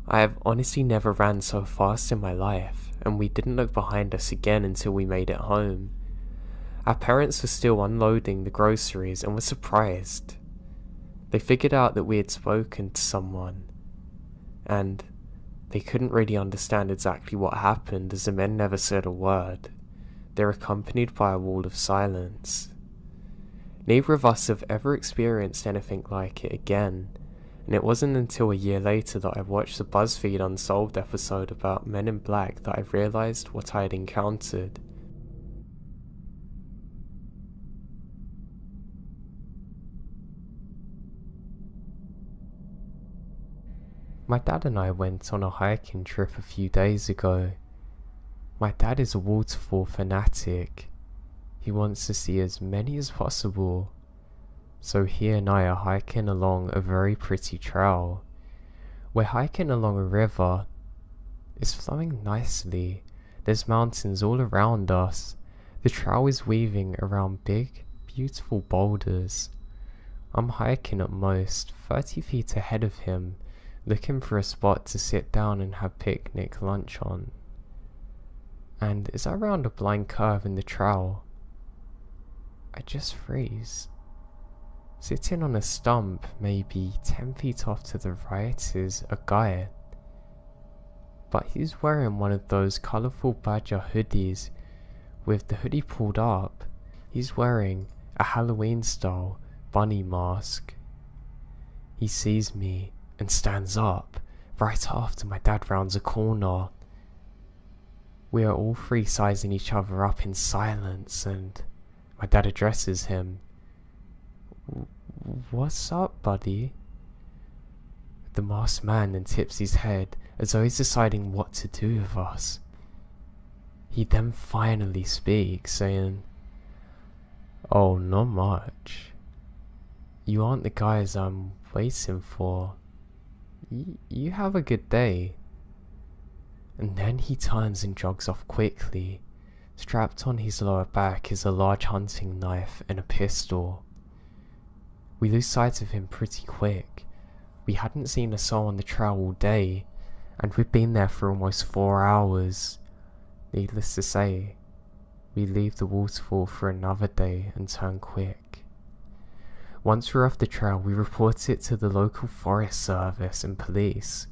I have honestly never ran so fast in my life, and we didn't look behind us again until we made it home. Our parents were still unloading the groceries and were surprised. They figured out that we had spoken to someone, and they couldn't really understand exactly what happened as the men never said a word. They're accompanied by a wall of silence. Neither of us have ever experienced anything like it again, and it wasn't until a year later that I watched the BuzzFeed Unsolved episode about Men in Black that I realised what I had encountered. My dad and I went on a hiking trip a few days ago. My dad is a waterfall fanatic. He wants to see as many as possible. So he and I are hiking along a very pretty trail. We're hiking along a river. It's flowing nicely. There's mountains all around us. The trail is weaving around big, beautiful boulders. I'm hiking at most 30 feet ahead of him, looking for a spot to sit down and have picnic lunch on. And as I round a blind curve in the trail, I just freeze. Sitting on a stump maybe 10 feet off to the right is a guy. But he's wearing one of those colourful badger hoodies. With the hoodie pulled up, he's wearing a Halloween style bunny mask. He sees me and stands up right after my dad rounds a corner. We are all three sizing each other up in silence, and my dad addresses him. "What's up, buddy?" The masked man then tips his head as though he's deciding what to do with us. He then finally speaks, saying, "Oh, not much. You aren't the guys I'm waiting for. You have a good day." And then he turns and jogs off quickly. Strapped on his lower back is a large hunting knife and a pistol. We lose sight of him pretty quick. We hadn't seen a soul on the trail all day, and we'd been there for almost 4 hours. Needless to say, we leave the waterfall for another day and turn quick. Once we're off the trail, we report it to the local forest service and police,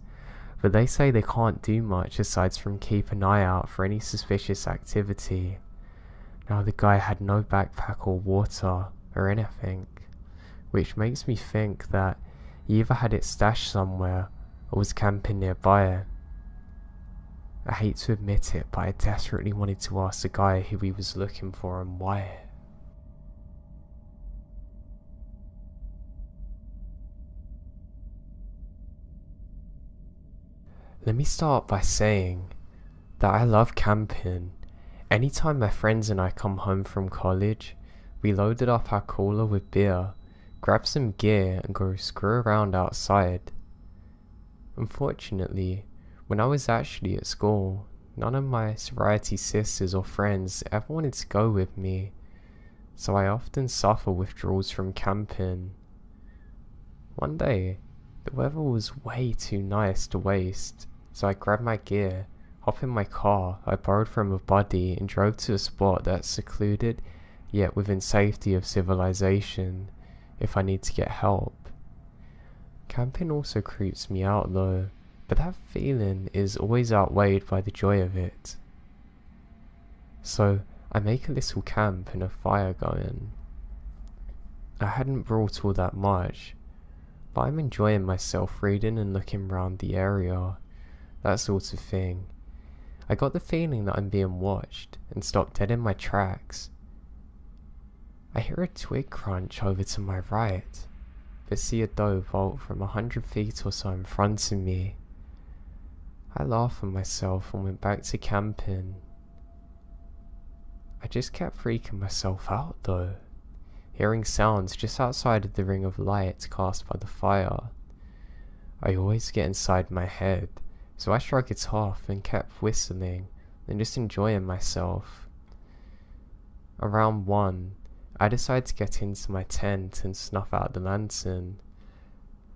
but they say they can't do much aside from keep an eye out for any suspicious activity. Now the guy had no backpack or water or anything, which makes me think that he either had it stashed somewhere or was camping nearby. I hate to admit it, but I desperately wanted to ask the guy who he was looking for and why. Let me start by saying that I love camping. Anytime my friends and I come home from college, we loaded up our cooler with beer, grab some gear and go screw around outside. Unfortunately, when I was actually at school, none of my sorority sisters or friends ever wanted to go with me, so I often suffer withdrawals from camping. One day, the weather was way too nice to waste, so I grabbed my gear, hopped in my car I borrowed from a buddy and drove to a spot that's secluded yet within safety of civilization if I need to get help. Camping also creeps me out though, but that feeling is always outweighed by the joy of it. So I make a little camp and a fire going. I hadn't brought all that much, but I'm enjoying myself reading and looking around the area, that sort of thing. I got the feeling that I'm being watched and stopped dead in my tracks. I hear a twig crunch over to my right, but see a doe bolt from 100 feet or so in front of me. I laughed at myself and went back to camping. I just kept freaking myself out though, hearing sounds just outside of the ring of light cast by the fire. I always get inside my head, so I shrugged it off and kept whistling and just enjoying myself. Around 1, I decided to get into my tent and snuff out the lantern.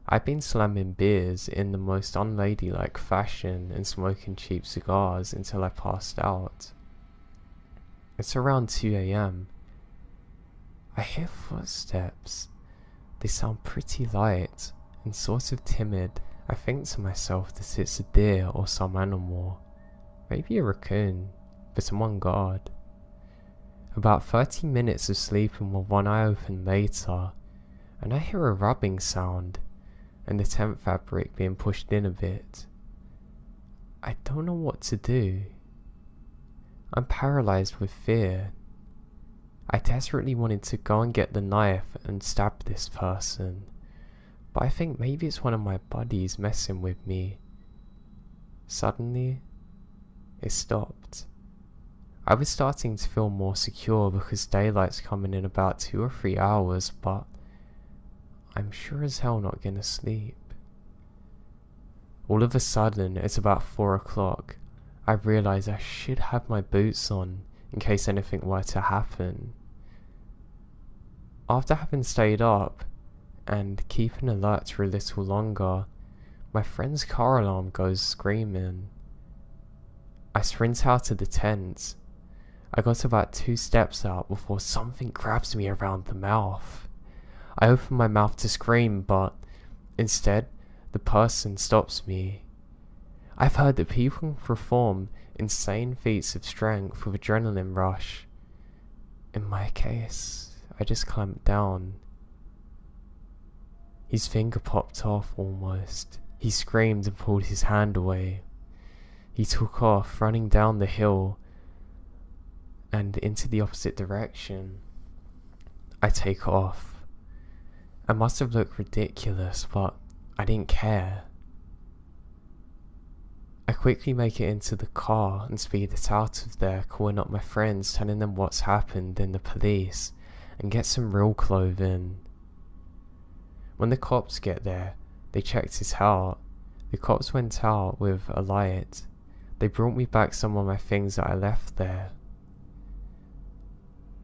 I'd been slamming beers in the most unladylike fashion and smoking cheap cigars until I passed out. It's around 2 AM. I hear footsteps. They sound pretty light and sort of timid. I think to myself that it's a deer or some animal. Maybe a raccoon, but I'm on guard. About 30 minutes of sleeping with one eye open later, and I hear a rubbing sound and the tent fabric being pushed in a bit. I don't know what to do. I'm paralyzed with fear. I desperately wanted to go and get the knife and stab this person, but I think maybe it's one of my buddies messing with me. Suddenly, it stopped. I was starting to feel more secure because daylight's coming in about 2 or 3 hours, but I'm sure as hell not gonna sleep. All of a sudden, it's about 4 o'clock. I realise I should have my boots on in case anything were to happen. After having stayed up and keeping alert for a little longer, my friend's car alarm goes screaming. I sprint out of the tent. I got about 2 steps out before something grabs me around the mouth. I open my mouth to scream, but instead, the person stops me. I've heard that people can perform insane feats of strength with adrenaline rush. In my case, I just clamped down. His finger popped off almost. He screamed and pulled his hand away. He took off, running down the hill and into the opposite direction. I take off. I must have looked ridiculous, but I didn't care. I quickly make it into the car and speed it out of there, calling up my friends, telling them what's happened and the police, and get some real clothing. When the cops get there, they checked it out. The cops went out with a light. They brought me back some of my things that I left there.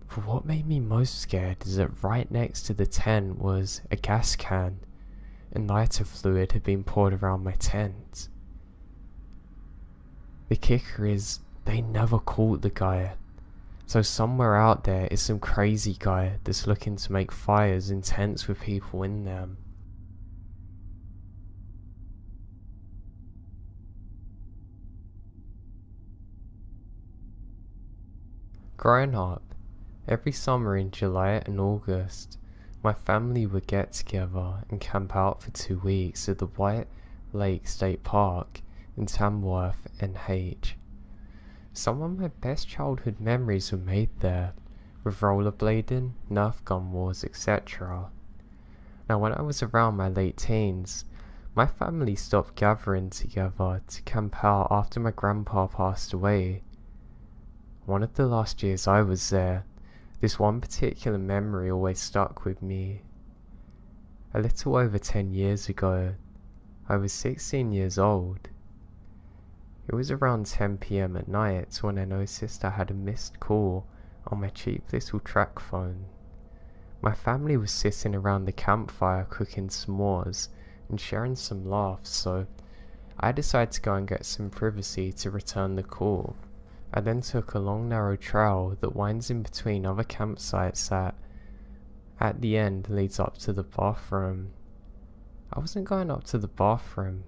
But what made me most scared is that right next to the tent was a gas can, and lighter fluid had been poured around my tent. The kicker is, they never caught the guy. So somewhere out there is some crazy guy that's looking to make fires in tents with people in them. Growing up, every summer in July and August, my family would get together and camp out for 2 weeks at the White Lake State Park in Tamworth, NH. Some of my best childhood memories were made there, with rollerblading, Nerf gun wars, etc. Now when I was around my late teens, my family stopped gathering together to camp out after my grandpa passed away. One of the last years I was there, this one particular memory always stuck with me. A little over 10 years ago, I was 16 years old. It was around 10 PM at night when I noticed I had a missed call on my cheap little track phone. My family was sitting around the campfire cooking s'mores and sharing some laughs, so I decided to go and get some privacy to return the call. I then took a long narrow trail that winds in between other campsites that, at the end, leads up to the bathroom. I wasn't going up to the bathroom.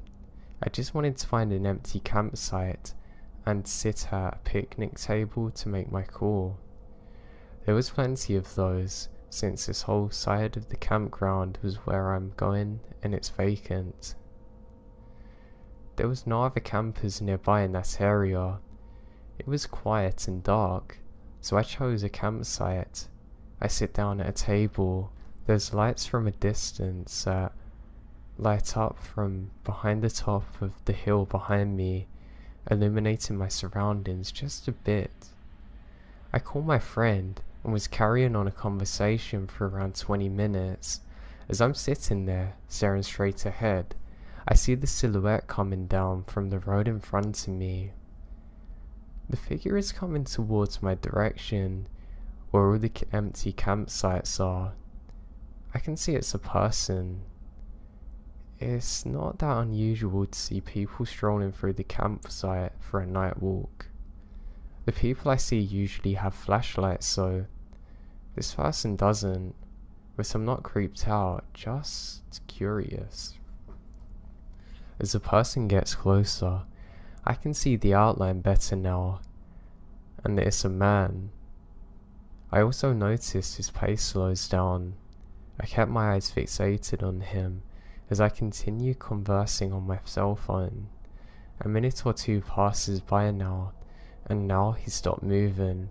I just wanted to find an empty campsite and sit at a picnic table to make my call. There was plenty of those, since this whole side of the campground was where I'm going and it's vacant. There was no other campers nearby in that area. It was quiet and dark, so I chose a campsite. I sit down at a table. There's lights from a distance that light up from behind the top of the hill behind me, illuminating my surroundings just a bit. I called my friend and was carrying on a conversation for around 20 minutes. As I'm sitting there, staring straight ahead, I see the silhouette coming down from the road in front of me. The figure is coming towards my direction, where all the empty campsites are. I can see it's a person. It's not that unusual to see people strolling through the campsite for a night walk. The people I see usually have flashlights, so this person doesn't, but I'm not creeped out, just curious. As the person gets closer, I can see the outline better now, and it's a man. I also noticed his pace slows down. I kept my eyes fixated on him as I continue conversing on my cell phone. A minute or two passes by now, and now he stopped moving.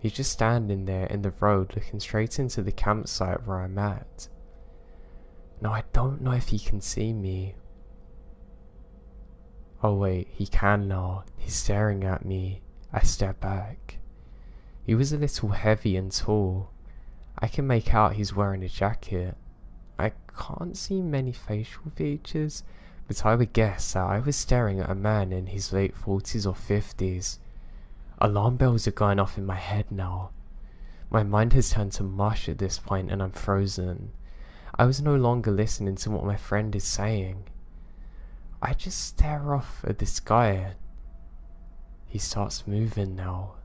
He's just standing there in the road looking straight into the campsite where I'm at. Now I don't know if he can see me. Oh wait, he can now. He's staring at me. I step back. He was a little heavy and tall. I can make out he's wearing a jacket. I can't see many facial features, but I would guess that I was staring at a man in his late 40s or 50s. Alarm bells are going off in my head now. My mind has turned to mush at this point and I'm frozen. I was no longer listening to what my friend is saying. I just stare off at this guy. He starts moving now.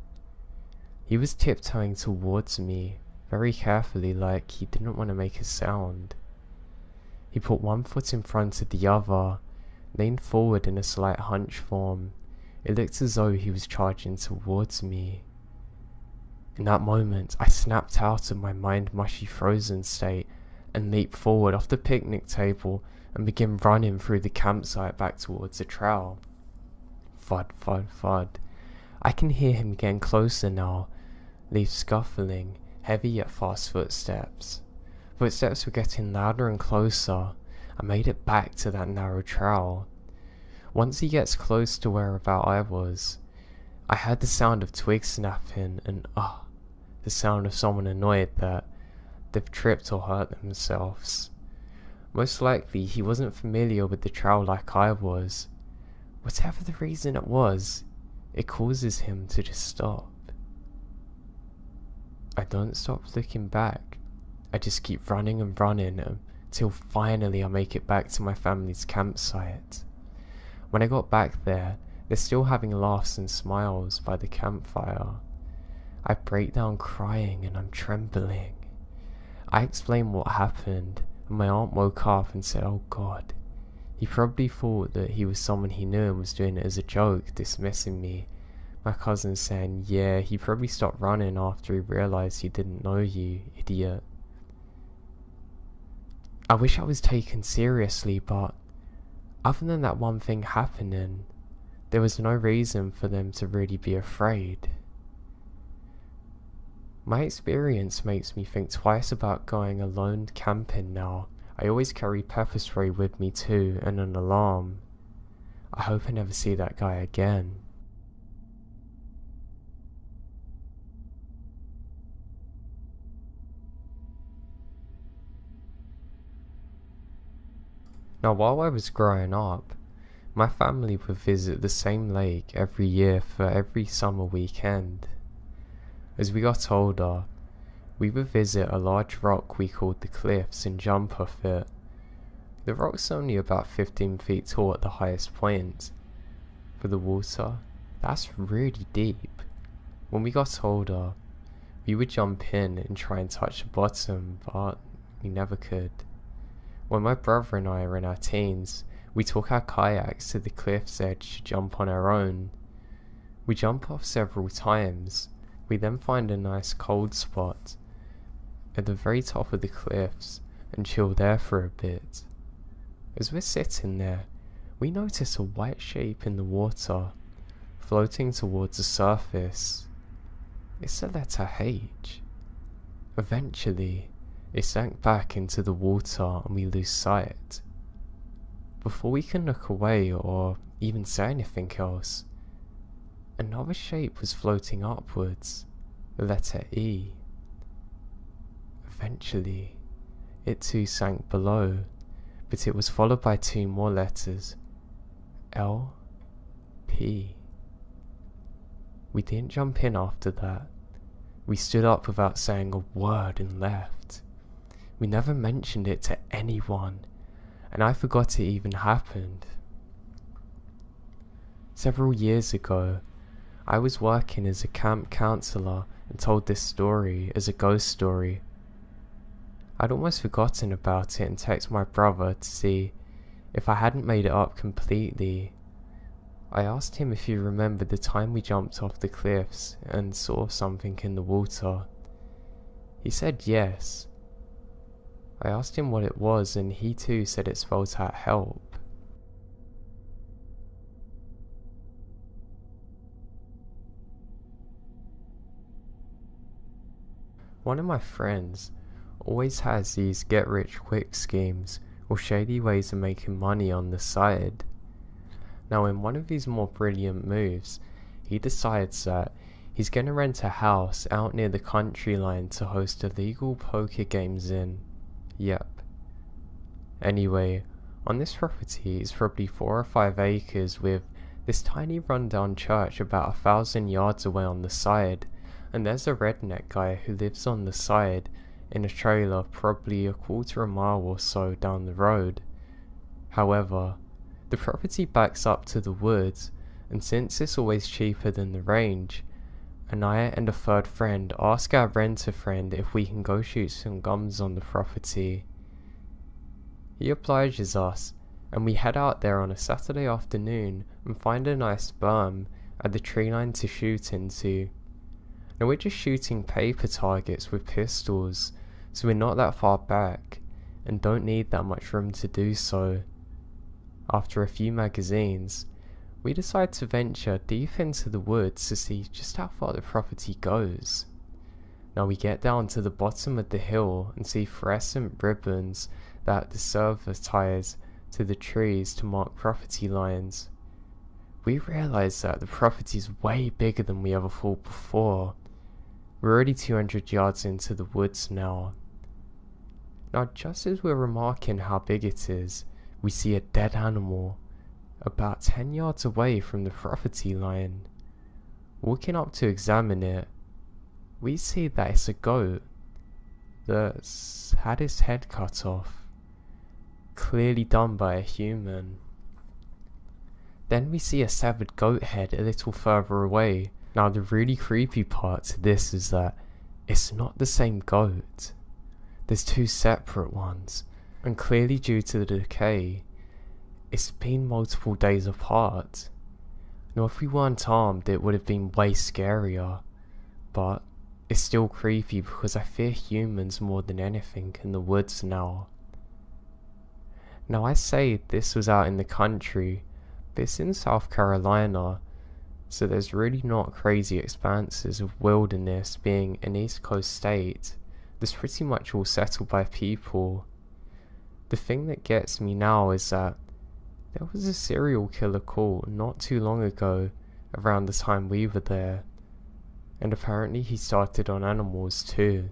He was tiptoeing towards me, very carefully, like he didn't want to make a sound. He put one foot in front of the other, leaned forward in a slight hunch form. It looked as though he was charging towards me. In that moment, I snapped out of my mind-mushy frozen state and leaped forward off the picnic table and began running through the campsite back towards the trail. Thud, thud, thud. I can hear him getting closer now, leaves scuffling, heavy yet fast footsteps. Footsteps were getting louder and closer. I made it back to that narrow trail. Once he gets close to whereabout I was, I heard the sound of twigs snapping and the sound of someone annoyed that they've tripped or hurt themselves. Most likely he wasn't familiar with the trail like I was. Whatever the reason it was, it causes him to just stop. I don't stop looking back. I just keep running and running until finally I make it back to my family's campsite. When I got back there, they're still having laughs and smiles by the campfire. I break down crying and I'm trembling. I explain what happened, and my aunt woke up and said, "Oh God." He probably thought that he was someone he knew and was doing it as a joke, dismissing me. My cousin saying, "Yeah, he probably stopped running after he realised he didn't know you, idiot." I wish I was taken seriously, but other than that one thing happening, there was no reason for them to really be afraid. My experience makes me think twice about going alone camping now. I always carry pepper spray with me too, and an alarm. I hope I never see that guy again. Now while I was growing up, my family would visit the same lake every year for every summer weekend. As we got older, we would visit a large rock we called the Cliffs and jump off it. The rock's only about 15 feet tall at the highest point. For the water, that's really deep. When we got older, we would jump in and try and touch the bottom, but we never could. When my brother and I were in our teens, we took our kayaks to the cliff's edge to jump on our own. We jump off several times. We then find a nice cold spot at the very top of the cliffs and chill there for a bit. As we're sitting there, we notice a white shape in the water, floating towards the surface. It's the letter H. Eventually, it sank back into the water and we lose sight. Before we can look away or even say anything else, another shape was floating upwards, the letter E. Eventually, it too sank below, but it was followed by two more letters, L, P. We didn't jump in after that. We stood up without saying a word and left. We never mentioned it to anyone, and I forgot it even happened. Several years ago, I was working as a camp counselor and told this story as a ghost story. I'd almost forgotten about it and texted my brother to see if I hadn't made it up completely. I asked him if he remembered the time we jumped off the cliffs and saw something in the water. He said yes. I asked him what it was and he too said it spelled out help. One of my friends always has these get-rich-quick schemes or shady ways of making money on the side. Now, in one of his more brilliant moves, he decides that he's going to rent a house out near the country line to host illegal poker games in. Yep. Anyway, on this property is probably 4 or 5 acres with this tiny rundown church about 1,000 yards away on the side, and there's a redneck guy who lives on the side in a trailer probably a quarter a mile or so down the road. However, the property backs up to the woods, and since it's always cheaper than the range, and I and a third friend ask our renter friend if we can go shoot some guns on the property. He obliges us, and we head out there on a Saturday afternoon and find a nice berm at the tree line to shoot into. Now we're just shooting paper targets with pistols, so we're not that far back, and don't need that much room to do so. After a few magazines, we decide to venture deep into the woods to see just how far the property goes. Now we get down to the bottom of the hill and see fluorescent ribbons that the server ties to the trees to mark property lines. We realise that the property is way bigger than we ever thought before. We're already 200 yards into the woods now. Now just as we're remarking how big it is, we see a dead animal about 10 yards away from the property line. Walking up to examine it, we see that it's a goat that's had its head cut off, clearly done by a human. Then we see a severed goat head a little further away. Now the really creepy part to this is that it's not the same goat. There's 2 separate ones, and clearly due to the decay, it's been multiple days apart. Now if we weren't armed it would have been way scarier, but it's still creepy because I fear humans more than anything in the woods now. Now I say this was out in the country, but it's in South Carolina, so there's really not crazy expanses of wilderness. Being an East Coast state, there's pretty much all settled by people. The thing that gets me now is that there was a serial killer caught not too long ago around the time we were there, and apparently he started on animals too.